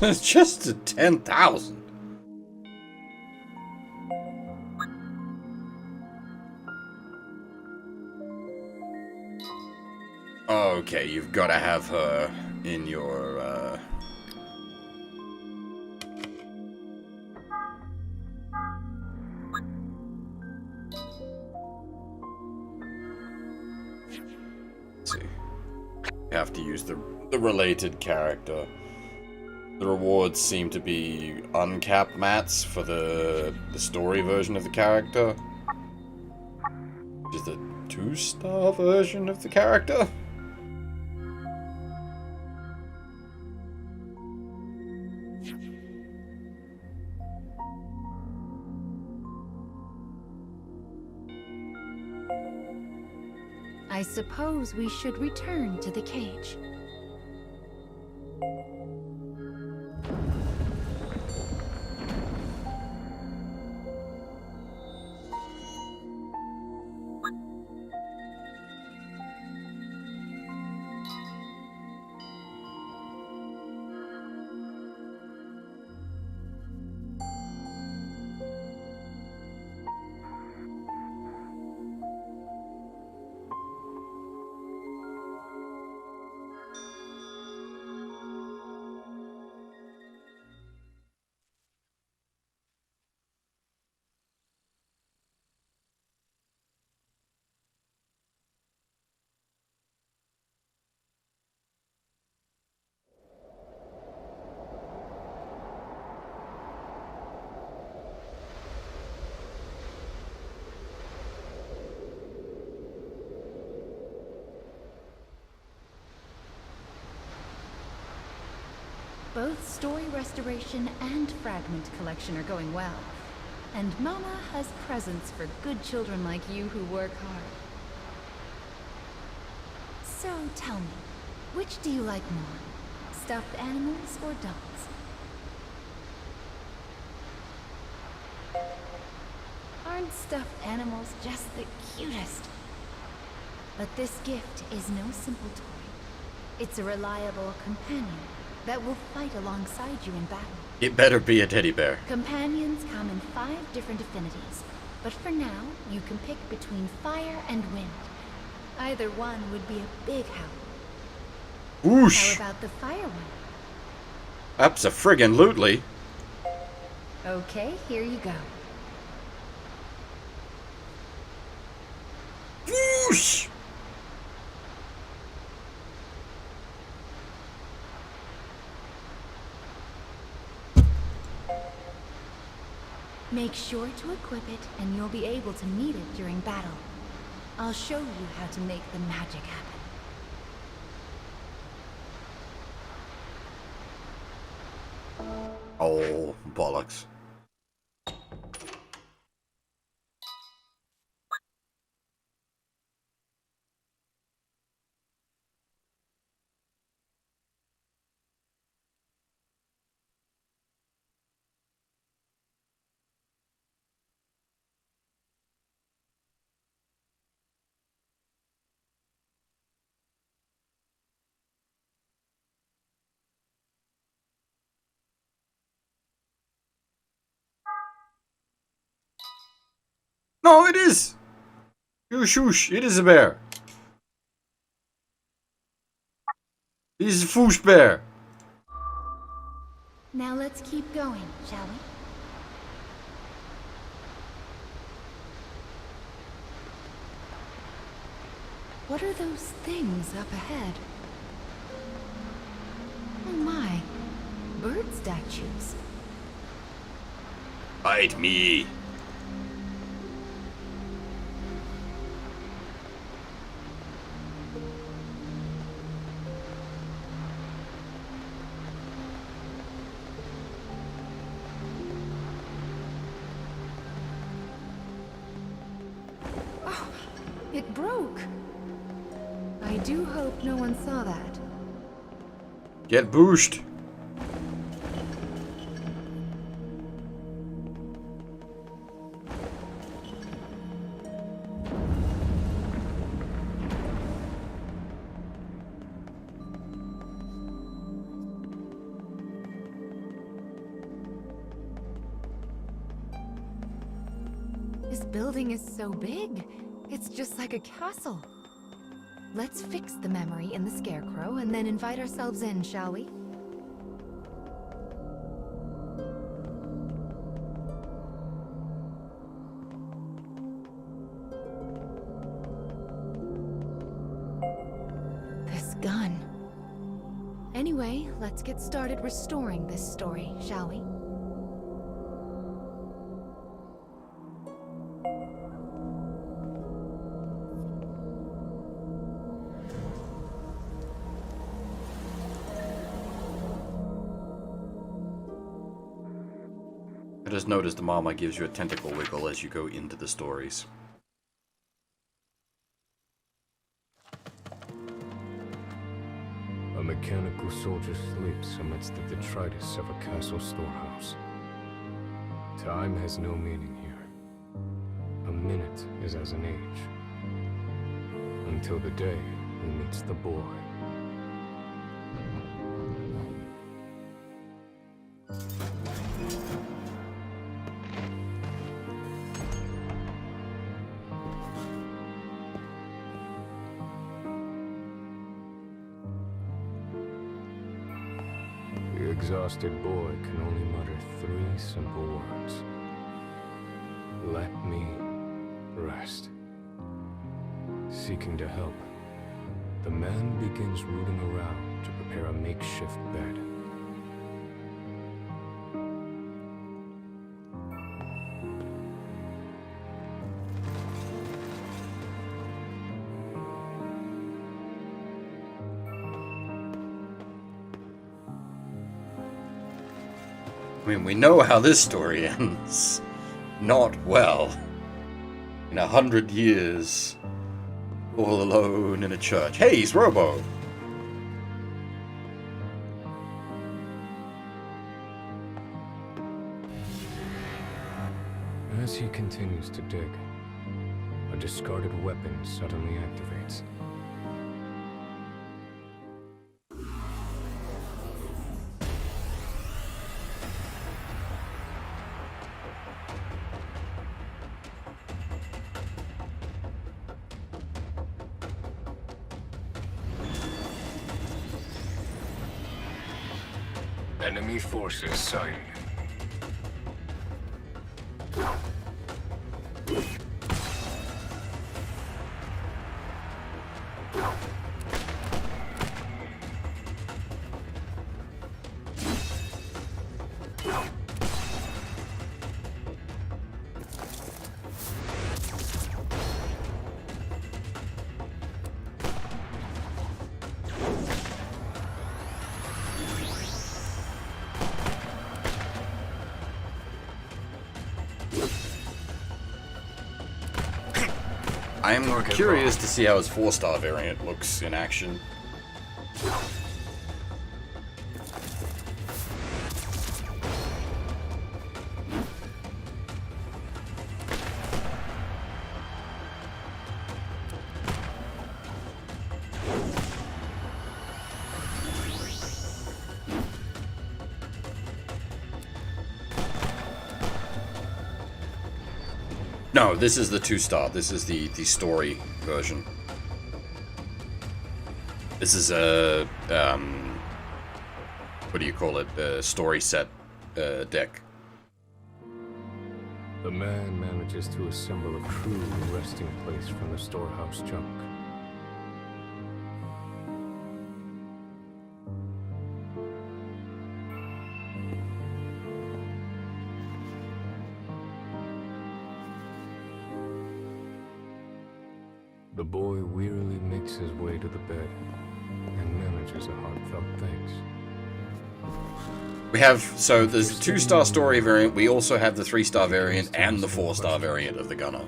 It's just a 10,000. Okay, you've got to have her in your, let's see. You have to use the related character. The rewards seem to be uncapped mats for the story version of the character. Which is the 2-star version of the character. I suppose we should return to the cage. Both story restoration and fragment collection are going well. And Mama has presents for good children like you who work hard. So tell me, which do you like more? Stuffed animals or dolls? Aren't stuffed animals just the cutest? But this gift is no simple toy. It's a reliable companion that will fight alongside you in battle. It better be a teddy bear. Companions come in 5 different affinities, but for now, you can pick between fire and wind. Either one would be a big help. Whoosh! How about the fire one? Abso-friggin-lutely. Okay, here you go. Whoosh! Make sure to equip it, and you'll be able to need it during battle. I'll show you how to make the magic happen. Oh, bollocks. No, it is! Shush, it is a bear. It is a foosh bear. Now let's keep going, shall we? What are those things up ahead? Oh my, bird statues. Bite me. Oh, it broke. I do hope no one saw that. Get booshed. This building is so big. It's just like a castle. Let's fix the memory in the Scarecrow and then invite ourselves in, shall we? This gun. Anyway, let's get started restoring this story, shall we? I just noticed the mama gives you a tentacle wiggle as you go into the stories. A mechanical soldier sleeps amidst the detritus of a castle storehouse. Time has no meaning here. A minute is as an age. Until the day he meets the boy. The exhausted boy can only mutter 3 simple words. Let me rest. Seeking to help, the man begins rooting around to prepare a makeshift bed. I mean, we know how this story ends. Not well. In 100 years, all alone in a church. Hey, he's Robo! As he continues to dig, a discarded weapon suddenly activates. Enemy forces sighted. I'm curious to see how his 4-star variant looks in action. No, this is the 2-star. This is the story version. This is a what do you call it, story set deck. The man manages to assemble a true resting place from the storehouse junk. The boy wearily makes his way to the bed and manages a heartfelt thanks. We have, so there's the 2-star story variant, we also have the 3-star variant and the 4-star variant of the gunner.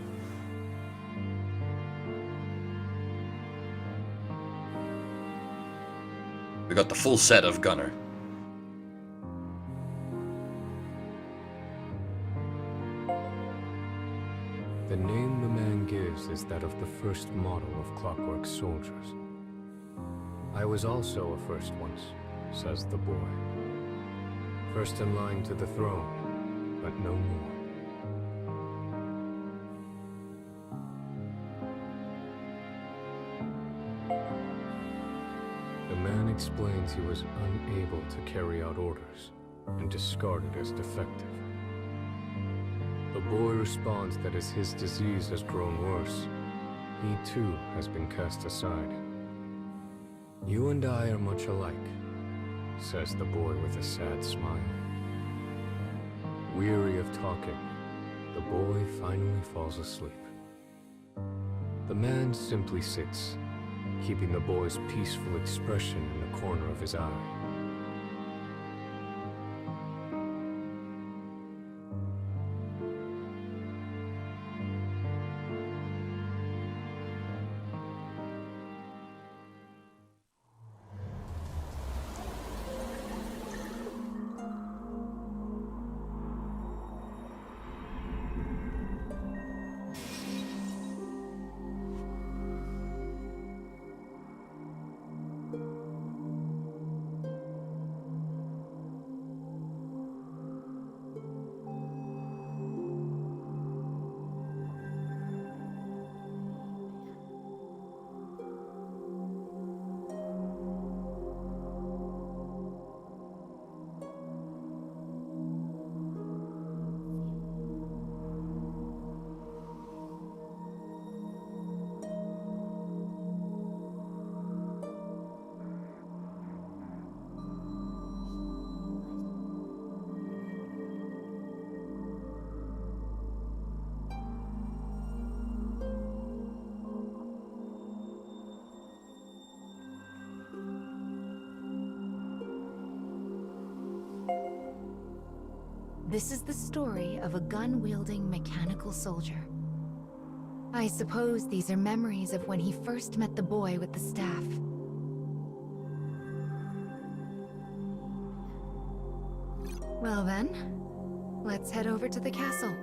We got the full set of gunner. The name the man gives is that of the first model of Clockwork soldiers. I was also a first once, says the boy. First in line to the throne, but no more. The man explains he was unable to carry out orders and discarded as defective. The boy responds that as his disease has grown worse, he too has been cast aside. You and I are much alike, says the boy with a sad smile. Weary of talking, the boy finally falls asleep. The man simply sits, keeping the boy's peaceful expression in the corner of his eye. This is the story of a gun-wielding mechanical soldier. I suppose these are memories of when he first met the boy with the staff. Well then, let's head over to the castle.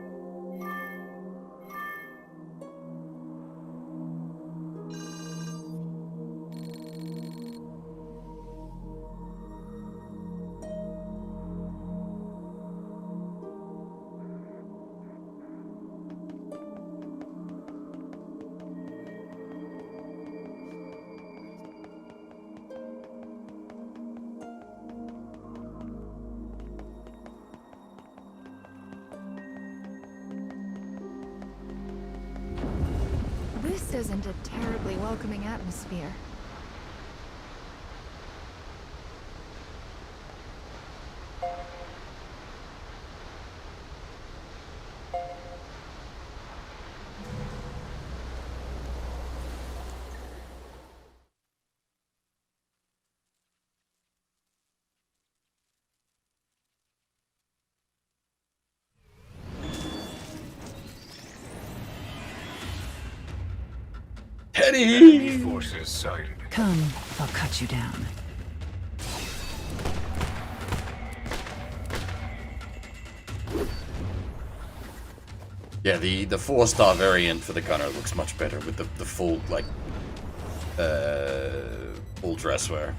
This isn't a terribly welcoming atmosphere. Enemy forces sighted. Come, I'll cut you down. Yeah, the 4-star variant for the gunner looks much better with the full, like, full dress wear.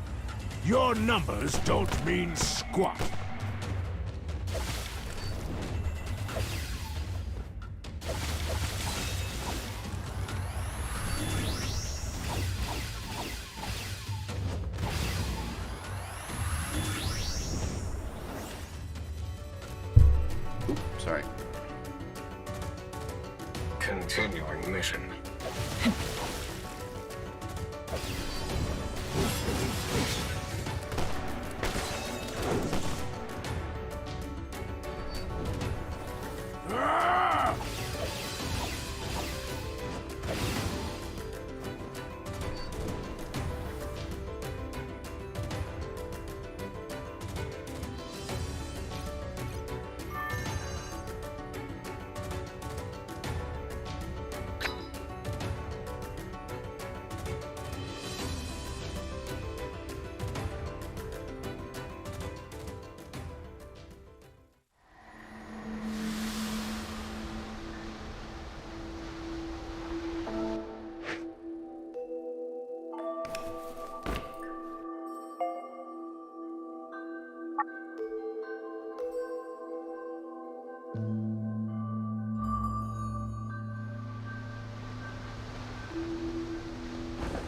Your numbers don't mean squat. sorry. Continuing mission.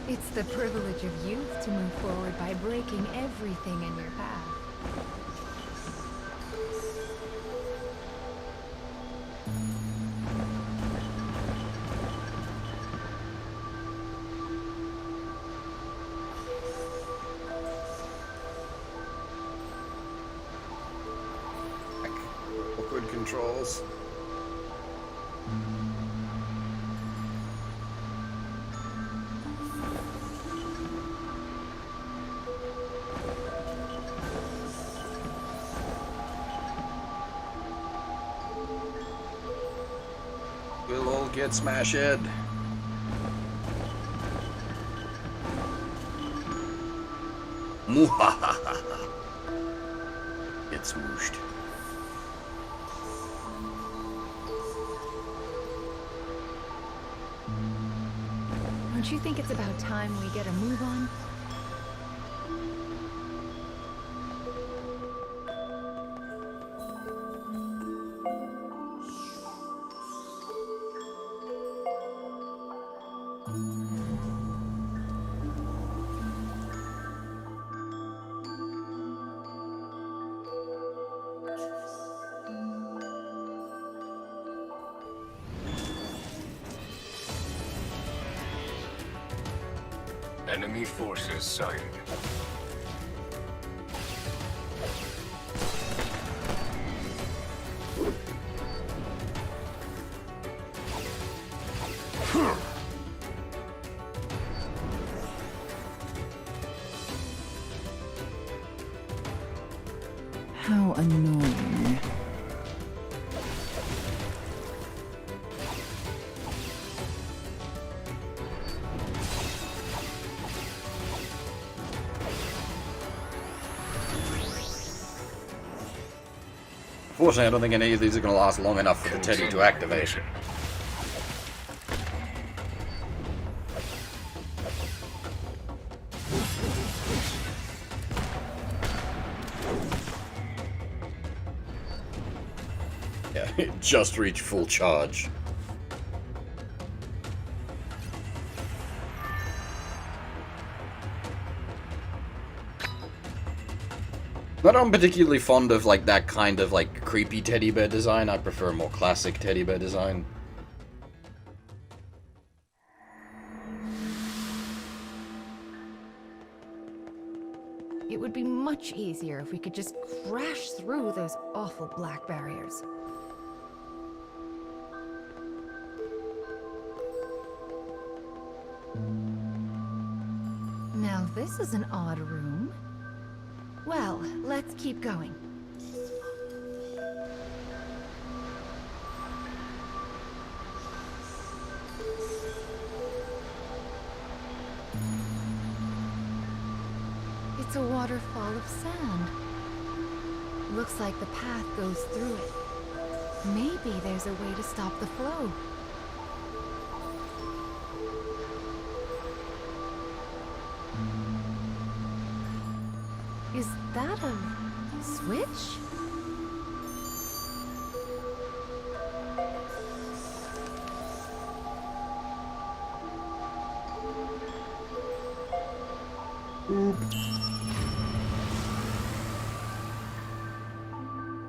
It's the privilege of youth to move forward by breaking everything in your path. Awkward controls. We'll all get smashed. Muhahaha. Get smooshed. Don't you think it's about time we get a move on? Enemy forces sighted. How annoying. Fortunately, I don't think any of these are going to last long enough for the Teddy to activate. Yeah, it just reached full charge. Not I'm particularly fond of like that kind of like creepy teddy bear design. I prefer a more classic teddy bear design. It would be much easier if we could just crash through those awful black barriers. Now this is an odd room. Well, let's keep going. It's a waterfall of sand. Looks like the path goes through it. Maybe there's a way to stop the flow. Is that a switch?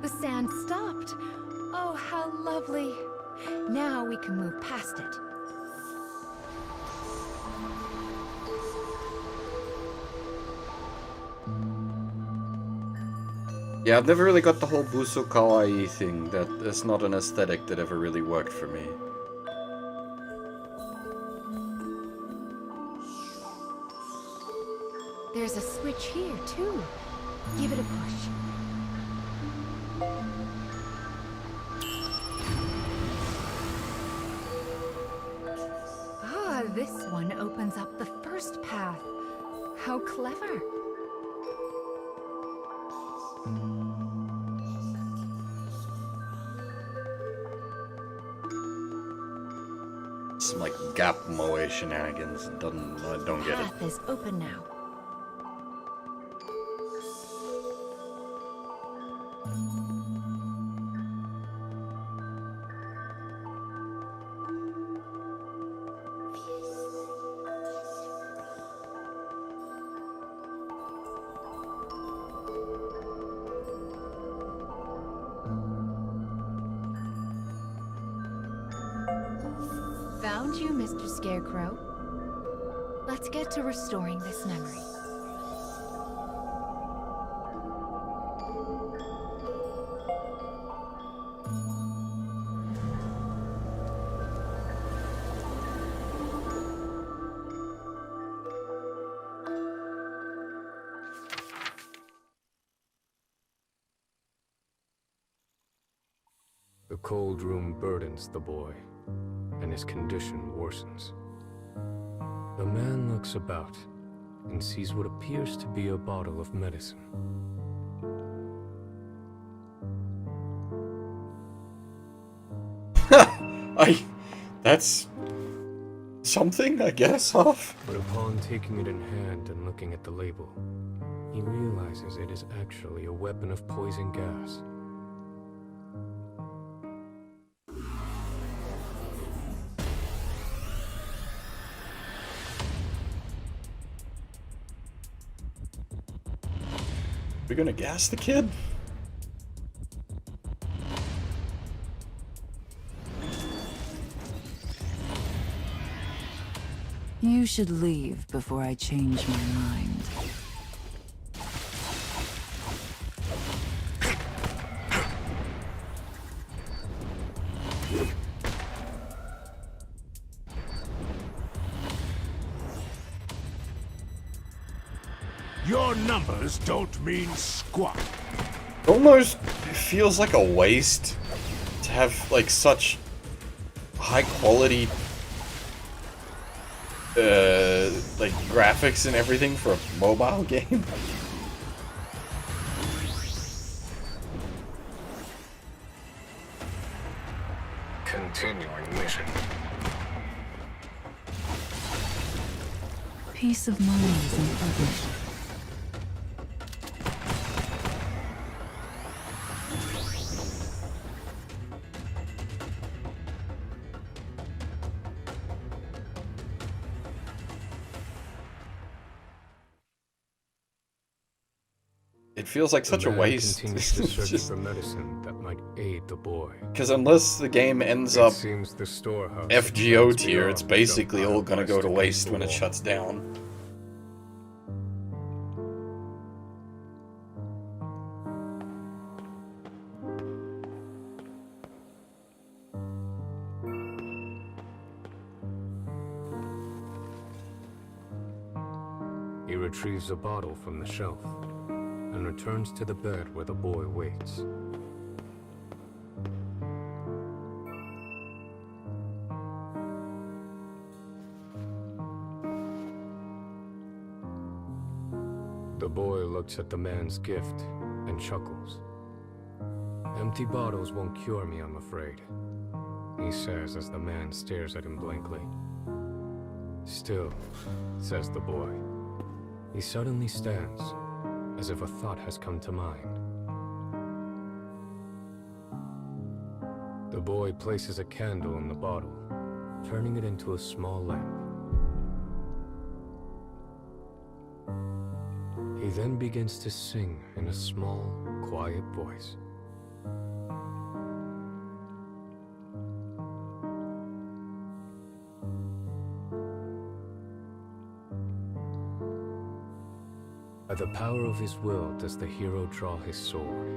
The sand stopped. Oh, Ah, lovely. Now we can move past it. Yeah, I've never really got the whole Buso Kawaii thing. That's not an aesthetic that ever really worked for me. There's a switch here, too. Give it a push. Ah, this one opens up the first path. How clever. Some like gap moe shenanigans. I don't get it. Path is open now. Found you, Mr. Scarecrow. Let's get to restoring this memory. The cold room burdens the boy, and his condition worsens. The man looks about and sees what appears to be a bottle of medicine. That's something, I guess, huh? But upon taking it in hand and looking at the label, he realizes it is actually a weapon of poison gas. We're gonna gas the kid? You should leave before I change my mind. Your numbers don't mean squat. Almost feels like a waste to have like such high quality like graphics and everything for a mobile game. Continuing mission. Peace of mind is important. It feels like such a waste. Continues to search for medicine that might aid the boy. Because unless the game ends up the storehouse FGO tier, it's basically all gonna go to waste when it shuts down. He retrieves a bottle from the shelf and returns to the bed where the boy waits. The boy looks at the man's gift and chuckles. "Empty bottles won't cure me, I'm afraid," he says as the man stares at him blankly. "Still," says the boy. He suddenly stands, as if a thought has come to mind. The boy places a candle in the bottle, turning it into a small lamp. He then begins to sing in a small, quiet voice. By the power of his will does the hero draw his sword.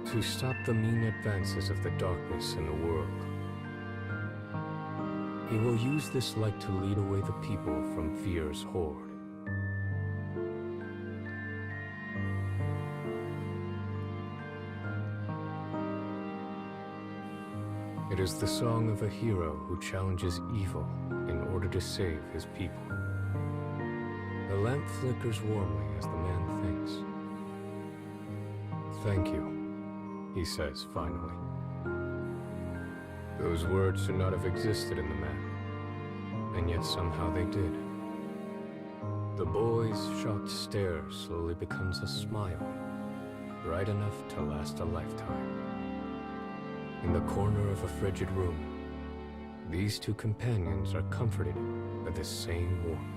To stop the mean advances of the darkness in the world. He will use this light to lead away the people from fear's horde. It is the song of a hero who challenges evil in order to save his people. The lamp flickers warmly as the man thinks. "Thank you," he says finally. Those words should not have existed in the man, and yet somehow they did. The boy's shocked stare slowly becomes a smile, bright enough to last a lifetime. In the corner of a frigid room, these two companions are comforted by the same warmth.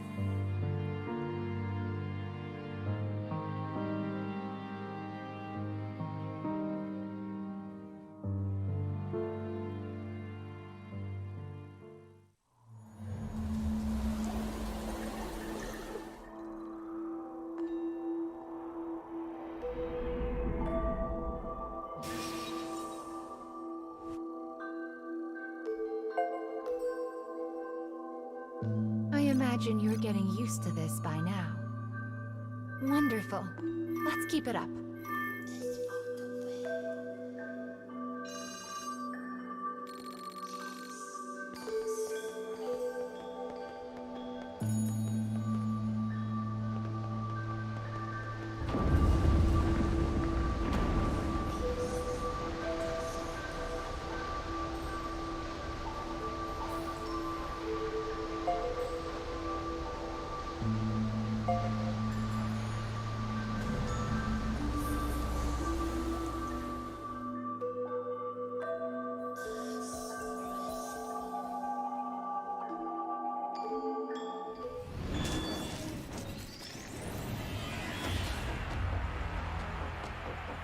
I imagine you're getting used to this by now. Wonderful. Let's keep it up.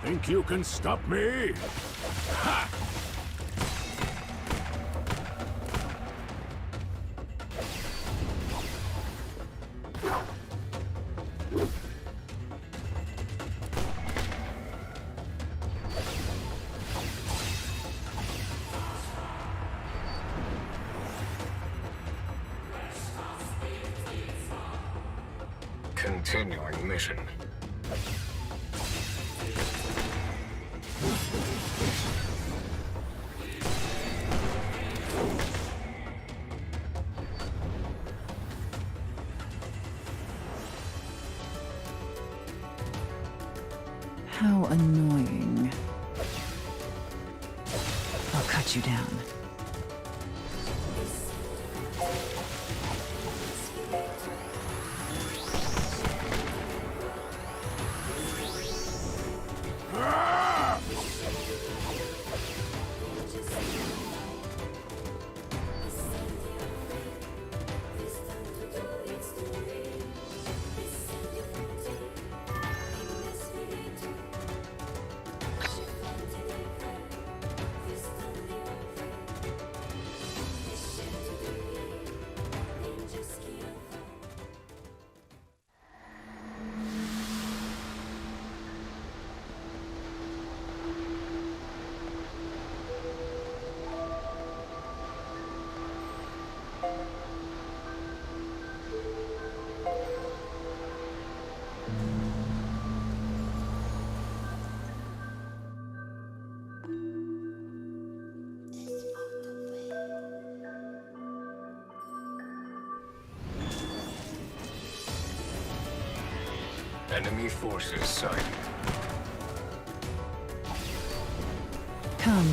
Think you can stop me? Ha! Continuing mission. How annoying. I'll cut you down. Enemy forces sighted. Come.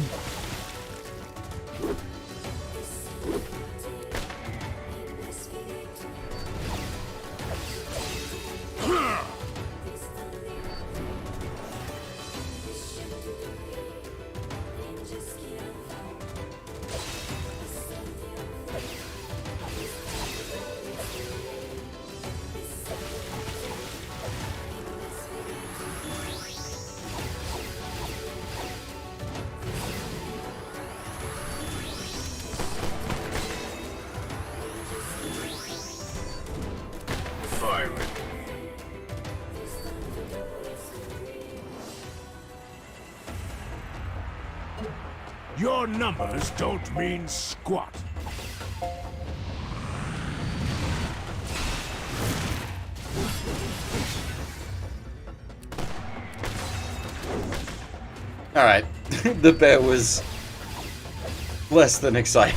Your numbers don't mean squat. Alright, the bear was less than exciting.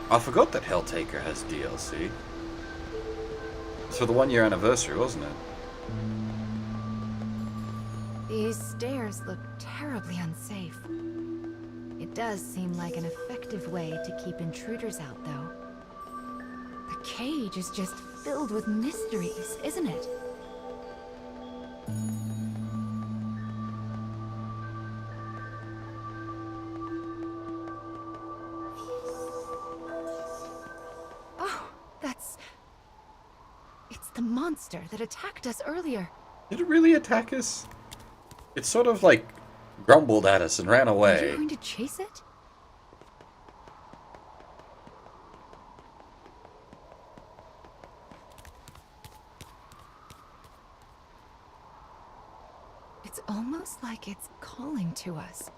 I forgot that Helltaker has DLC. It's for the 1-year anniversary, wasn't it? These stairs look terribly unsafe. It does seem like an effective way to keep intruders out, though. The cage is just filled with mysteries, isn't it? It's the monster that attacked us earlier. Did it really attack us? It sort of like grumbled at us and ran Are away. you going to chase it? It's almost like it's calling to us.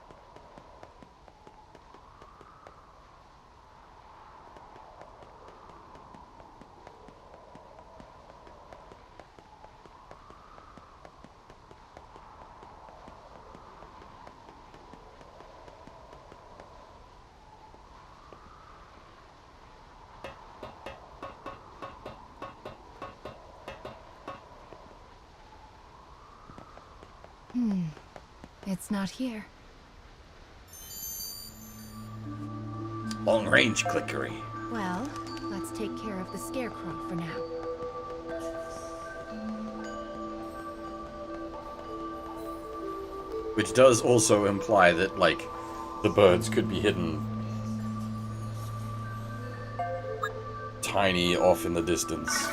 It's not here. Long-range clickery. Well, let's take care of the scarecrow for now. Which does also imply that, like, the birds could be hidden tiny off in the distance.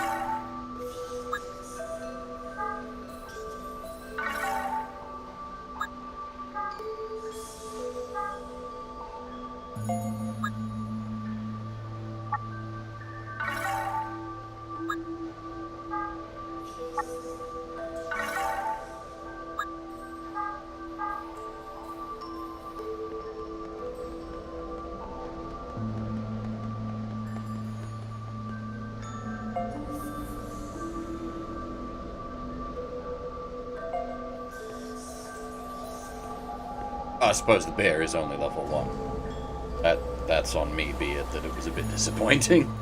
I suppose the bear is only level 1. That's on me, be it that it was a bit disappointing.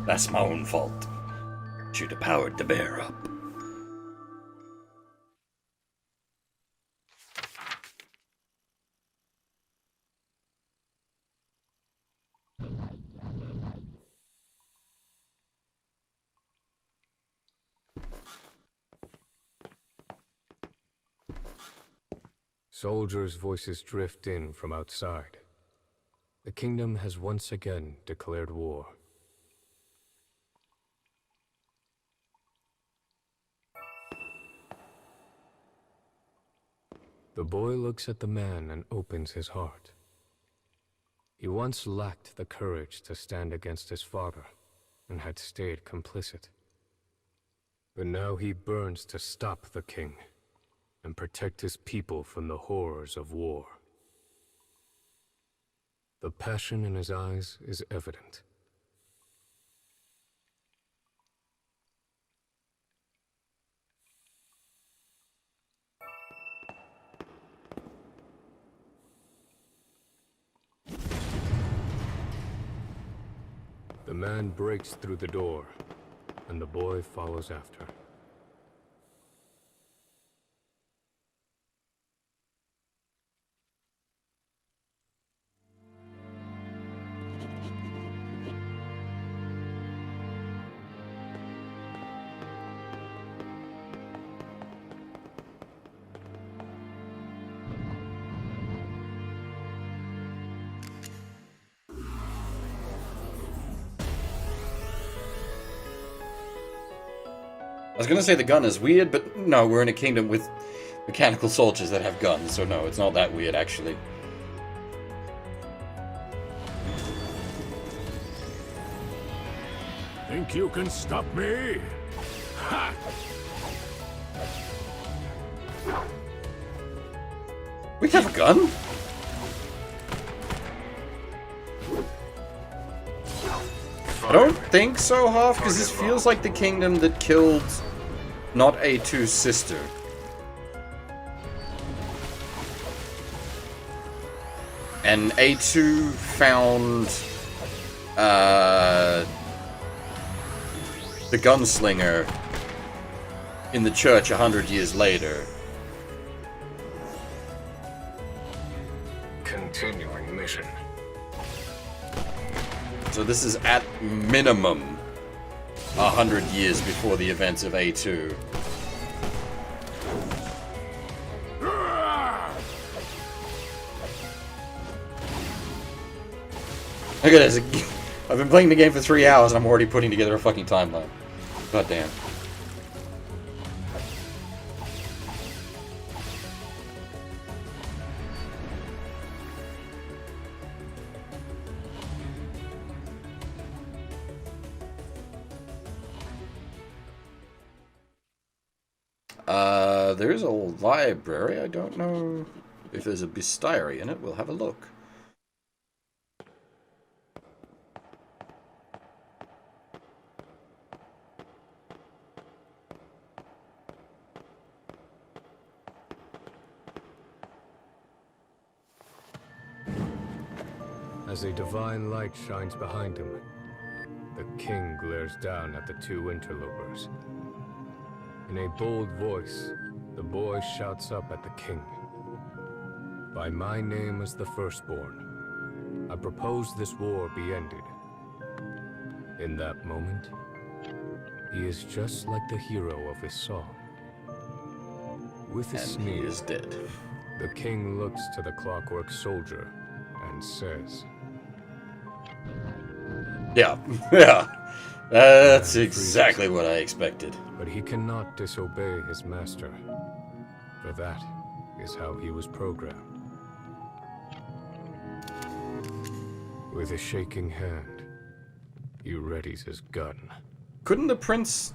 That's my own fault. Should have powered the bear up. Soldiers' voices drift in from outside. The kingdom has once again declared war. The boy looks at the man and opens his heart. He once lacked the courage to stand against his father and had stayed complicit. But now he burns to stop the king and protect his people from the horrors of war. The passion in his eyes is evident. The man breaks through the door, and the boy follows after. was gonna say the gun is weird, but no, we're in a kingdom with mechanical soldiers that have guns, so no, it's not that weird, actually. Think you can stop me? Ha! We have a gun? I don't think so, Hoff, because this feels like the kingdom that killed not A2's sister. And A2 found the Gunslinger in the church 100 years later. Continuing mission. So this is at minimum 100 years before the events of A2. Look at this. I've been playing the game for 3 hours and I'm already putting together a fucking timeline. God damn. There's a library. I don't know if there's a bestiary in it. We'll have a look. As a divine light shines behind him, the king glares down at the two interlopers. In a bold voice, the boy shouts up at the king. By my name as the firstborn, I propose this war be ended. In that moment, he is just like the hero of his song. With a sneer, he is dead. The king looks to the clockwork soldier and says, Yeah, yeah. That's exactly what I expected. But he cannot disobey his master, for that is how he was programmed. With a shaking hand, he readies his gun. Couldn't the prince...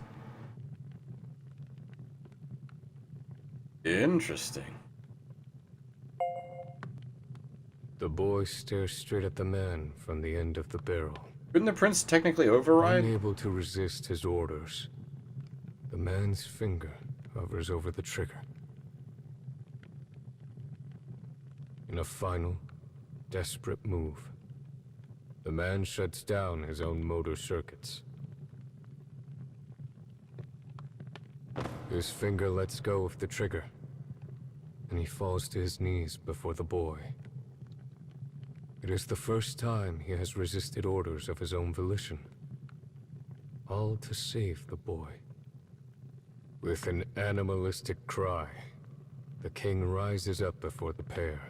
Interesting. The boy stares straight at the man from the end of the barrel. Couldn't the prince technically override? Unable to resist his orders, the man's finger hovers over the trigger. In a final, desperate move, the man shuts down his own motor circuits. His finger lets go of the trigger, and he falls to his knees before the boy. It is the first time he has resisted orders of his own volition, all to save the boy. With an animalistic cry, the king rises up before the pair.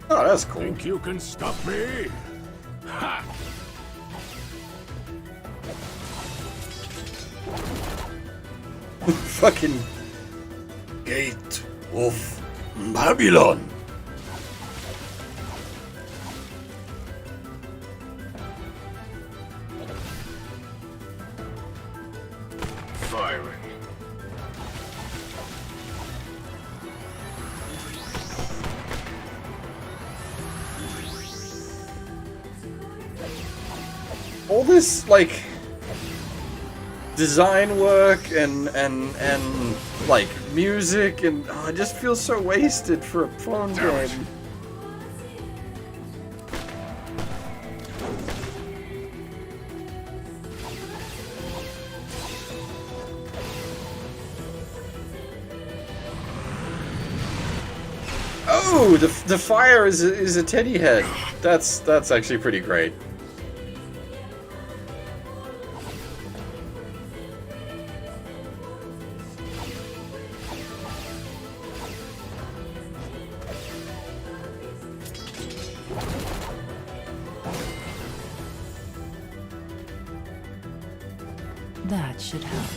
Oh, that's cool. Think you can stop me? Ha! Fucking Gate of Babylon. Firing. All this, like, design work and like, music, and oh, it just feels so wasted for a phone game. Ooh, the fire is a teddy head. That's actually pretty great. That should help.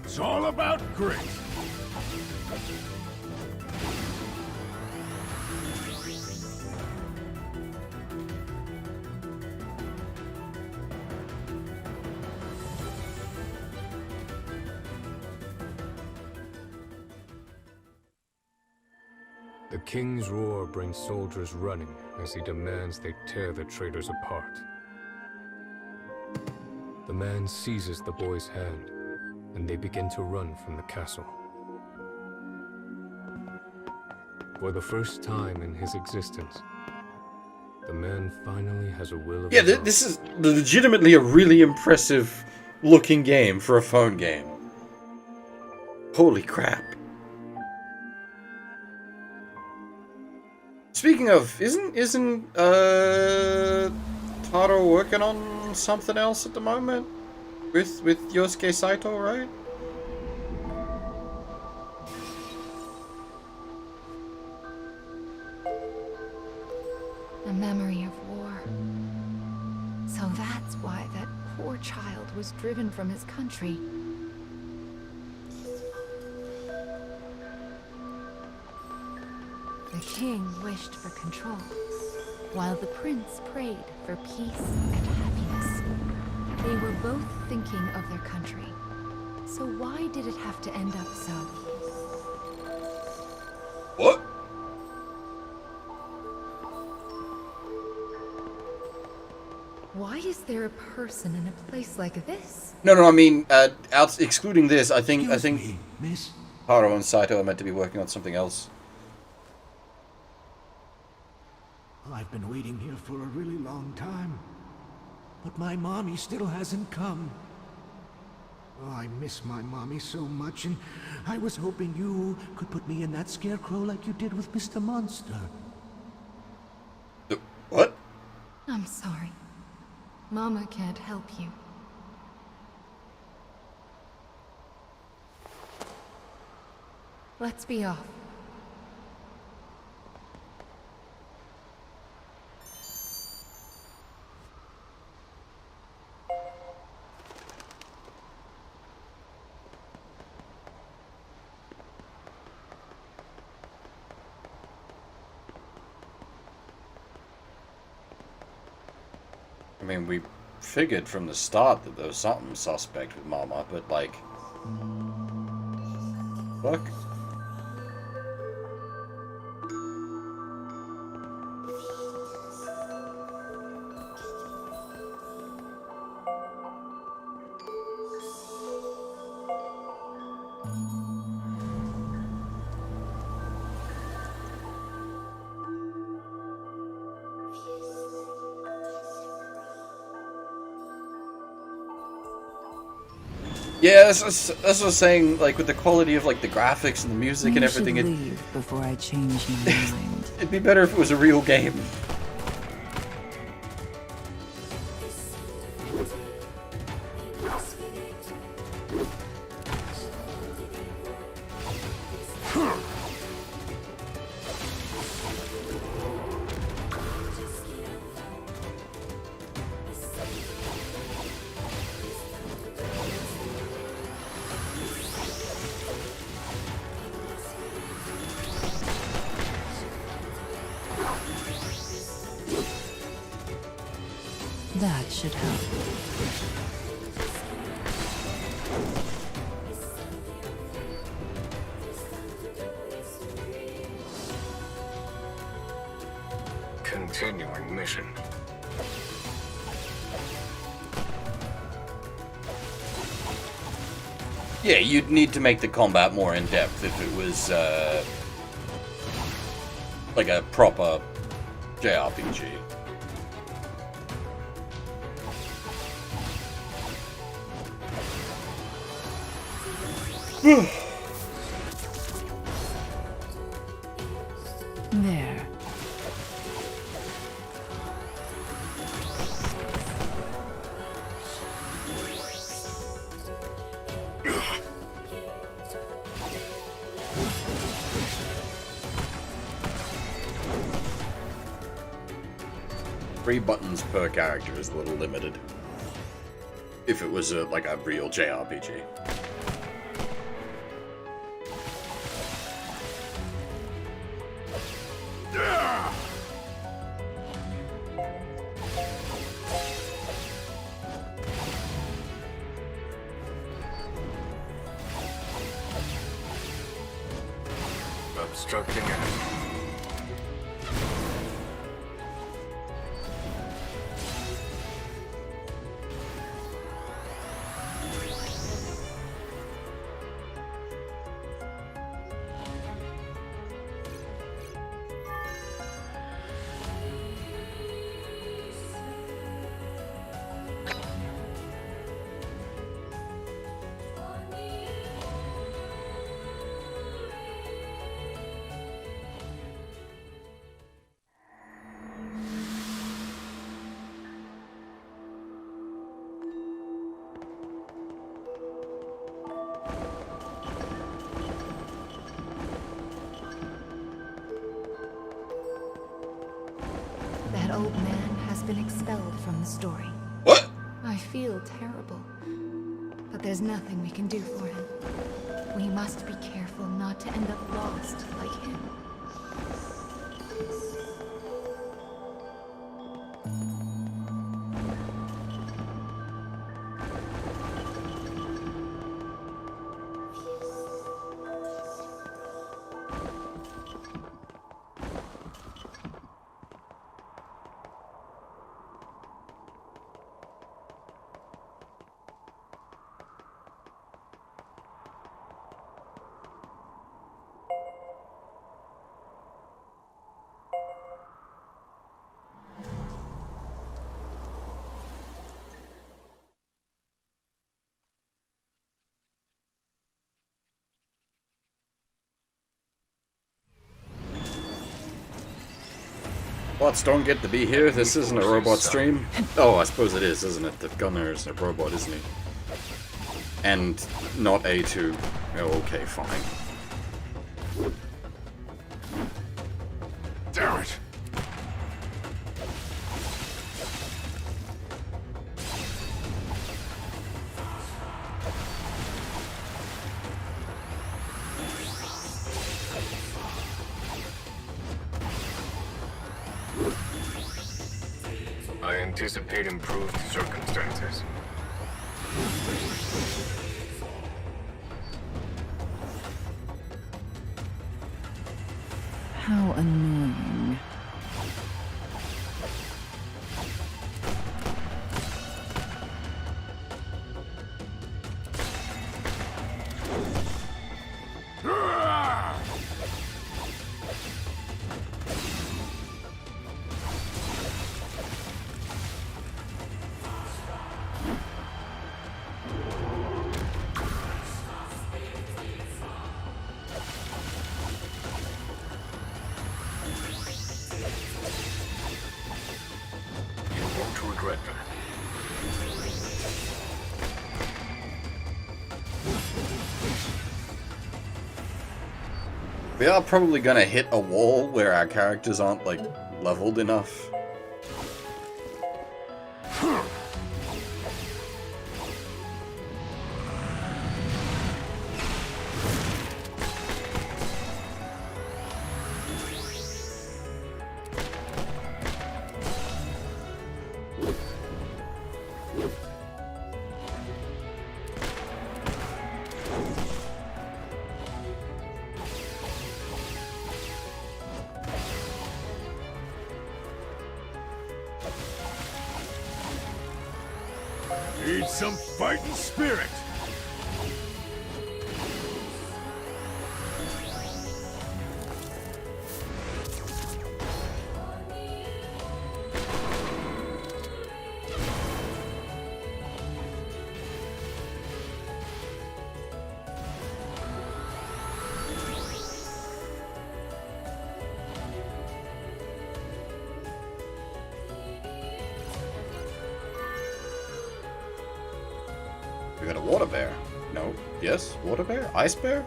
It's all about grit. The king's roar brings soldiers running as he demands they tear the traitors apart. The man seizes the boy's hand, and they begin to run from the castle. For the first time in his existence, the man finally has a will of his own. This is legitimately a really impressive looking game for a phone game. Holy crap. Speaking of, isn't Taro working on something else at the moment? With Yosuke Saito, right? A memory of war. So that's why that poor child was driven from his country. The king wished for control, while the prince prayed for peace and happiness. They were both thinking of their country. So why did it have to end up so? What? Why is there a person in a place like this? No, I mean, excluding this, I think Miss? Taro and Saito are meant to be working on something else. I've been waiting here for a really long time. But my mommy still hasn't come. Oh, I miss my mommy so much, and I was hoping you could put me in that scarecrow like you did with Mr. Monster. What? I'm sorry. Mama can't help you. Let's be off. I mean, we figured from the start that there was something suspect with Mama, but like... Fuck? Yeah, that's what I was saying, like, with the quality of, like, the graphics and the music and everything. You should leave before I change my mind. It'd be better if it was a real game. That should help. Continuing mission. Yeah, you'd need to make the combat more in-depth if it was, like a proper JRPG. There. Three buttons per character is a little limited. If it was like a real JRPG. Obstructing enemy. That old man has been expelled from the story. What? I feel terrible. But there's nothing we can do for him. We must be careful not to end up lost like him. Bots don't get to be here. This isn't a robot stream. Oh, I suppose it is, isn't it? The gunner is a robot, isn't he? And not A2. Oh, okay, fine. Damn it! I anticipate improved circumstances. How annoying. We are probably gonna hit a wall where our characters aren't, like, leveled enough. Need some fighting spirit! We got a water bear. No. Yes? Water bear? Ice bear?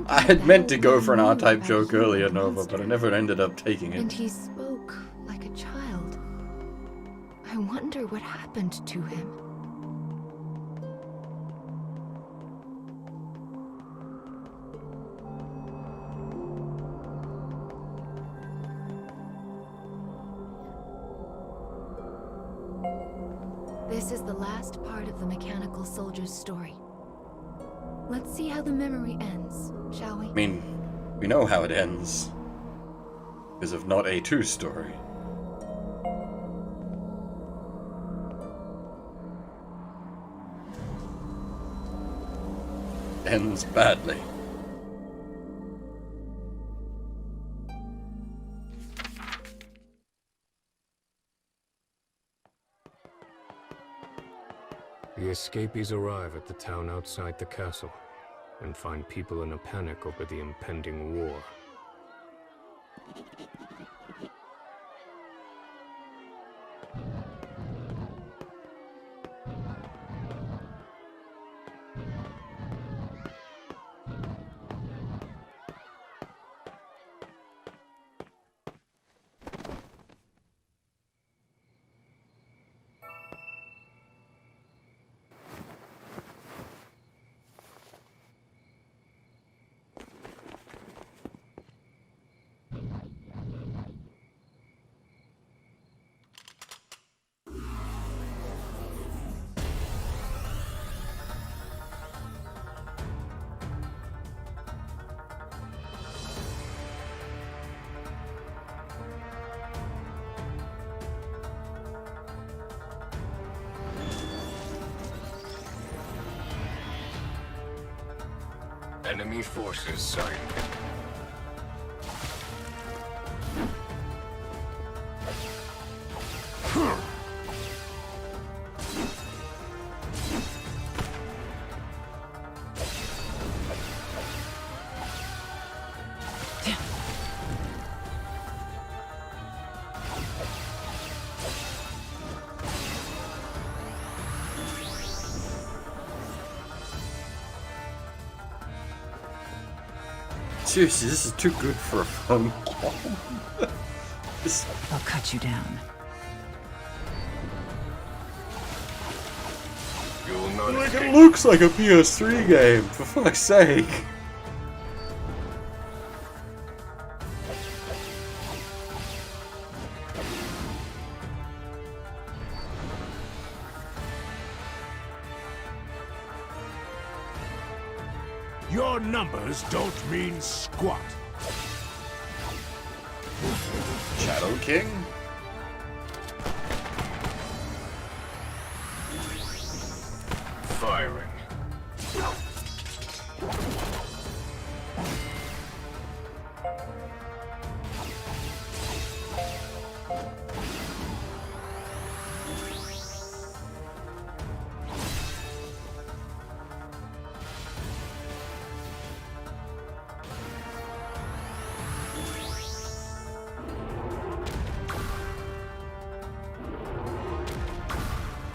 I had meant to go for an R-type joke earlier, Nova, but I never ended up taking it. And he spoke like a child. I wonder what happened to him. This is the last part of the mechanical soldier's story. Let's see how the memory ends, shall we? I mean, we know how it ends. Because of not A2 story. Ends badly. The escapees arrive at the town outside the castle and find people in a panic over the impending war. Enemy forces sighted. Seriously, this is too good for a phone call. I'll cut you down. Like, it looks like a PS3 game, for fuck's sake. Your numbers don't mean squat. Shadow King? Firing.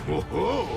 Whoa!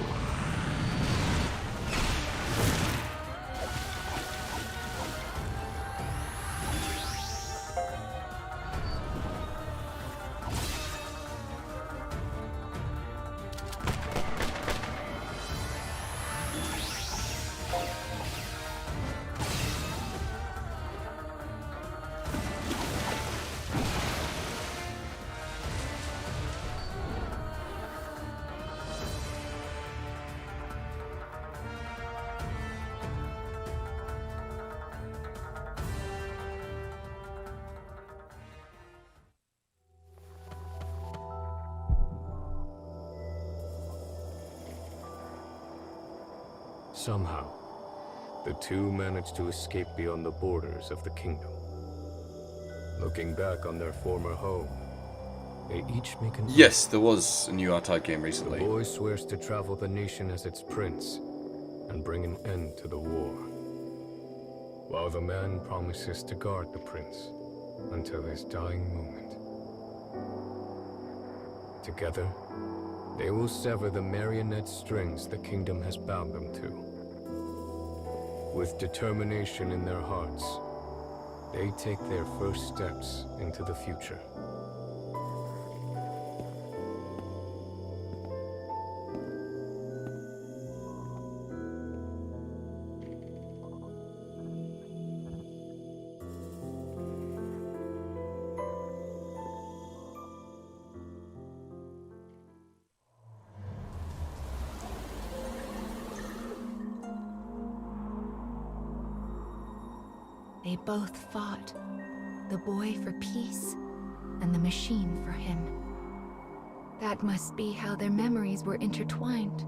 Somehow, the two managed to escape beyond the borders of the kingdom. Looking back on their former home, They each make an Yes, there was a new R-Type game The recently. boy swears to travel the nation as its prince and bring an end to the war, while the man promises to guard the prince until his dying moment. Together, they will sever the marionette strings the kingdom has bound them to. With determination in their hearts, they take their first steps into the future. They both fought. The boy for peace, and the machine for him. That must be how their memories were intertwined.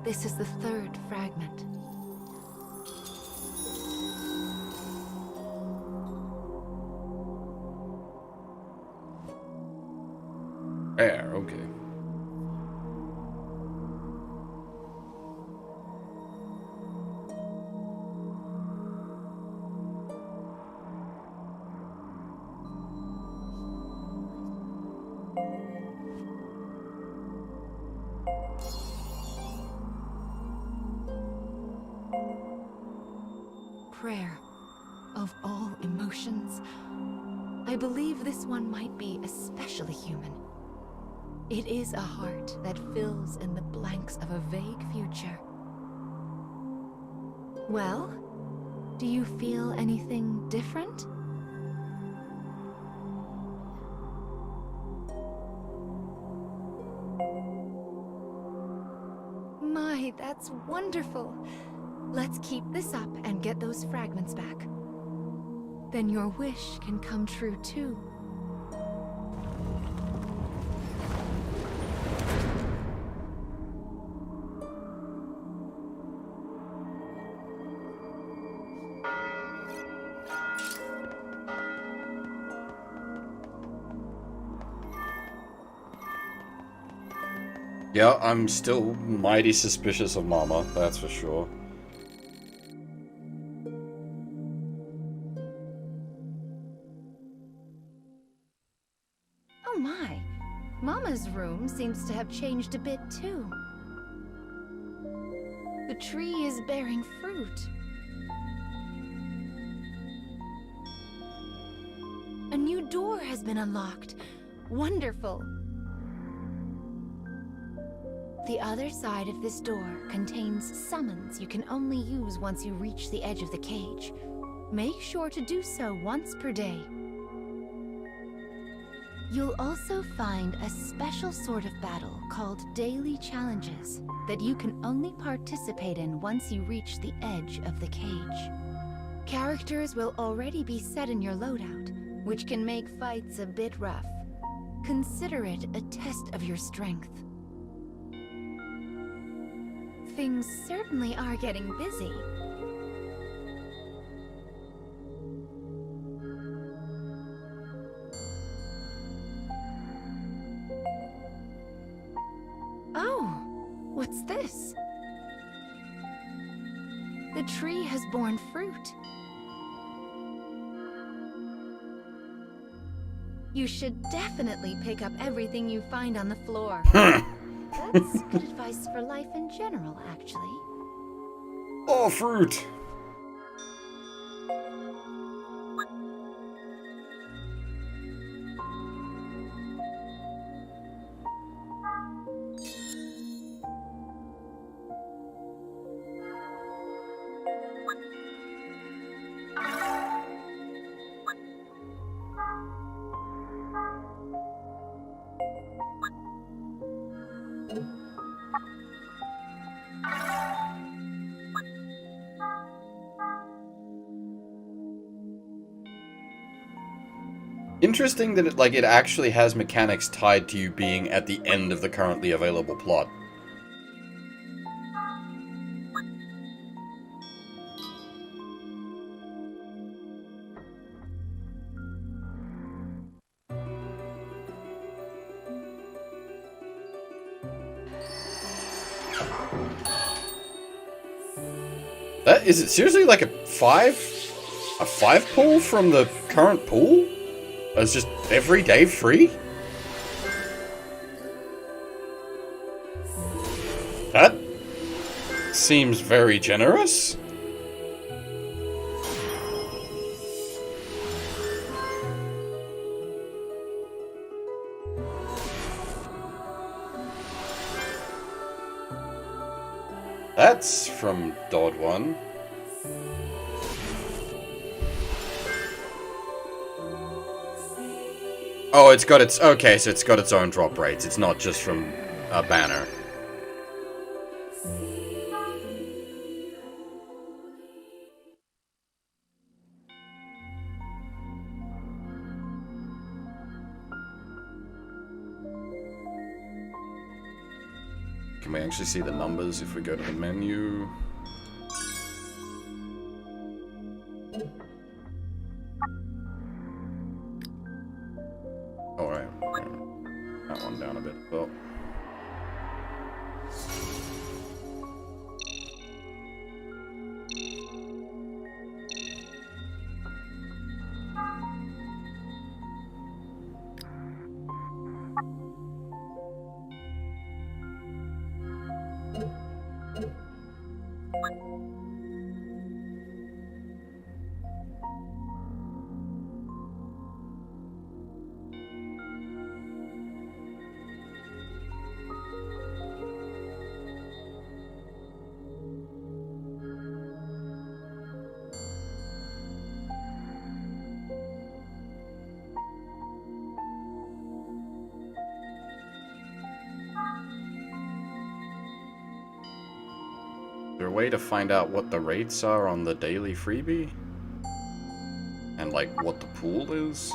This is the third fragment. There, okay. Prayer of all emotions. I believe this one might be especially human. It is a heart that fills in the blanks of a vague future. Well, do you feel anything different? My, that's wonderful. Let's keep this up and get those fragments back. Then your wish can come true too. Yeah, I'm still mighty suspicious of Mama, that's for sure. Oh my, Mama's room seems to have changed a bit too. The tree is bearing fruit. A new door has been unlocked. Wonderful. The other side of this door contains summons you can only use once you reach the edge of the cage. Make sure to do so once per day. You'll also find a special sort of battle called daily challenges that you can only participate in once you reach the edge of the cage. Characters will already be set in your loadout, which can make fights a bit rough. Consider it a test of your strength. Things certainly are getting busy. Oh, what's this? The tree has borne fruit. You should definitely pick up everything you find on the floor. That's good advice for life in general, actually. Oh, fruit! Interesting that it actually has mechanics tied to you being at the end of the currently available plot. That is it seriously like a 5 pull from the current pool? It's just every day free? That seems very generous. That's from Dodd One. Oh, it's got its... Okay, so it's got its own drop rates. It's not just from a banner. Can we actually see the numbers if we go to the menu? Alright. That one down a bit. Oh. Is there a way to find out what the rates are on the daily freebie? And like what the pool is?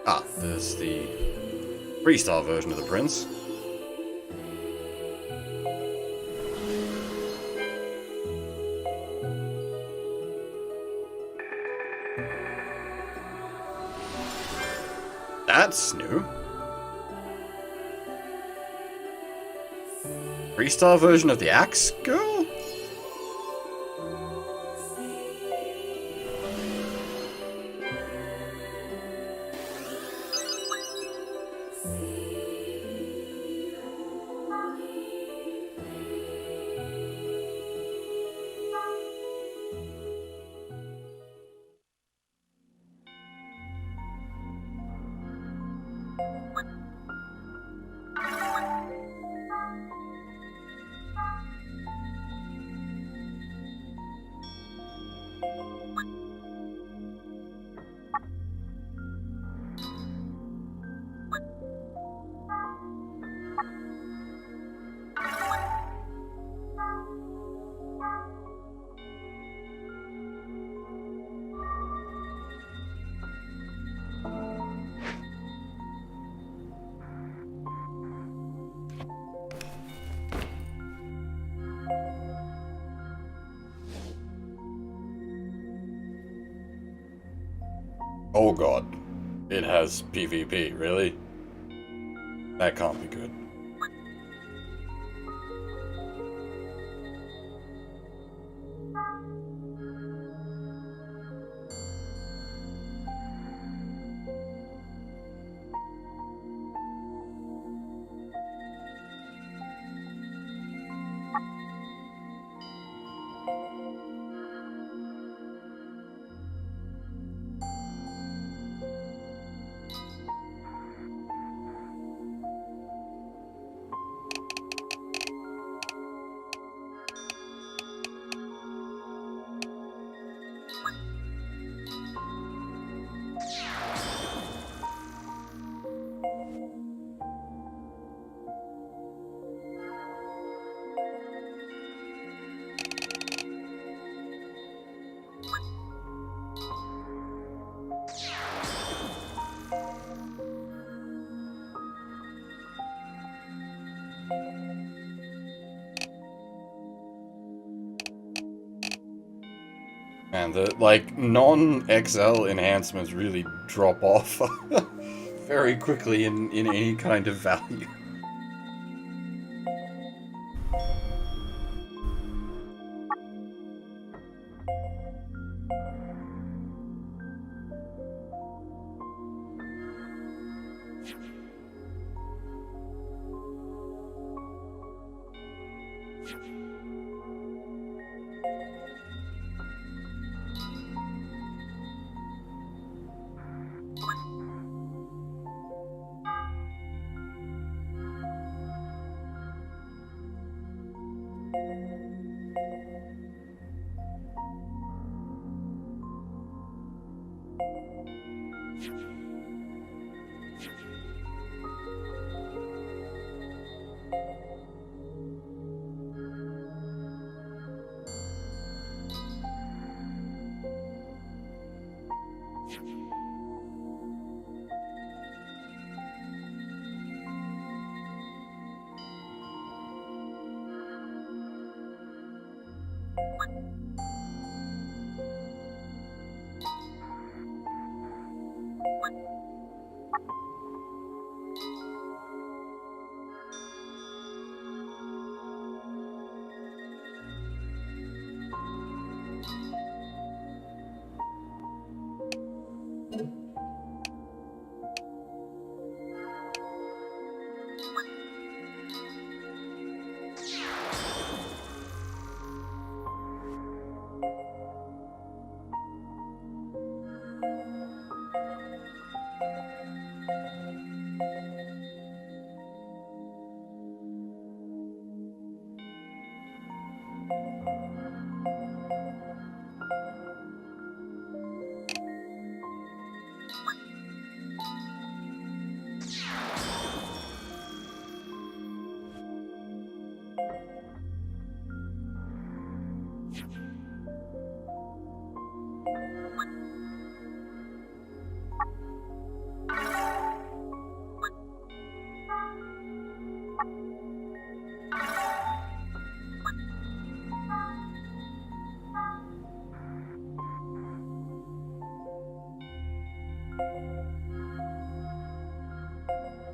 Ah, there's the freestyle version of the prince. That's new. Freestyle version of the Axe Girl? Oh god. It has PvP, really? That can't be good. And the, like, non-XL enhancements really drop off very quickly in any kind of value.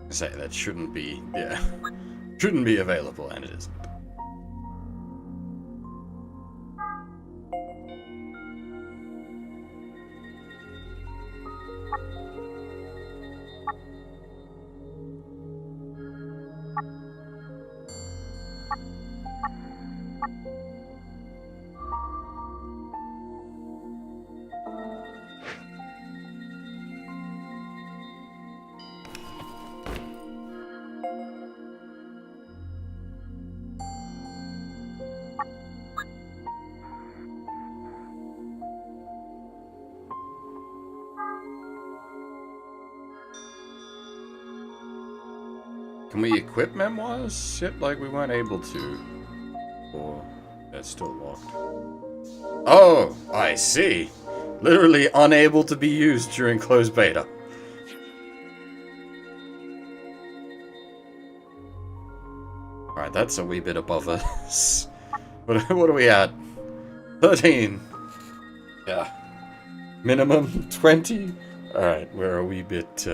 Say that shouldn't be, yeah, shouldn't be available, and it isn't. Can we equip memoirs? Shit, like we weren't able to. Or that's still locked. Oh, I see. Literally unable to be used during closed beta. Alright, that's a wee bit above us. What are we at? 13. Yeah. Minimum 20? Alright, we're a wee bit,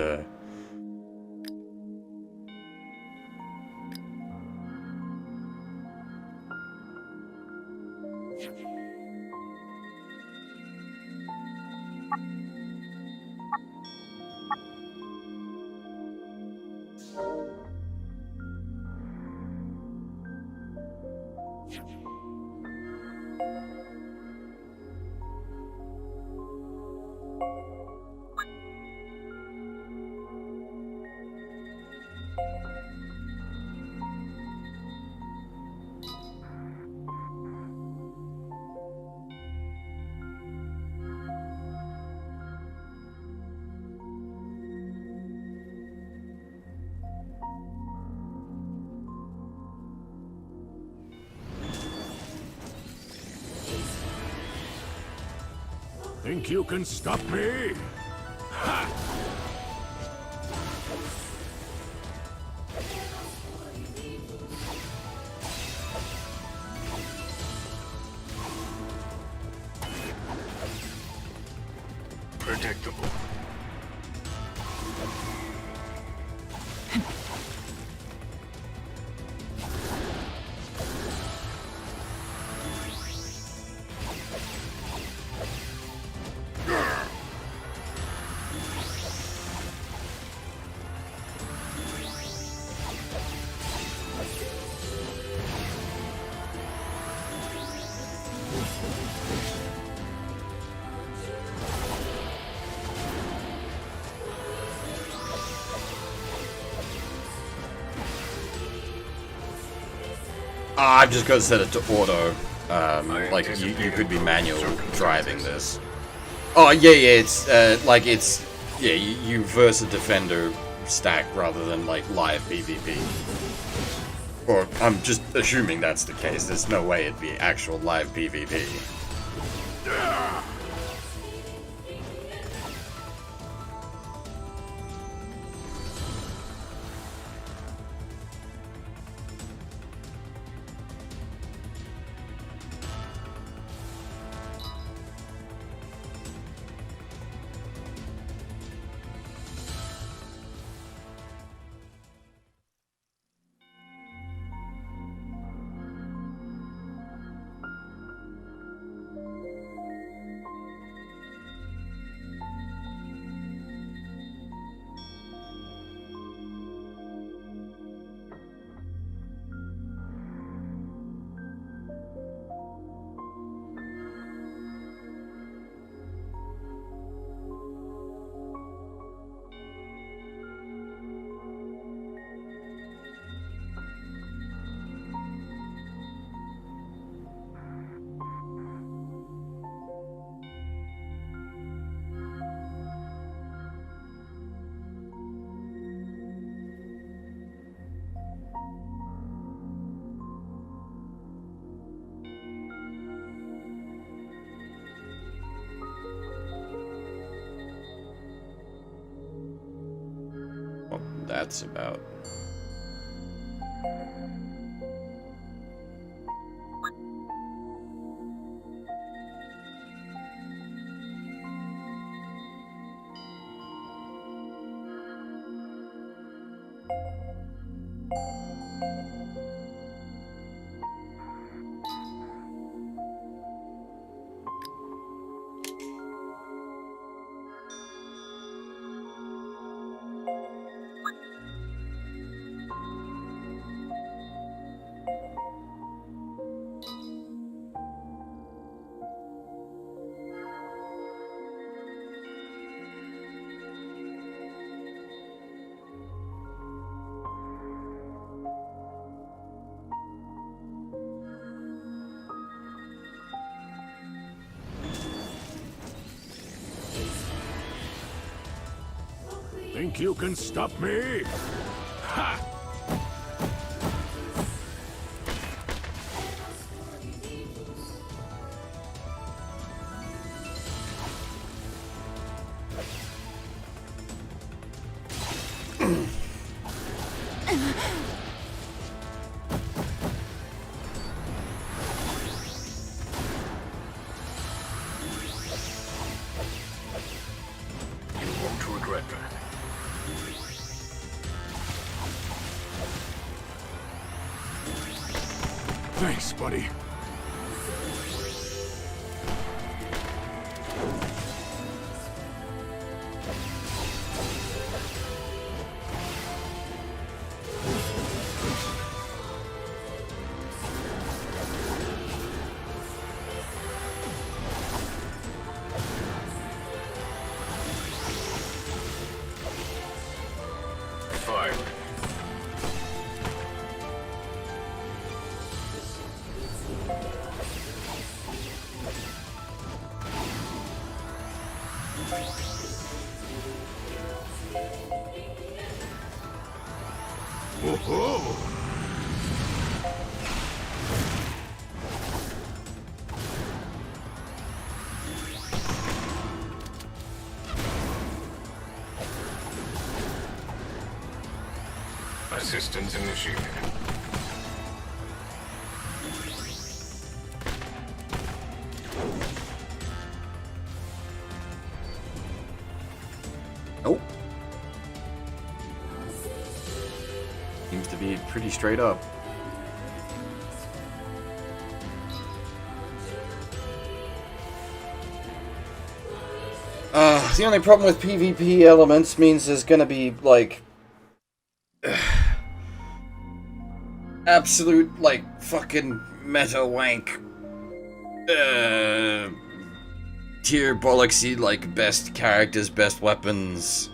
Think you can stop me? Ha! Undetectable. I'm just gonna set it to auto. Like you could be manual driving this. Oh yeah, it's yeah, you verse a defender stack rather than like live PvP. Or I'm just assuming that's the case. There's no way it'd be actual live PvP. What that's about. Think you can stop me? Ha! Thanks, buddy. Fire. Whoa! Assistance initiated. seems to be pretty straight up. The only problem with PvP elements means there's gonna be, like, absolute, like, fucking meta wank, tier bollocksy, like, best characters, best weapons.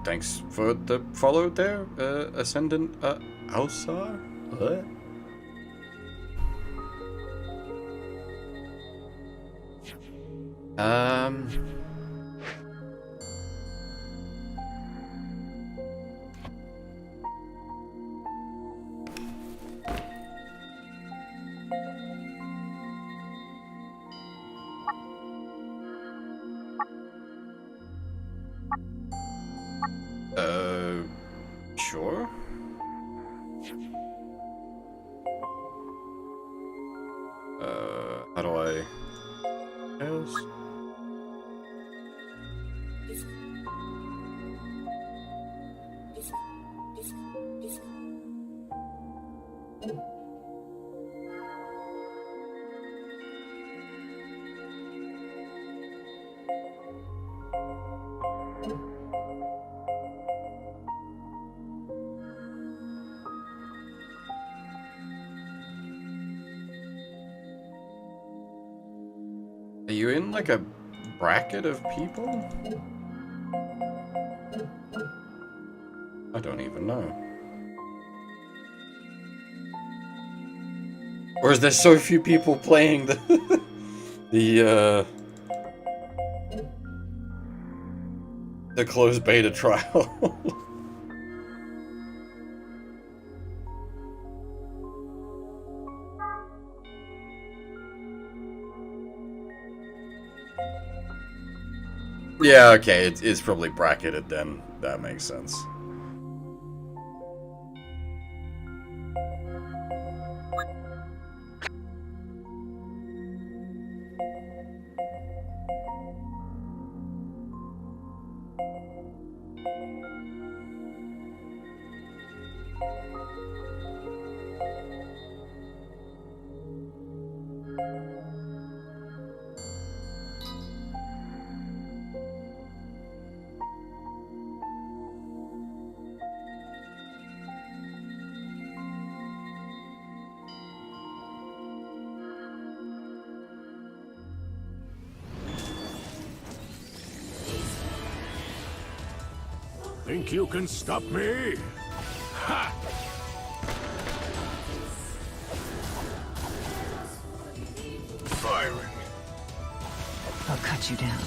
Thanks for the follow there, Ascendant, Alsar? What? Sure. How do I... Yes. Are you in, like, a bracket of people? I don't even know. Or is there so few people playing the closed beta trial? Yeah, okay, it's probably bracketed then. That makes sense. Think you can stop me? Ha! Firing. I'll cut you down.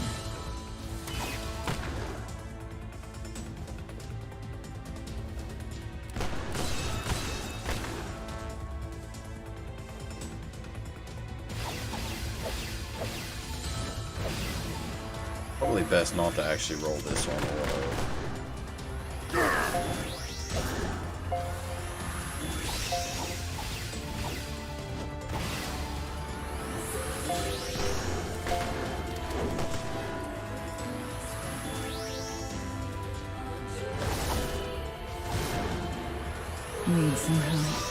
Probably best not to actually roll this one or whatever. Need some help.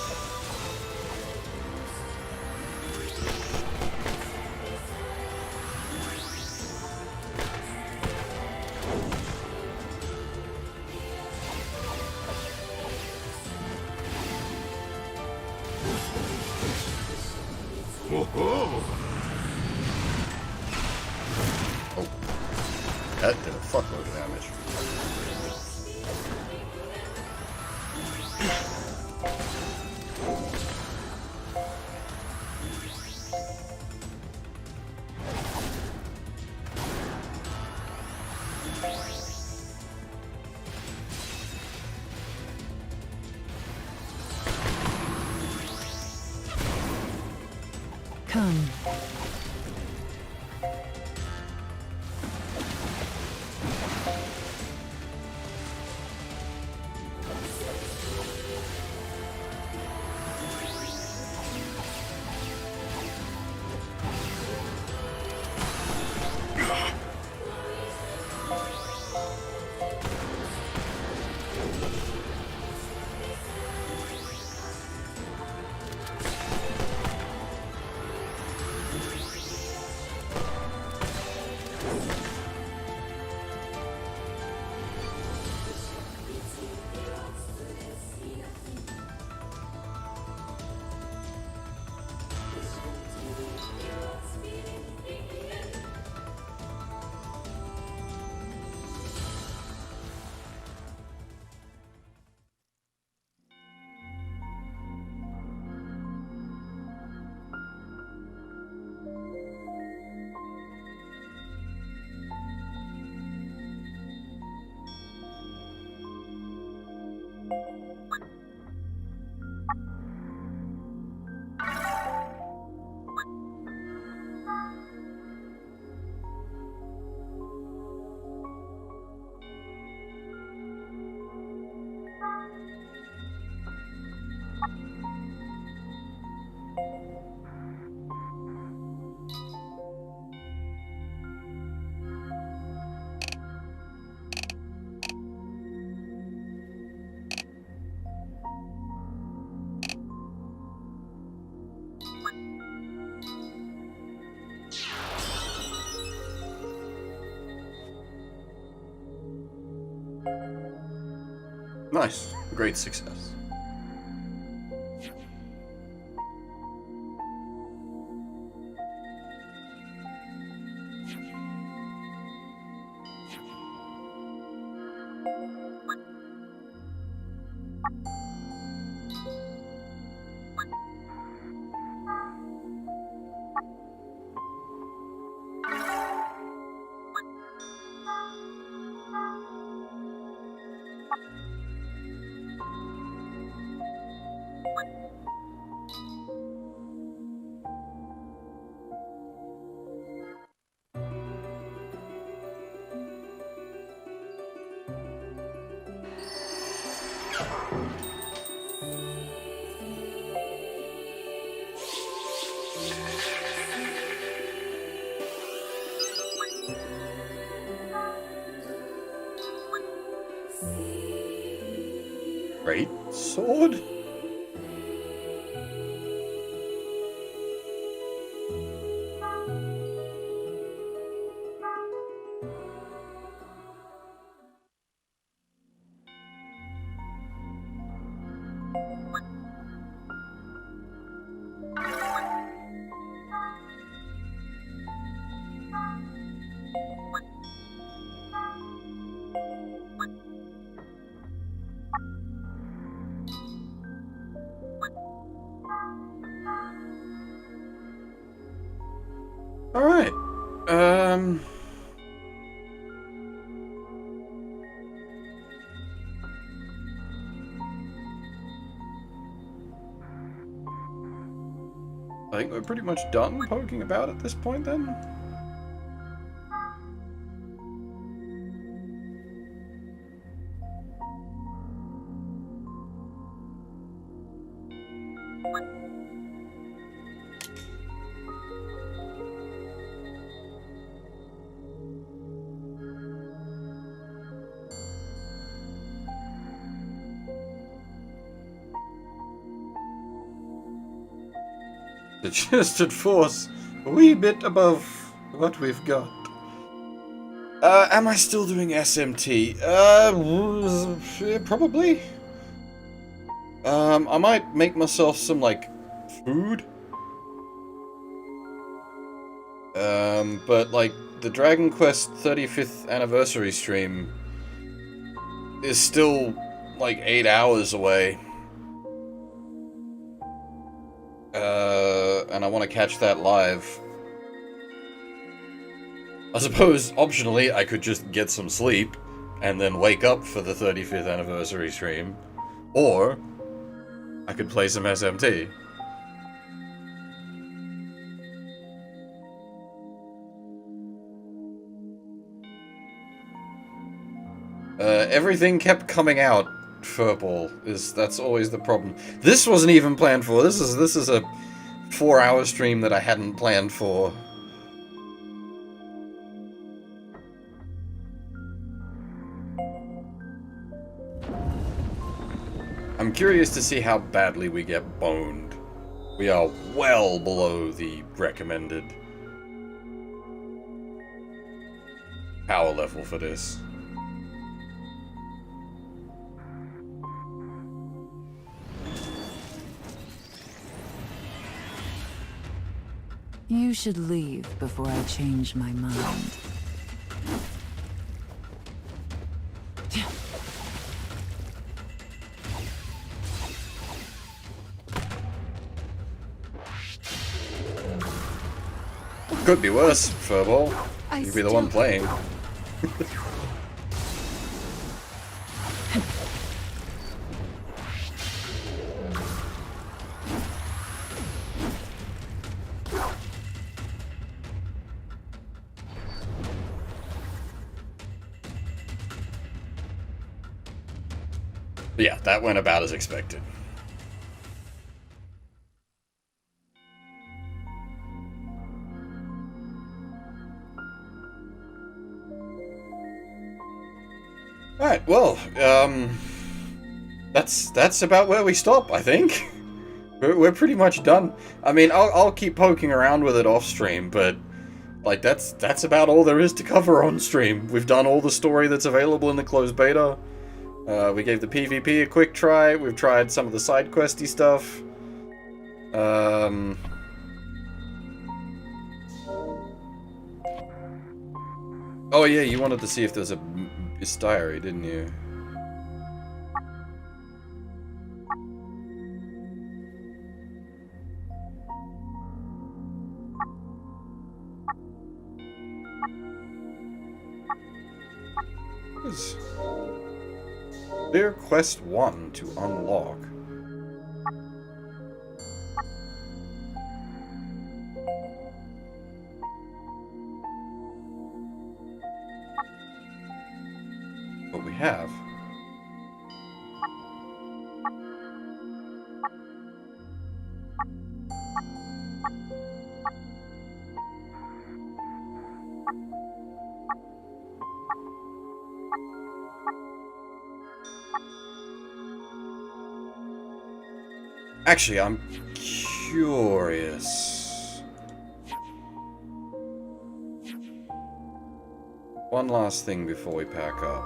Oh, that did a fuckload of damage. Come. Nice. Great success. Great sword? Alright. I think we're pretty much done poking about at this point then. Suggested force a wee bit above what we've got. Am I still doing SMT? Probably. I might make myself some, like, food. But, like, the Dragon Quest 35th anniversary stream is still, like, 8 hours away. And I want to catch that live. I suppose, optionally, I could just get some sleep and then wake up for the 35th anniversary stream. Or, I could play some SMT. everything kept coming out. Furball that's always the problem. This wasn't even planned for. This is a 4-hour stream that I hadn't planned for. I'm curious to see how badly we get boned. We are well below the recommended power level for this. You should leave before I change my mind. Could be worse, Furball. You'd be the one playing. Yeah, that went about as expected. Alright, well, that's about where we stop, I think. We're pretty much done. I mean, I'll keep poking around with it off stream, but like that's about all there is to cover on stream. We've done all the story that's available in the closed beta. We gave the PvP a quick try. We've tried some of the side questy stuff. Oh yeah, you wanted to see if there's a diary, didn't you? Clear quest 1 to unlock. What we have. Actually, I'm curious. One last thing before we pack up.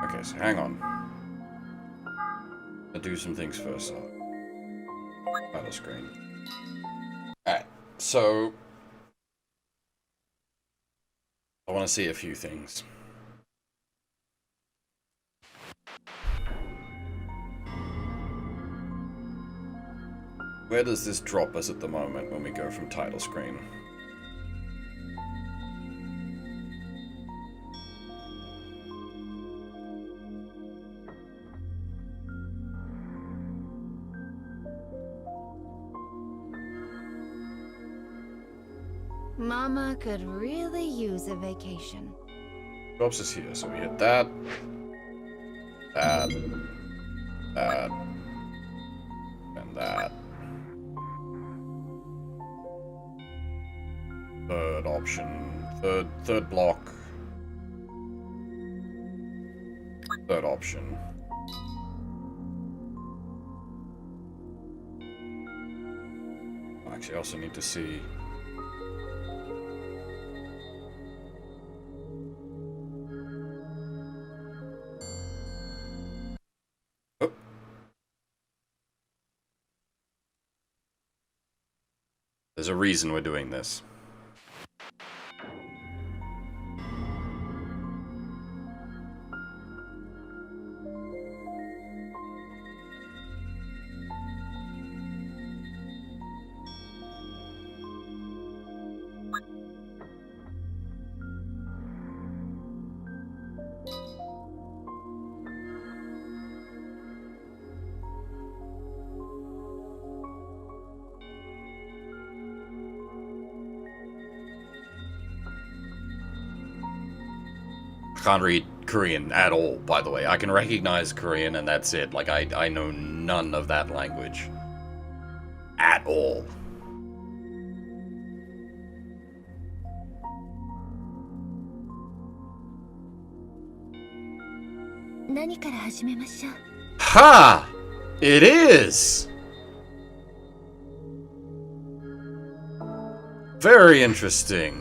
Okay, so hang on. I'll do some things first. Title screen. Alright, so I want to see a few things. Where does this drop us at the moment when we go from title screen? Mama could really use a vacation. Drops us here, so we hit that. That. That. And that. Third option. Third block. Third option. Actually, I also need to see. Oh. There's a reason we're doing this. can't read Korean at all, by the way. I can recognize Korean and that's it. Like, I know none of that language. At all. Ha! It is! Very interesting.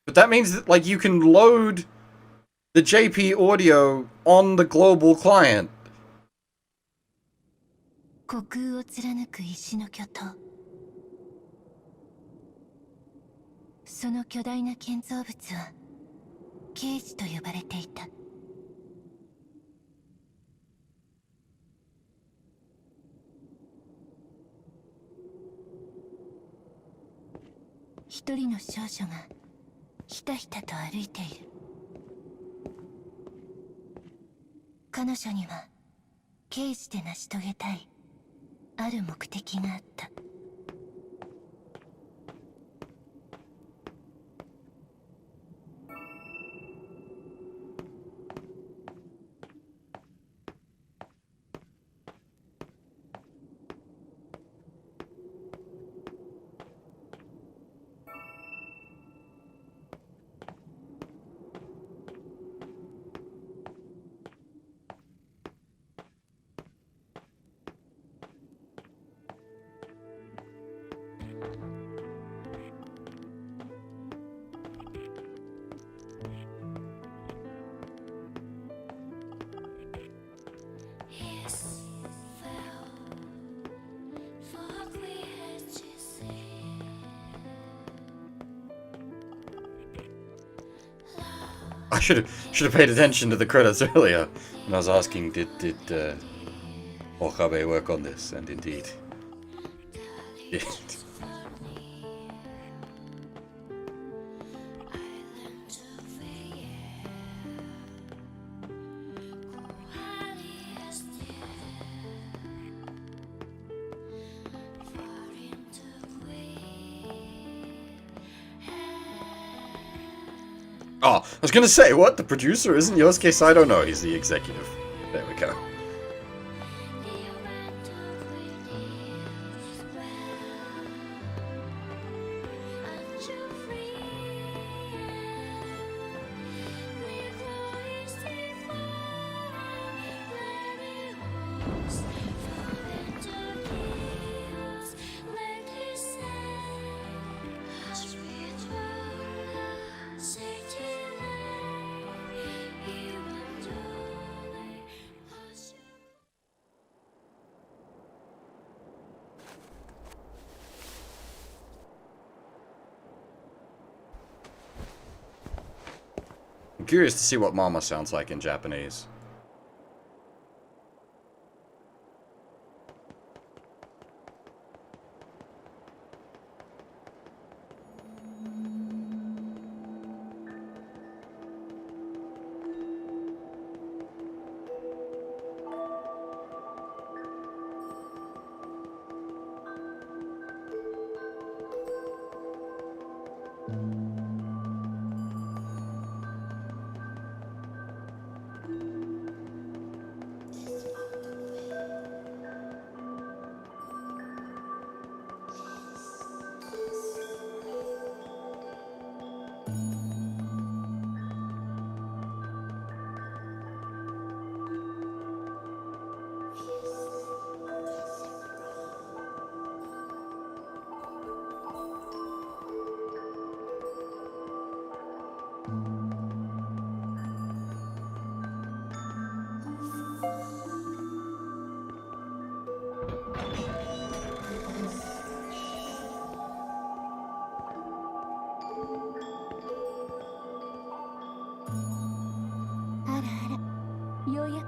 But that means that, like, you can load the JP audio on the global client. 虚空を貫く石の巨塔。その巨大な建造物はケージと呼ばれていた。一人の少女がひたひたと歩いている。彼女には刑事で成し遂げたいある目的があった。I should have paid attention to the credits earlier when I was asking, did Okabe work on this? And indeed, it. Oh, I was gonna say, what? The producer isn't Yosuke Saito? No, he's the executive. There we go. I'm curious to see what Mama sounds like in Japanese.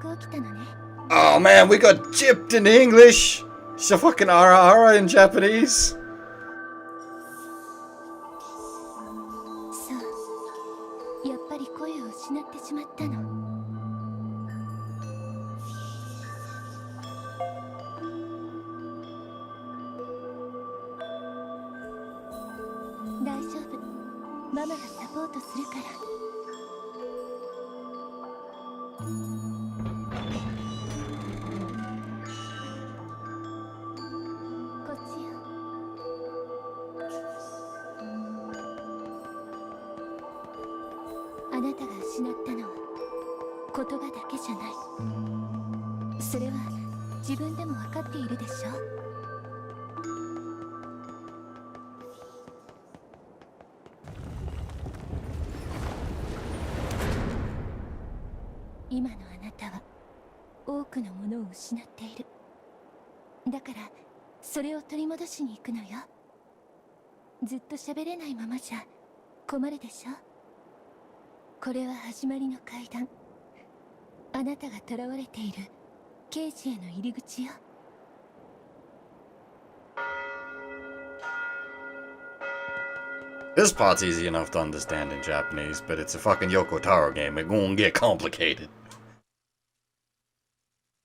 く起きたのね。 Oh man, we got gypped in English! So fucking ara ara in Japanese. そう、やっぱり声を失ってしまったの。大丈夫、ママがサポートするから。こっちよ。あなたが失ったのは言葉だけじゃない。それは自分でも分かっているでしょ。今のあなたは多くのものを失っている。だからそれを取り戻しに行くのよ。ずっと喋れないままじゃ困るでしょ。これは始まりの階段。あなたが囚われているケージへの入り口よ。This part's easy enough to understand in Japanese, but it's a fucking Yoko Taro game. It's gonna get complicated.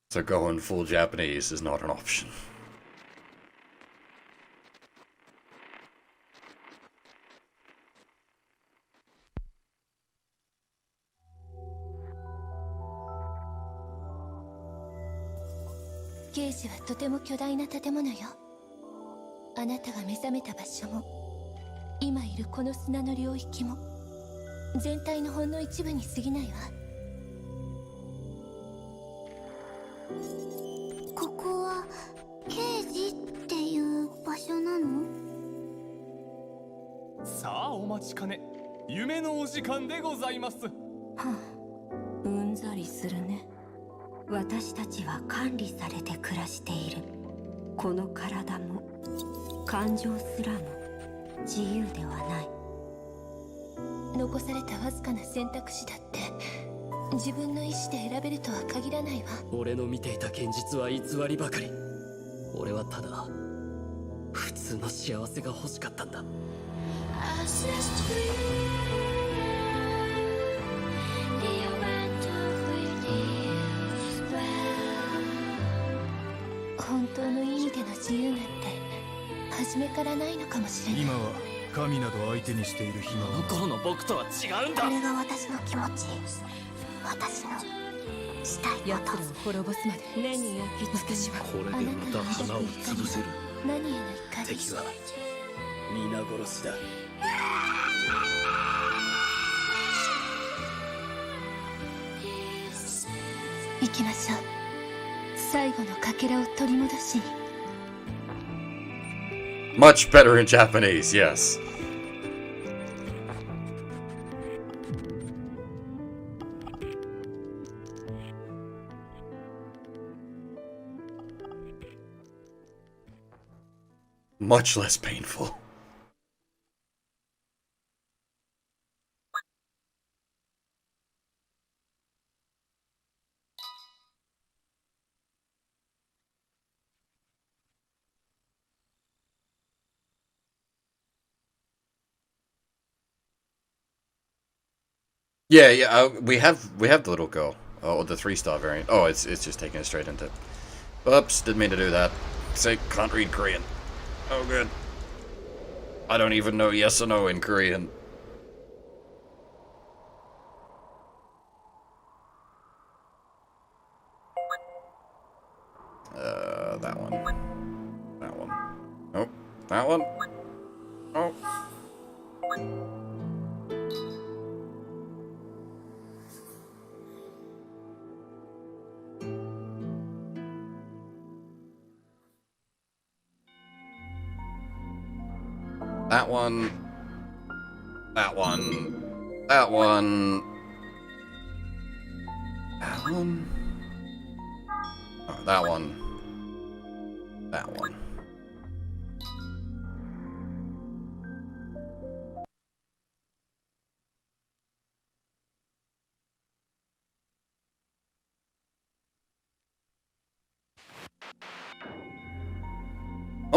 So going full Japanese is not an option.ケージはとても巨大な建物よ。あなたが目覚めた場所も今いるこの砂の領域も全体のほんの一部に過ぎないわ。ここはケージっていう場所なの？さあお待ちかね、夢のお時間でございます。はあ、うんざりするね。私たちは管理されて暮らしている。この体も感情すらも自由ではない。残されたわずかな選択肢だって自分の意志で選べるとは限らないわ。俺の見ていた現実は偽りばかり。俺はただ普通の幸せが欲しかったんだ。本当の意味での自由なんて初めからないのかもしれない。今は神など相手にしている暇は。あの頃の僕とは違うんだ。これが私の気持ち、私のしたいこと。奴らを滅ぼすまで目に焼き付けしはこれでまた花を潰せる。何への怒り。敵は皆殺しだ。行きましょう。最後のかけらを取り戻しに。 Much better in Japanese, yes. Much less painful. Yeah, we have the little girl, or the 3-star variant. Oh, it's just taking us straight into. Oops, didn't mean to do that. Say, can't read Korean. Oh, good. I don't even know yes or no in Korean. That one. That one. Oh, that one. Oh. That one. That one. That one. That one. Oh, that one. That one.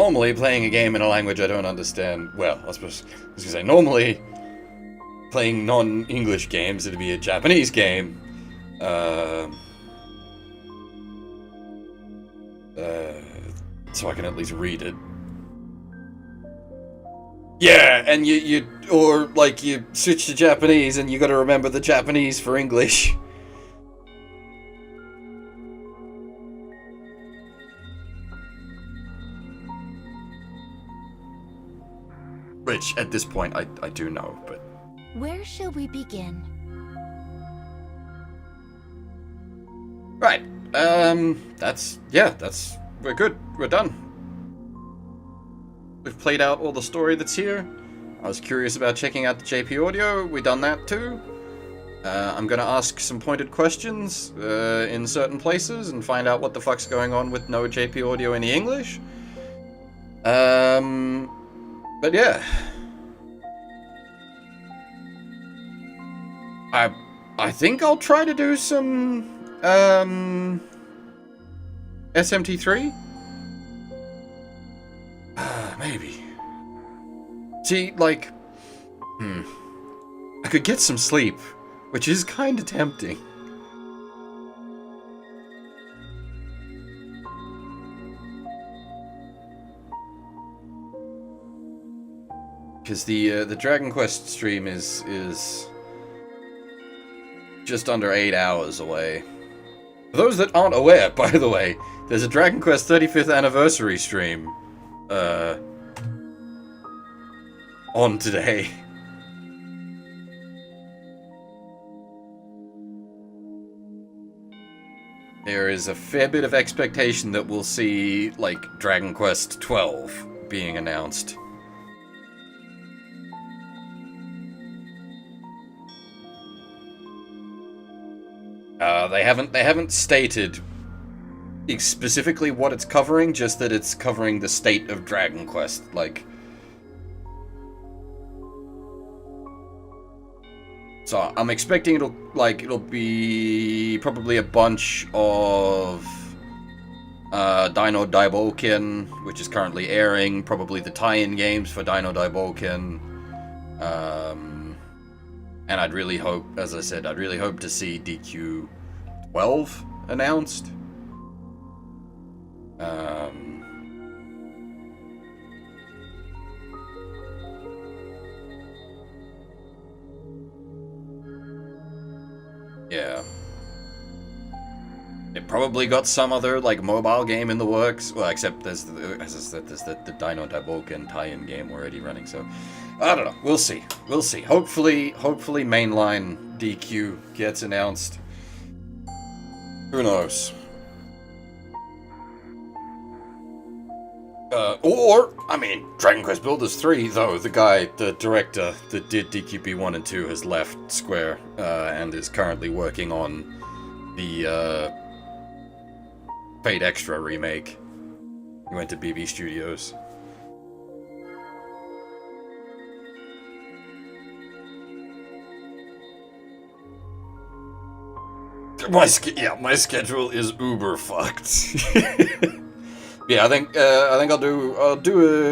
normally playing a game in a language I don't understand. Well, I suppose I was gonna say normally playing non-English games, it'd be a Japanese game. So I can at least read it. Yeah, and you switch to Japanese and you gotta remember the Japanese for English. Which, at this point, I do know, but... Where shall we begin? Right, we're good, we're done. We've played out all the story that's here. I was curious about checking out the JP audio, we done that too. I'm gonna ask some pointed questions in certain places and find out what the fuck's going on with no JP audio in the English. But yeah. I think I'll try to do some SMT3? Maybe. See, like, I could get some sleep, which is kind of tempting. Because the Dragon Quest stream is just under 8 hours away. For those that aren't aware, by the way, there's a Dragon Quest 35th anniversary stream on today. There is a fair bit of expectation that we'll see, like, Dragon Quest 12 being announced. They haven't stated specifically what it's covering, just that it's covering the state of Dragon Quest, like. So I'm expecting it'll be probably a bunch of Dino Daiboken, which is currently airing, probably the tie-in games for Dino Daiboken. And I'd really hope, as I said, I'd really hope to see DQ12 announced. Yeah. It probably got some other, like, mobile game in the works. Well, except there's the, as I said, there's the Dino Daiboken tie-in game already running, so... I don't know. We'll see. We'll see. Hopefully mainline DQ gets announced. Who knows? Or, I mean, Dragon Quest Builders 3, though, the director that did DQB 1 and 2 has left Square, and is currently working on the, Fate Extra remake. He went to BB Studios. My schedule is uber fucked. Yeah, I think I'll do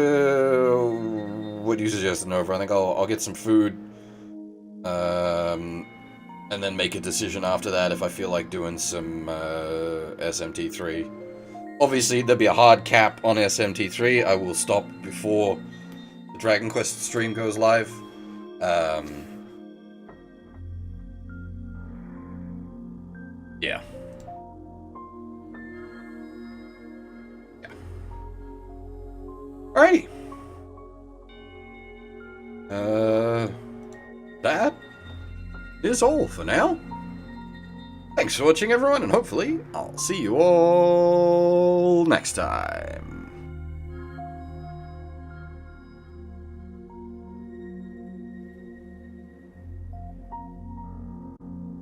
what you suggested, Nova. I think I'll get some food, and then make a decision after that if I feel like doing some SMT3. Obviously, there'll be a hard cap on SMT3. I will stop before the Dragon Quest stream goes live. Yeah. Alrighty. That is all for now. Thanks for watching, everyone, and hopefully I'll see you all next time.